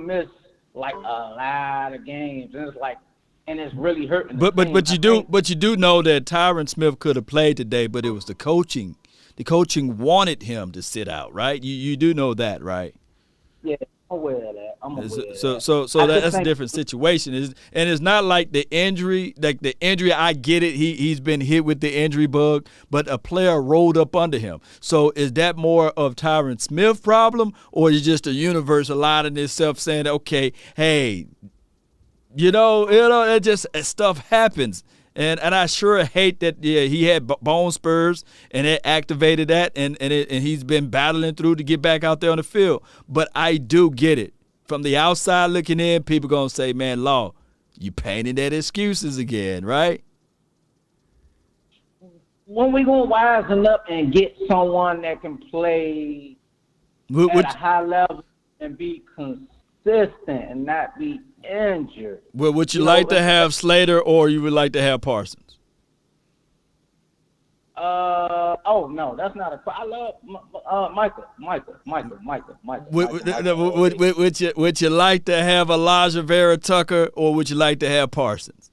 miss like a lot of games, and it's like, and it's really hurting. But you do know that Tyron Smith could have played today, but it was the coaching. The coaching wanted him to sit out, right? You do know that, right? Yeah, I'm aware of that. I'm aware of So that. that's a different situation. And it's not like the injury, I get it. He's been hit with the injury bug, but a player rolled up under him. So is that more of Tyron Smith's problem, or is it just the universe aligning itself saying, okay, hey, it just stuff happens. And I sure hate that he had bone spurs and it activated that and he's been battling through to get back out there on the field. But I do get it. From the outside looking in, people going to say, man, Law, you painting that excuses again, right? When we going to wisen up and get someone that can play at a high level and be consistent and not be injured. Well, would you like to have Slater or you would like to have Parsons? No, that's not I love Michael. Would you like to have Elijah Vera Tucker or would you like to have Parsons?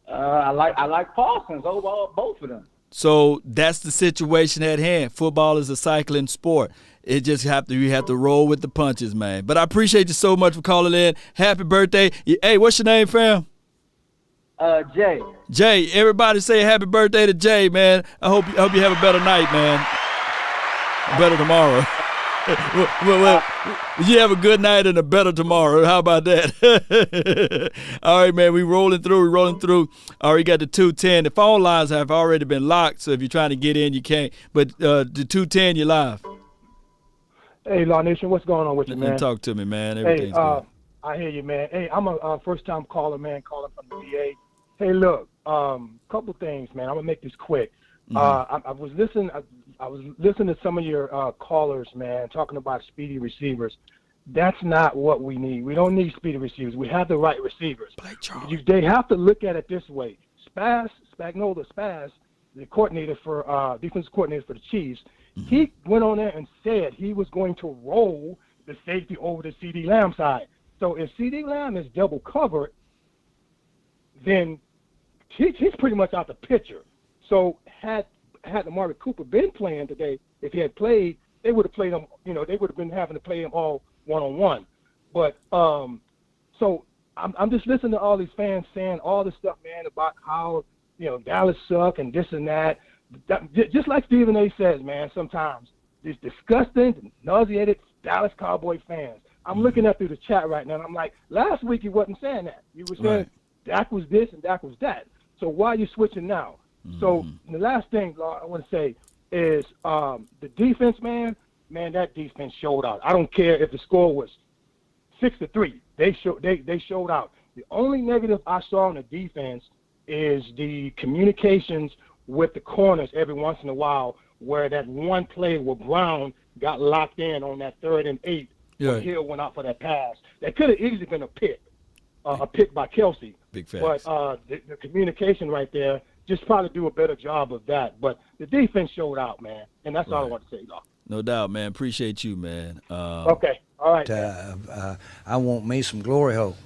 I like Parsons over both of them. So that's the situation at hand. Football is a cycling sport. It just you have to roll with the punches, man. But I appreciate you so much for calling in. Happy birthday. Hey, what's your name, fam? Jay. Jay, everybody say happy birthday to Jay, man. I hope you have a better night, man. Better tomorrow. well, you have a good night and a better tomorrow. How about that? All right, man, we're rolling through. All right, got the 210. The phone lines have already been locked, so if you're trying to get in, you can't. But the 210, you're live. Hey, Law Nation, what's going on with you, man? Talk to me, man. Everything's good. I hear you, man. Hey, I'm a first-time caller, man, calling from the VA. Hey, look, couple things, man. I'm gonna make this quick. I was listening to some of your callers, man, talking about speedy receivers. That's not what we need. We don't need speedy receivers. We have the right receivers. They have to look at it this way. Spagnuolo, the coordinator for defensive coordinator for the Chiefs, he went on there and said he was going to roll the safety over to CD Lamb side. So if CD Lamb is double covered, then he's pretty much out the picture. So had Amari Cooper been playing today, if he had played, they would have played him. They would have been having to play him all one-on-one. But so I'm just listening to all these fans saying all this stuff, man, about how Dallas suck and this and that. Just like Stephen A. says, man, sometimes these disgusting, nauseated Dallas Cowboy fans. I'm looking up through the chat right now, and I'm like, last week you wasn't saying that. You were saying Dak was this and Dak was that. So why are you switching now? So the last thing I want to say is the defense, man, that defense showed out. I don't care if the score was 6-3. They showed out. The only negative I saw in the defense is the communications with the corners every once in a while, where that one play where Brown got locked in on that 3rd and 8. Yeah. Hill went out for that pass. That could have easily been a pick by Kelsey. Big facts. But the communication right there, just probably do a better job of that. But the defense showed out, man, and that's all I want to say, though. No doubt, man. Appreciate you, man. Okay. All right. I want me some glory hole.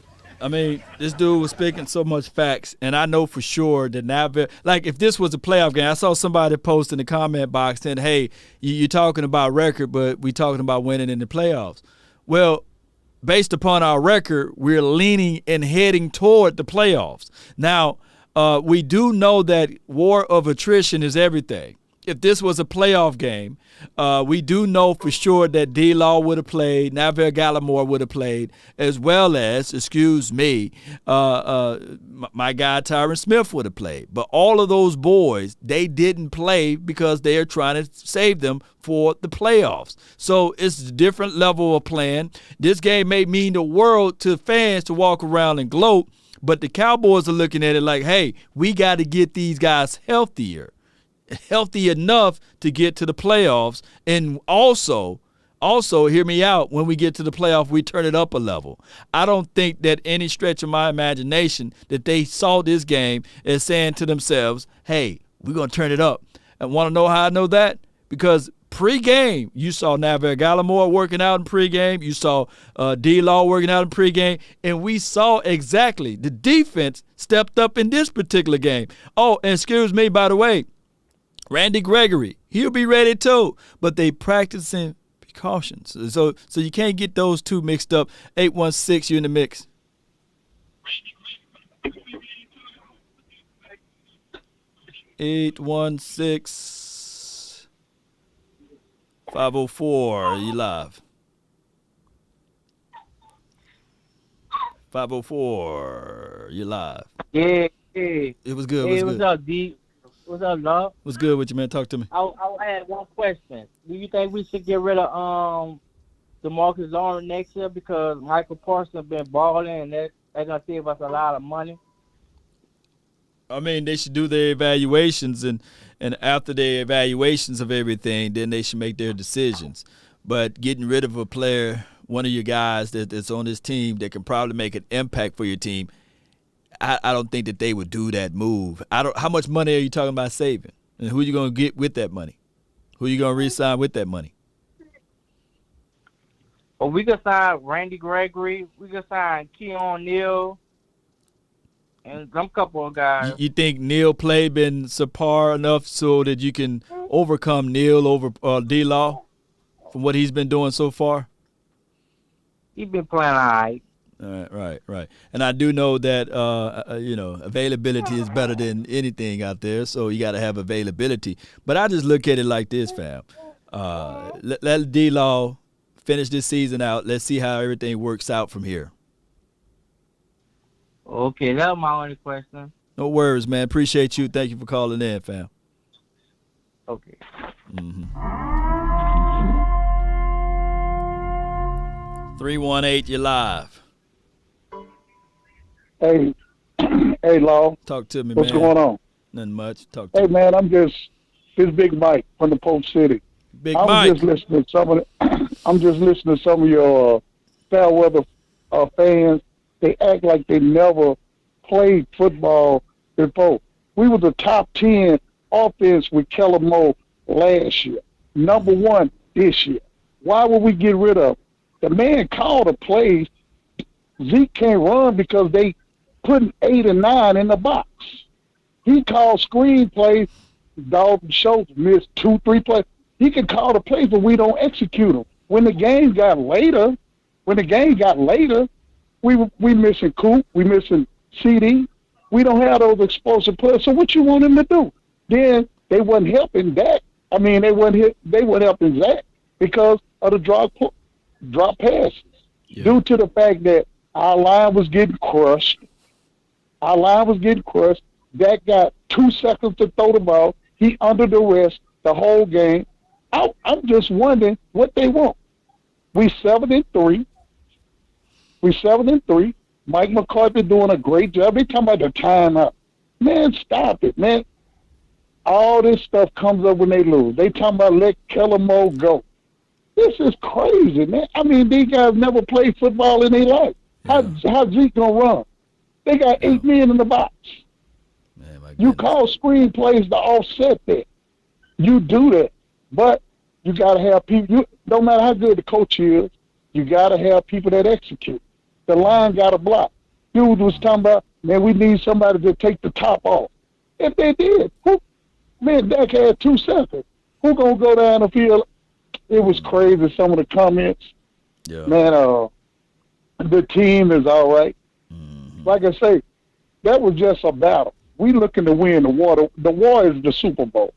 I mean, this dude was speaking so much facts, and I know for sure that now, like if this was a playoff game, I saw somebody post in the comment box saying, hey, you're talking about record, but we talking about winning in the playoffs. Well, based upon our record, we're leaning and heading toward the playoffs. Now, we do know that war of attrition is everything. if this was a playoff game, we do know for sure that D-Law would have played, Navarre Gallimore would have played, as well as, my guy Terrence Smith would have played. But all of those boys, they didn't play because they are trying to save them for the playoffs. So it's a different level of playing. This game may mean the world to fans to walk around and gloat, but the Cowboys are looking at it like, hey, we got to get these guys healthy enough to get to the playoffs. And also, hear me out, when we get to the playoff, we turn it up a level. I don't think that any stretch of my imagination that they saw this game as saying to themselves, hey, we're going to turn it up. And want to know how I know that? Because pre-game, you saw Navarre Gallimore working out in pre-game. You saw D-Law working out in pre-game. And we saw exactly the defense stepped up in this particular game. Oh, and excuse me, by the way, Randy Gregory, he'll be ready too. But they practicing precautions. So you can't get those two mixed up. 816, you in the mix. (816) 504, you live. 504, you live. Yeah. It was good. Hey, what's up, D? What's up, love? What's good with you, man? Talk to me. I had one question. Do you think we should get rid of DeMarcus Lawrence next year because Michael Parsons been balling and they're gonna save us a lot of money? I mean, they should do their evaluations, and after their evaluations of everything, then they should make their decisions. But getting rid of a player, one of your guys that's on this team that can probably make an impact for your team, I don't think that they would do that move. How much money are you talking about saving? And who are you going to get with that money? Who are you going to re-sign with that money? Well, we could sign Randy Gregory. We could sign Keon Neal and some couple of guys. You think Neal play been subpar enough so that you can overcome Neal over D-Law from what he's been doing so far? He's been playing all right. Right. And I do know that, availability is better than anything out there, so you got to have availability. But I just look at it like this, fam. Let D-Law finish this season out. Let's see how everything works out from here. Okay, that was my only question. No worries, man. Appreciate you. Thank you for calling in, fam. Okay. 318, you're live. Hey, Law. Talk to me, What's man. going on? Nothing much. Talk to Hey, me. man, this Big Mike from the Polk City. I'm just listening to some of your fair weather fans. They act like they never played football before. We were the top 10 offense with Kellen Moore last year. Number 1 this year. Why would we get rid of him? The man called a play. Zeke can't run because they putting 8 and 9 in the box. He called screen plays. Dalton Schultz missed 2-3 plays. He can call the plays, but we don't execute them. When the game got later, we missing Coop, we missing CD. We don't have those explosive players. So what you want him to do? Then they wasn't helping Dak. I mean, they weren't helping Zach because of the drop passes. Yeah. Due to the fact that our line was getting crushed. Dak got 2 seconds to throw the ball. He under the rest the whole game. I'm just wondering what they want. We 7-3. Mike McCarthy doing a great job. They talking about the timeout. Man, stop it, man. All this stuff comes up when they lose. They talking about let Kellen Moore go. This is crazy, man. I mean, these guys never played football in their life. How Zeke gonna run? They got 8 men in the box. You call screen plays to offset that. You do that. But you got to have people. No matter how good the coach is, you got to have people that execute. The line got to block. Dude was talking about, man, we need somebody to take the top off. If they did, Dak had 2 seconds. Who going to go down the field? It was crazy, some of the comments. Yeah. Man, the team is all right. Like I say, that was just a battle. We looking to win the war. The war is the Super Bowl.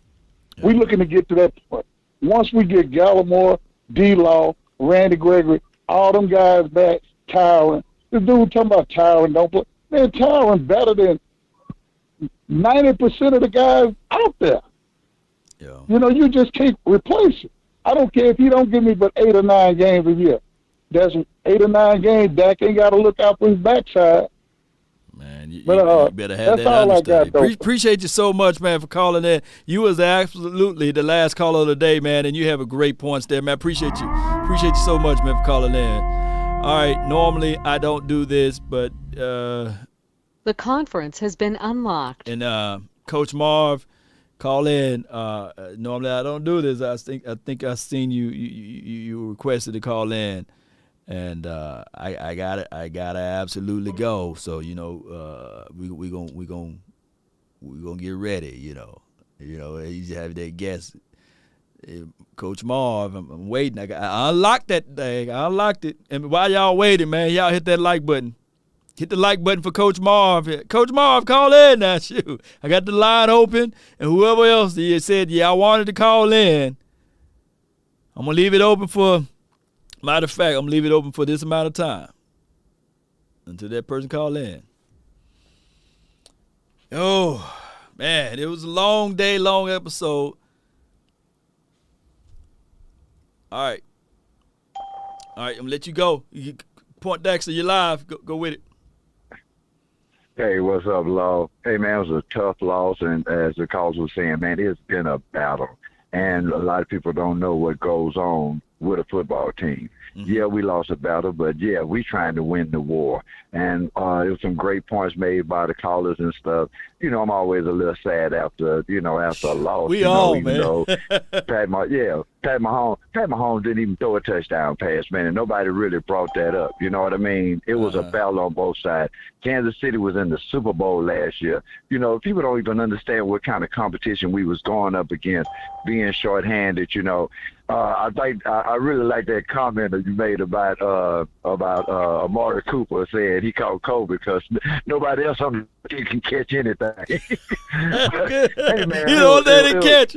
We're looking to get to that point. Once we get Gallimore, D-Law, Randy Gregory, all them guys back, Tyron. The dude talking about Tyron don't play. Man, Tyron better than 90% of the guys out there. Yeah. You know, you just can't replace it. I don't care if he don't give me but 8 or 9 games a year. That's 8 or 9 games. Dak ain't got to look out for his backside. Man, you better have that understudy. Appreciate you so much, man, for calling in. You was absolutely the last caller of the day, man, and you have a great points there, man. Appreciate you. Appreciate you so much, man, for calling in. All right, normally I don't do this, but the conference has been unlocked. And Coach Marv, call in. Normally I don't do this. I think I seen you requested to call in. And I gotta absolutely go. So we gonna get ready. You just have that guest, Coach Marv. I'm waiting. I unlocked that thing. I unlocked it. And while y'all waiting, man, y'all hit that like button. Hit the like button for Coach Marv. Coach Marv, call in now. Shoot, I got the line open, and whoever else said y'all wanted to call in, I'm gonna leave it open for. Matter of fact, I'm going to leave it open for this amount of time until that person call in. Oh, man, it was a long day, long episode. All right, I'm going to let you go. Point Dexter, you're live. Go with it. Hey, what's up, Law? Hey, man, it was a tough loss, and as the cause was saying, man, it's been a battle. And a lot of people don't know what goes on with a football team. Mm-hmm. Yeah, we lost a battle, but yeah, we trying to win the war. And it was some great points made by the callers and stuff. I'm always a little sad after a loss. We all, man. Pat Mahomes didn't even throw a touchdown pass, man, and nobody really brought that up. You know what I mean? It was a battle on both sides. Kansas City was in the Super Bowl last year. People don't even understand what kind of competition we was going up against, being shorthanded. I really like that comment that you made about Amari Cooper saying he caught COVID because nobody else on the team can catch anything. Hey, man, let it catch.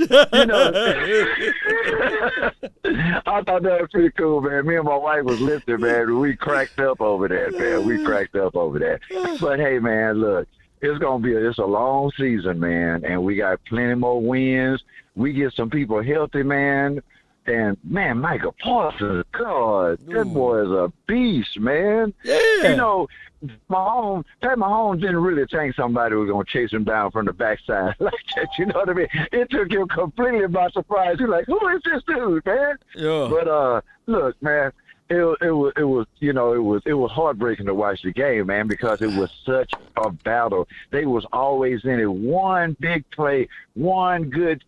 I thought that was pretty cool, man. Me and my wife was listening, man. We cracked up over that, man. But hey, man, look, it's a long season, man, and we got plenty more wins. We get some people healthy, man. And, man, Michael Parsons, God, that boy is a beast, man. Yeah. Pat Mahomes didn't really think somebody was going to chase him down from the backside like that, you know what I mean? It took him completely by surprise. He's like, who is this dude, man? Yeah. But, look, man, it was heartbreaking to watch the game, man, because it was such a battle. They was always in it. One big play, one big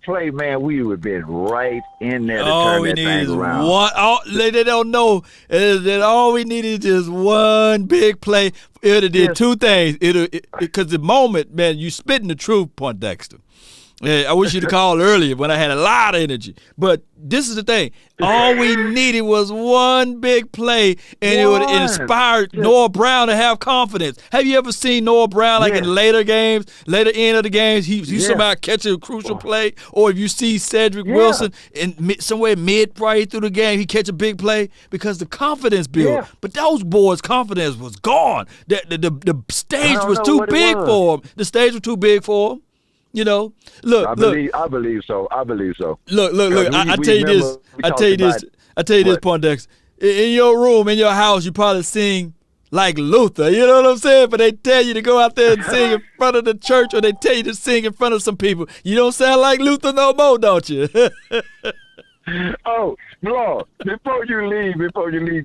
play, man. We would have been right in there to turn that thing around. They don't know that all we needed is just one big play. It would have did two things. Because the moment, man, you spitting the truth, Point Dexter. Yeah, I wish you'd have called earlier when I had a lot of energy. But this is the thing. All we needed was one big play, and it would have inspired Noah Brown to have confidence. Have you ever seen Noah Brown in later end of the games, he somehow catch a crucial play? Or if you see Cedric Wilson somewhere right through the game, he catch a big play because the confidence built. Yeah. But those boys' confidence was gone. The stage was too big for them. The stage was too big for them. Look. I believe so. Look. I tell you this, Pondex. In your room, in your house, you probably sing like Luther. You know what I'm saying? But they tell you to go out there and sing in front of the church, or they tell you to sing in front of some people. You don't sound like Luther no more, don't you? Oh, Lord, before you leave,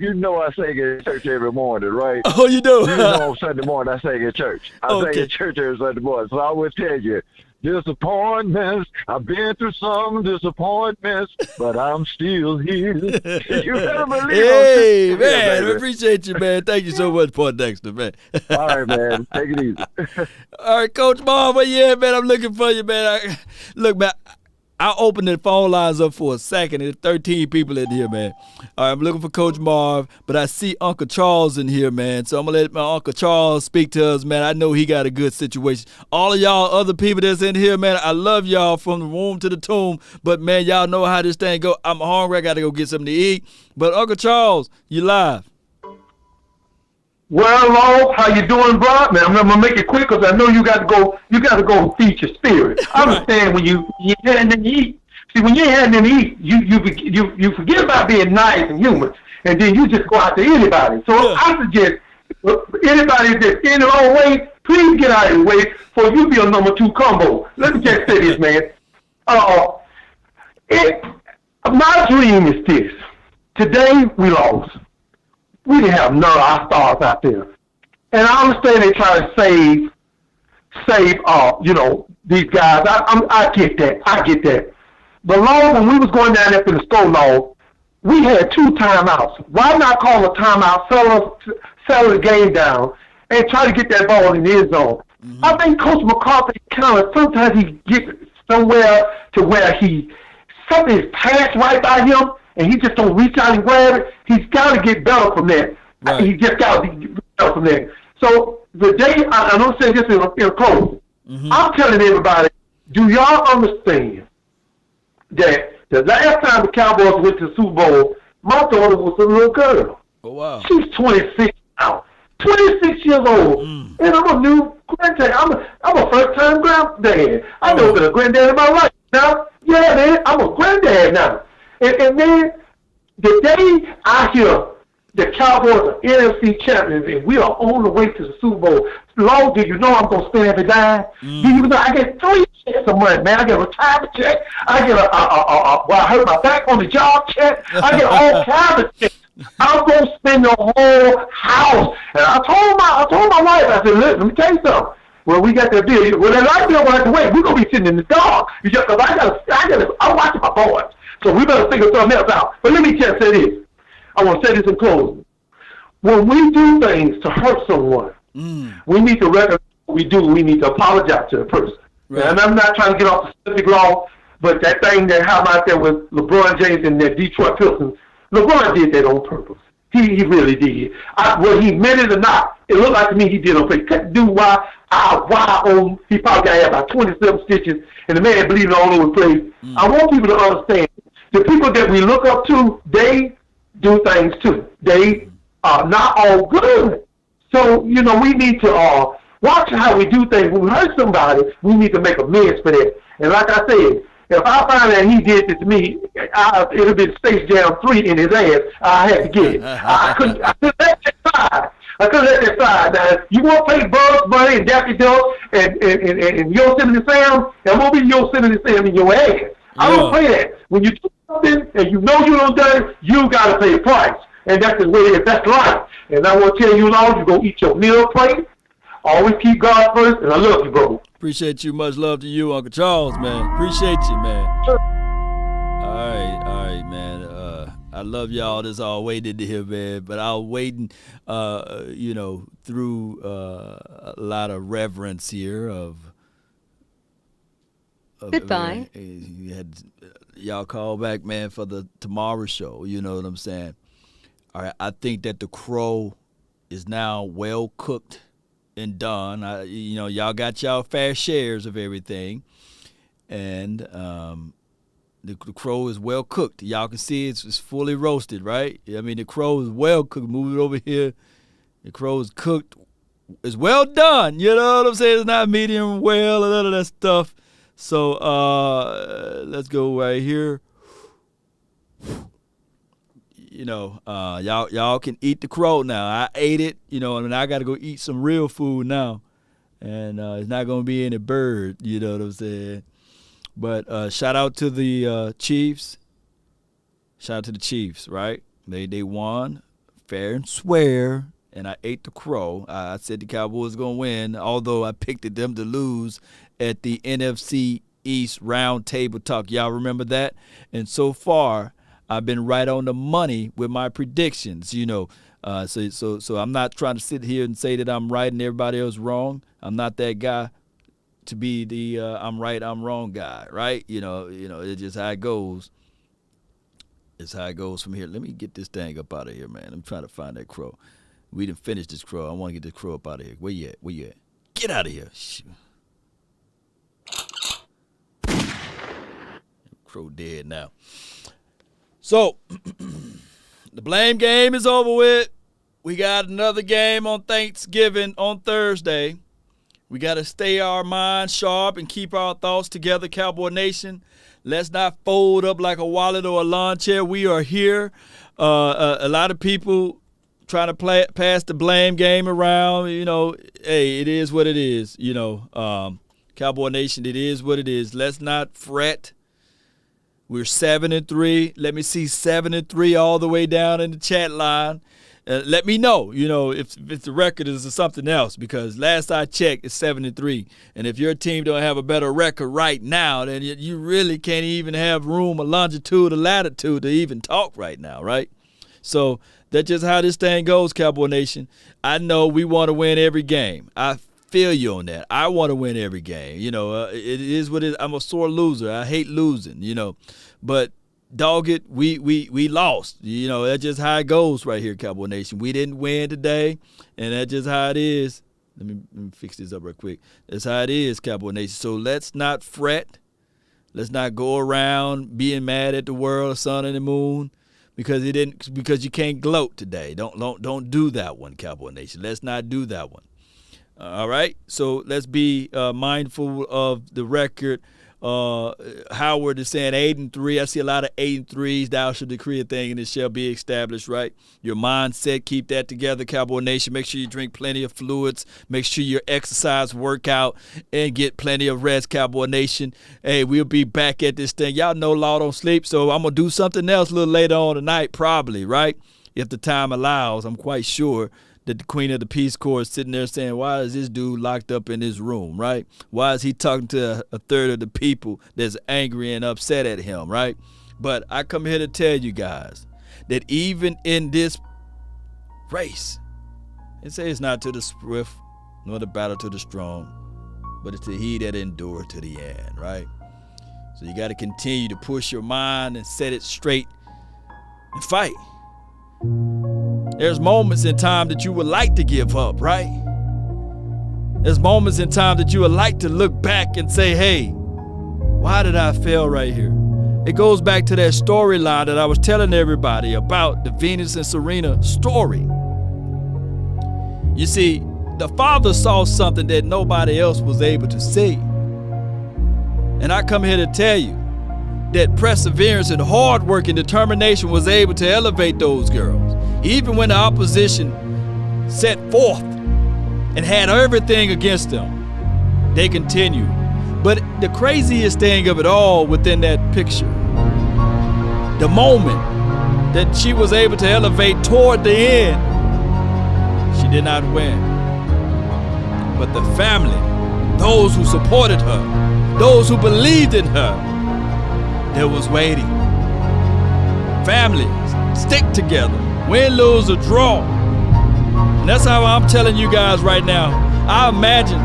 you know I sing in church every morning, right? Oh, you do? You know on Sunday morning I sing in church. I sing in church every Sunday morning. So I would tell you, disappointments. I've been through some disappointments, but I'm still here. You better believe Hey, man, I appreciate you, man. Thank you so much, Point Dexter, man. All right, man. Take it easy. All right, Coach Marv, man, I'm looking for you, man. Look, man, I opened the phone lines up for a second, and there's 13 people in here, man. All right, I'm looking for Coach Marv, but I see Uncle Charles in here, man. So I'm going to let my Uncle Charles speak to us, man. I know he got a good situation. All of y'all other people that's in here, man, I love y'all from the womb to the tomb. But, man, y'all know how this thing go. I'm hungry. I got to go get something to eat. But, Uncle Charles, you live. Well, Lord, how you doing, bro? Man, I'm gonna make it quick because I know you got to go. You got to go feed your spirit. I understand when you had nothing to eat. See, when you had nothing to eat, you forget about being nice and human, and then you just go out to anybody. So I suggest anybody that's in the wrong way, please get out of the way for you be a number 2 combo. Let me just say this, man. My dream is this. Today we lost. We didn't have none of our stars out there. And I understand they try to save these guys. I get that. I get that. But Lord, when we was going down there for the store, Lord, we had 2 timeouts. Why not call a timeout, settle the game down, and try to get that ball in the end zone? Mm-hmm. I think Coach McCarthy sometimes he gets somewhere to where something is passed right by him, and he just don't reach out and grab it. He's got to get better from that. Right. He just got to get better from that. So the day, I don't say this in a close, I'm telling everybody, do y'all understand that the last time the Cowboys went to the Super Bowl, my daughter was a little girl. Oh, wow. She's 26 now. 26 years old. And I'm a new granddad. I'm a first-time granddad. I've never been a granddad in my life. Now, yeah, man, I'm a granddad now. And then the day I hear the Cowboys are NFC champions and we are on the way to the Super Bowl, Lord, do you know I'm going to spend every dime? Do you know I get 3 checks a month, man? I get a retirement check. I get I hurt my back on the job check. I get all kinds of checks. I'm going to spend the whole house. And I told my wife, I said, listen, let me tell you something. Well, we got that bill. Well, that light bill will have to wait. We're going to be sitting in the dark. Because I'm watching my boys. So we better figure something else out. But let me just say this. I want to say this in closing. When we do things to hurt someone, we need to recognize what we do. We need to apologize to the person. Right. And I'm not trying to get off the specific law, but that thing that happened out there with LeBron James and the Detroit Pistons, LeBron did that on purpose. He really did. Whether he meant it or not, it looked like to me he did on purpose. He couldn't do he probably got about 27 stitches, and the man bleeding all over the place. I want people to understand, the people that we look up to, they do things too. They are not all good. So, we need to watch how we do things. When we hurt somebody, we need to make amends for that. And like I said, if I find that he did this to me, it would be Space Jam 3 in his ass. I had to get it. I couldn't let that slide. I couldn't let that slide. Now, you want to play Bugs Bunny and Daffy Duck and Yosemite Sam, and won't be Yosemite Sam in your ass. I don't play that. When you do something and you know you don't do it, you got to pay a price. And that's the way it is. That's life. And I want to tell you, Lord, you go eat your meal plate. Always keep God first, and I love you, bro. Appreciate you. Much love to you, Uncle Charles, man. Appreciate you, man. Sure. All right, man. I love y'all. That's all waiting to hear, man. But I was waiting, through a lot of reverence here of goodbye. Y'all call back, man, for the tomorrow show. You know what I'm saying? All right. I think that the crow is now well cooked and done. Y'all got y'all fair shares of everything, and the crow is well cooked. Y'all can see it's fully roasted, right? I mean, the crow is well cooked. Move it over here. The crow is cooked. It's well done. You know what I'm saying? It's not medium well and none of that stuff. So let's go right here. Y'all can eat the crow now. I ate it, and I got to go eat some real food now. And it's not going to be any bird, you know what I'm saying? But shout out to the Chiefs. Shout out to the Chiefs, right? They won fair and square, and I ate the crow. I said the Cowboys going to win, although I picked them to lose at the NFC East round table talk. Y'all remember that? And so far, I've been right on the money with my predictions, So I'm not trying to sit here and say that I'm right and everybody else wrong. I'm not that guy. to be the I'm right, I'm wrong guy, right? You know, it's just how it goes. It's how it goes from here. Let me get this thing up out of here, man. I'm trying to find that crow. We didn't finish this crow. I want to get this crow up out of here. Where you at? Get out of here. Shoot. Crow dead now. So, the blame game is over with. We got another game on Thanksgiving on Thursday. We got to stay our minds sharp and keep our thoughts together, Cowboy Nation. Let's not fold up like a wallet or a lawn chair. We are here. A lot of people trying to pass the blame game around. You know, hey, it is what it is. You know, Cowboy Nation, it is what it is. Let's not fret. We're 7-3. Let me see 7-3 all the way down in the chat line. Let me know, you know, if the record is something else, because last I checked, it's 7-3. And if your team don't have a better record right now, then you really can't even have room, a longitude, a latitude to even talk right now, right? So that's just how this thing goes, Cowboy Nation. I know we want to win every game. I feel you on that. I want to win every game. You know, it is what it is. I'm a sore loser. I hate losing, you know. But dog it, we lost. You know, that's just how it goes right here, Cowboy Nation. We didn't win today, and that's just how it is. Let me fix this up real quick. That's how it is, Cowboy Nation. So let's not fret. Let's not go around being mad at the world, the sun, and the moon because you can't gloat today. Don't do that one, Cowboy Nation. Let's not do that one. All right? So let's be mindful of the record. Howard is saying 8-3. I see a lot of 8-3s. Thou shalt decree a thing and it shall be established, right? Your mindset, keep that together, Cowboy Nation. Make sure you drink plenty of fluids. Make sure you exercise, work out, and get plenty of rest, Cowboy Nation. Hey, we'll be back at this thing. Y'all know Law don't sleep, so I'm going to do something else a little later on tonight, probably, right? If the time allows, I'm quite sure that the Queen of the Peace Corps is sitting there saying, why is this dude locked up in this room, right? Why is he talking to a third of the people that's angry and upset at him, right? But I come here to tell you guys that even in this race, it says it's not to the swift nor the battle to the strong, but it's to he that endure to the end, right? So you got to continue to push your mind and set it straight and fight. There's moments in time that you would like to give up, right? There's moments in time that you would like to look back and say, hey, why did I fail right here? It goes back to that storyline that I was telling everybody about, the Venus and Serena story. You see, the father saw something that nobody else was able to see. And I come here to tell you that perseverance and hard work and determination was able to elevate those girls. Even when the opposition set forth and had everything against them, they continued. But the craziest thing of it all within that picture, the moment that she was able to elevate toward the end, she did not win. But the family, those who supported her, those who believed in her, they was waiting. Families stick together. Win, lose, or draw. And that's how I'm telling you guys right now. I imagine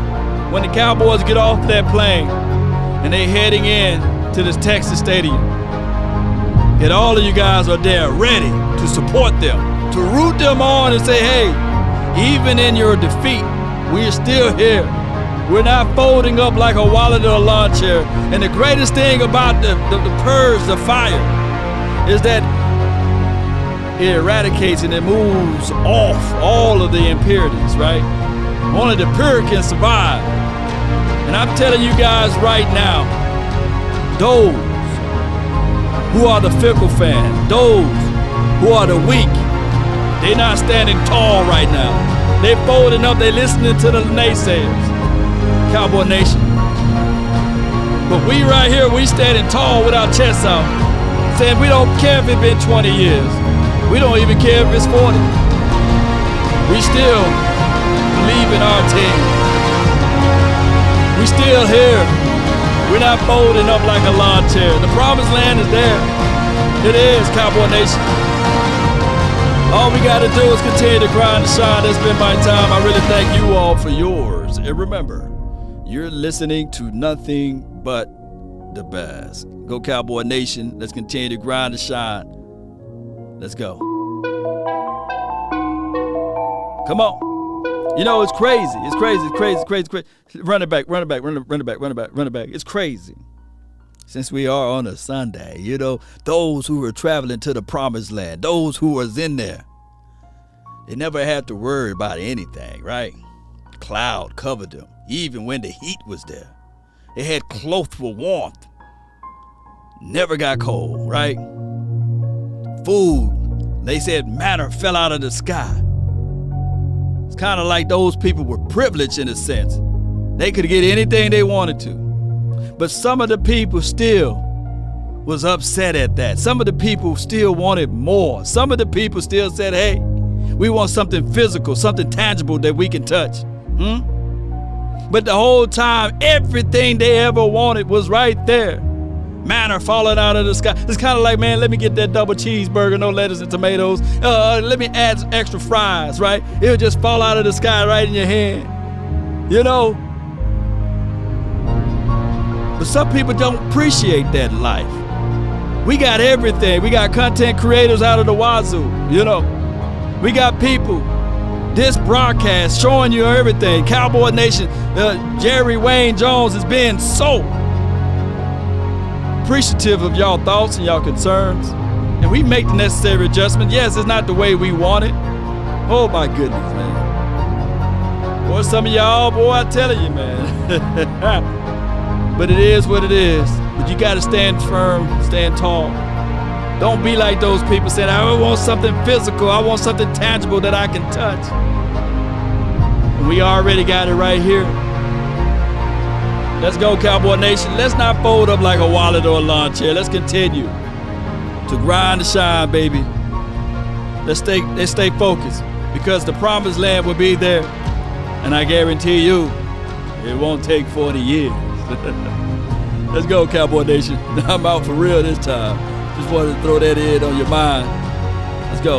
when the Cowboys get off that plane and they heading in to this Texas stadium, that all of you guys are there ready to support them, to root them on and say, hey, even in your defeat, we're still here. We're not folding up like a wallet or a lawn chair. And the greatest thing about the purge, the fire, is that it eradicates and it moves off all of the impurities, right? Only the pure can survive. And I'm telling you guys right now, those who are the fickle fan, those who are the weak, they're not standing tall right now. They're folding up, they're listening to the naysayers, Cowboy Nation. But we right here, we standing tall with our chests out, saying we don't care if it's been 20 years. We don't even care if it's 40. We still believe in our team. We still here. We're not folding up like a lawn chair. The promised land is there. It is, Cowboy Nation. All we got to do is continue to grind and shine. That's been my time. I really thank you all for yours. And remember, You're listening to nothing but the best. Go Cowboy Nation. Let's continue to grind and shine. Let's go. Come on. You know, it's crazy. It's crazy. It's crazy. It's crazy. It's crazy. Run it back. Run it back. Run it back. Run it back. Run it back. It's crazy. Since we are on a Sunday, you know, those who were traveling to the promised land, those who was in there, they never had to worry about anything, right? Cloud covered them, even when the heat was there. They had clothes for warmth. Never got cold, right? Food, they said manna fell out of the sky. It's kind of like those people were privileged in a sense. They could get anything they wanted to. But some of the people still was upset at that. Some of the people still wanted more. Some of the people still said, hey, we want something physical, something tangible that we can touch. But the whole time, everything they ever wanted was right there. Manna falling out of the sky. It's kind of like, man, let me get that double cheeseburger, no lettuce and tomatoes. Let me add some extra fries, right? It'll just fall out of the sky right in your hand. You know? But some people don't appreciate that life. We got everything. We got content creators out of the wazoo, you know. We got people. This broadcast showing you everything. Cowboy Nation, Jerry Wayne Jones is being so appreciative of y'all thoughts and y'all concerns. And we make the necessary adjustment. Yes, it's not the way we want it. Oh my goodness, man. Boy, some of y'all, boy, I tell you, man. But it is what it is. But you got to stand firm, stand tall. Don't be like those people saying, I want something physical. I want something tangible that I can touch. And we already got it right here. Let's go, Cowboy Nation. Let's not fold up like a wallet or a lawn chair. Let's continue to grind and shine, baby. Let's stay focused because the promised land will be there. And I guarantee you, it won't take 40 years. Let's go, Cowboy Nation. I'm out for real this time. Just wanted to throw that in on your mind. Let's go.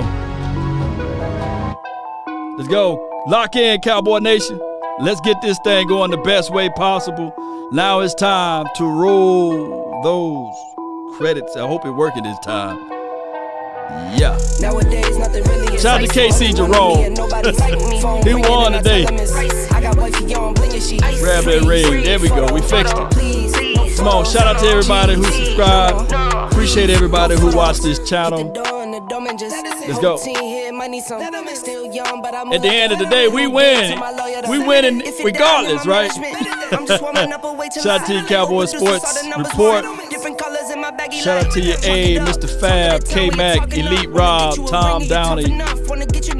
Let's go. Lock in, Cowboy Nation. Let's get this thing going the best way possible. Now it's time to roll those credits. I hope it's working this time. Yeah. Nowadays, nothing really is. Shout out to KC Jerome. He won today. Grab that ring. There we go. We fixed it. Come on. Shout out to everybody who subscribed. Appreciate everybody who watched this channel. Let's go. At the end of the day, we win. We winning regardless, right? Shout out to your Cowboy Sports Report. Shout out to your A, Mr. Fab, K-Mac, Elite Rob, Tom Downey,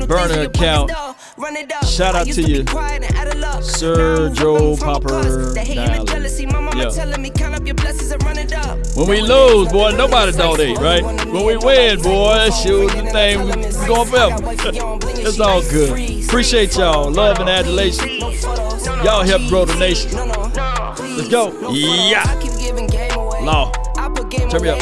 Burner Account. Shout out to you, Sir Joe Popper. Yeah. When we lose, boy, nobody donate, right? When we win, boy, shoot the thing, we going forever. It's all good. Appreciate y'all. Love and adulation. Y'all help grow the nation. Let's go. Yeah. Law. Turn me up.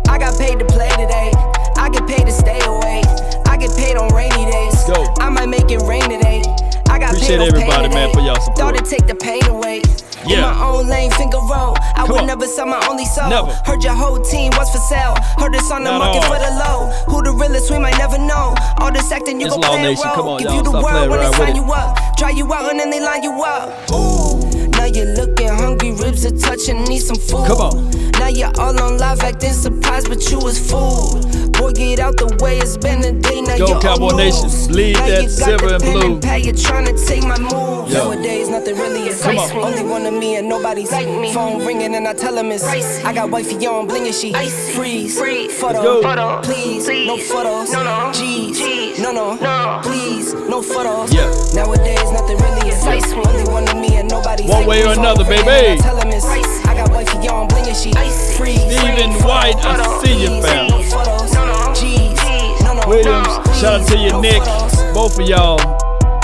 I got paid to play today. I get paid to stay away. I get paid on rainy days. Let's go. I might make it rain today. I got appreciate paid everybody, man, for y'all support. Thought it take the pain away. Yeah. In my own lane, finger roll. I would never sell my only soul. Never. Heard your whole team was for sale. Heard this on the market for the low. Who the realest, we might never know. All this acting, you gon' play a role. Come on, give y'all. you the Stop world when they sign with you up. Try you out and then they line you up. Ooh. Now you're looking hungry, ribs are touching, need some food. Come on. Now you're all on live acting surprised, but you was fooled. Boy, get out the way, it's been a day. Now go, you're Cowboy Nation. Bleed that silver and blue. You're trying to take my moves. Yo. Nowadays, nothing really is. Only one of me and nobody's like me. Phone ringing and I tell him it's ice. I got wifey on bling and she freeze. Photo, please, no photos. G's, no, please, no photos. Yeah. Nowadays, nothing really is. Only one of me and nobody's one way or another, baby. I got wifey on bling and she freeze. Stephen White, I see you, fam. Williams, shout out to you, Nick. Both of y'all,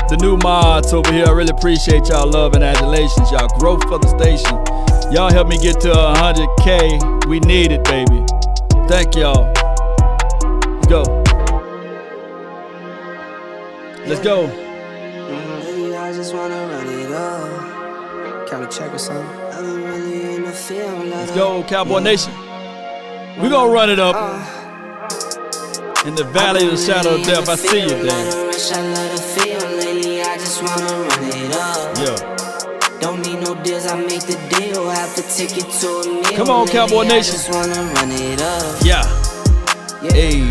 the new mods over here. I really appreciate y'all love and adulations. Y'all growth for the station. Y'all help me get to 100K. We need it, baby. Thank y'all. Let's go. Let's go. I just wanna run it up. Let's go, Cowboy Nation. We're going to run it up. In the valley of the shadow of death, I see you, Dan. Yeah. Don't need no deals, I make the deal. Have to take it to a meal. Come on, Cowboy Nation. I just wanna run it up. Yeah. Hey.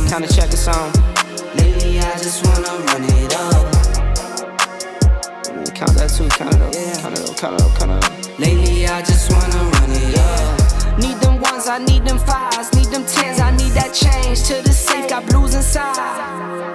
Kinda check a song. Lately, I just wanna run it up. Count that too, count it up. Count it up, count it up, count it up. Lately, I just wanna run it up. Need them ones, I need them fives. Need them tens, I need that change. To the safe, got blues inside.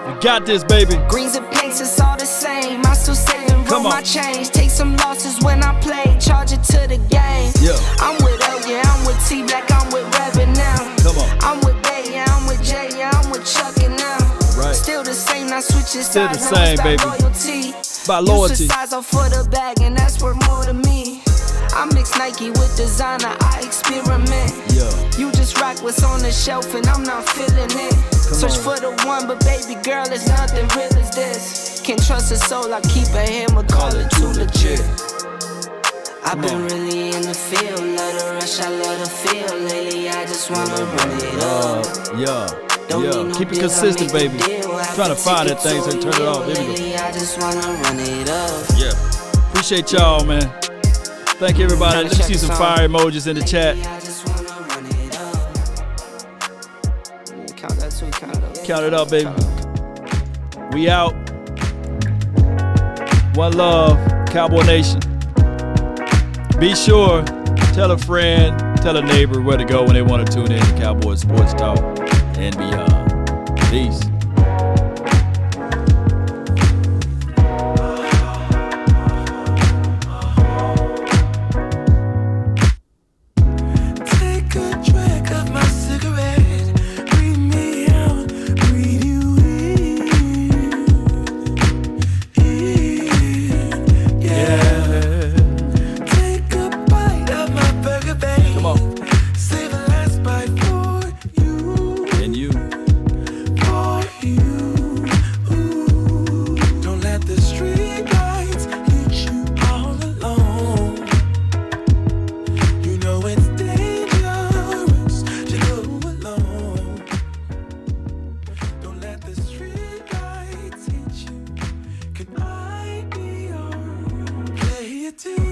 We got this, baby. Greens and pinks, it's all the same. I still saving, roll my change. Take some losses when I play, charge it to the game. Yeah. I'm with L, yeah, I'm with T Black, I'm with Reverend now. Come on. I'm with Bay, yeah, I'm with J, yeah, I'm with Chuck and now. Right. Still the same, not switching Still sides. the same, baby. Loyalty. By loyalty. Use the size off for the bag, and that's worth more to me. I mix Nike with designer, I experiment. Yeah. You just rock what's on the shelf, and I'm not feeling it. Search for the one, but baby girl, it's nothing real as this. Can't trust a soul, I keep a hammer, call it too legit. I've been really in the field, love the rush, I love the feel. Lately, I just wanna run it up. Yeah. Keep it consistent, baby. Trying to find that thing, so turn it off. Here we go. I just wanna run it up. Yeah. Appreciate y'all, man. Thank you, everybody. Let me see some fire emojis in the chat. Count it up, baby. We out. One love, Cowboy Nation. Be sure, tell a friend, tell a neighbor where to go when they want to tune in to Cowboy Sports Talk and beyond. Peace. To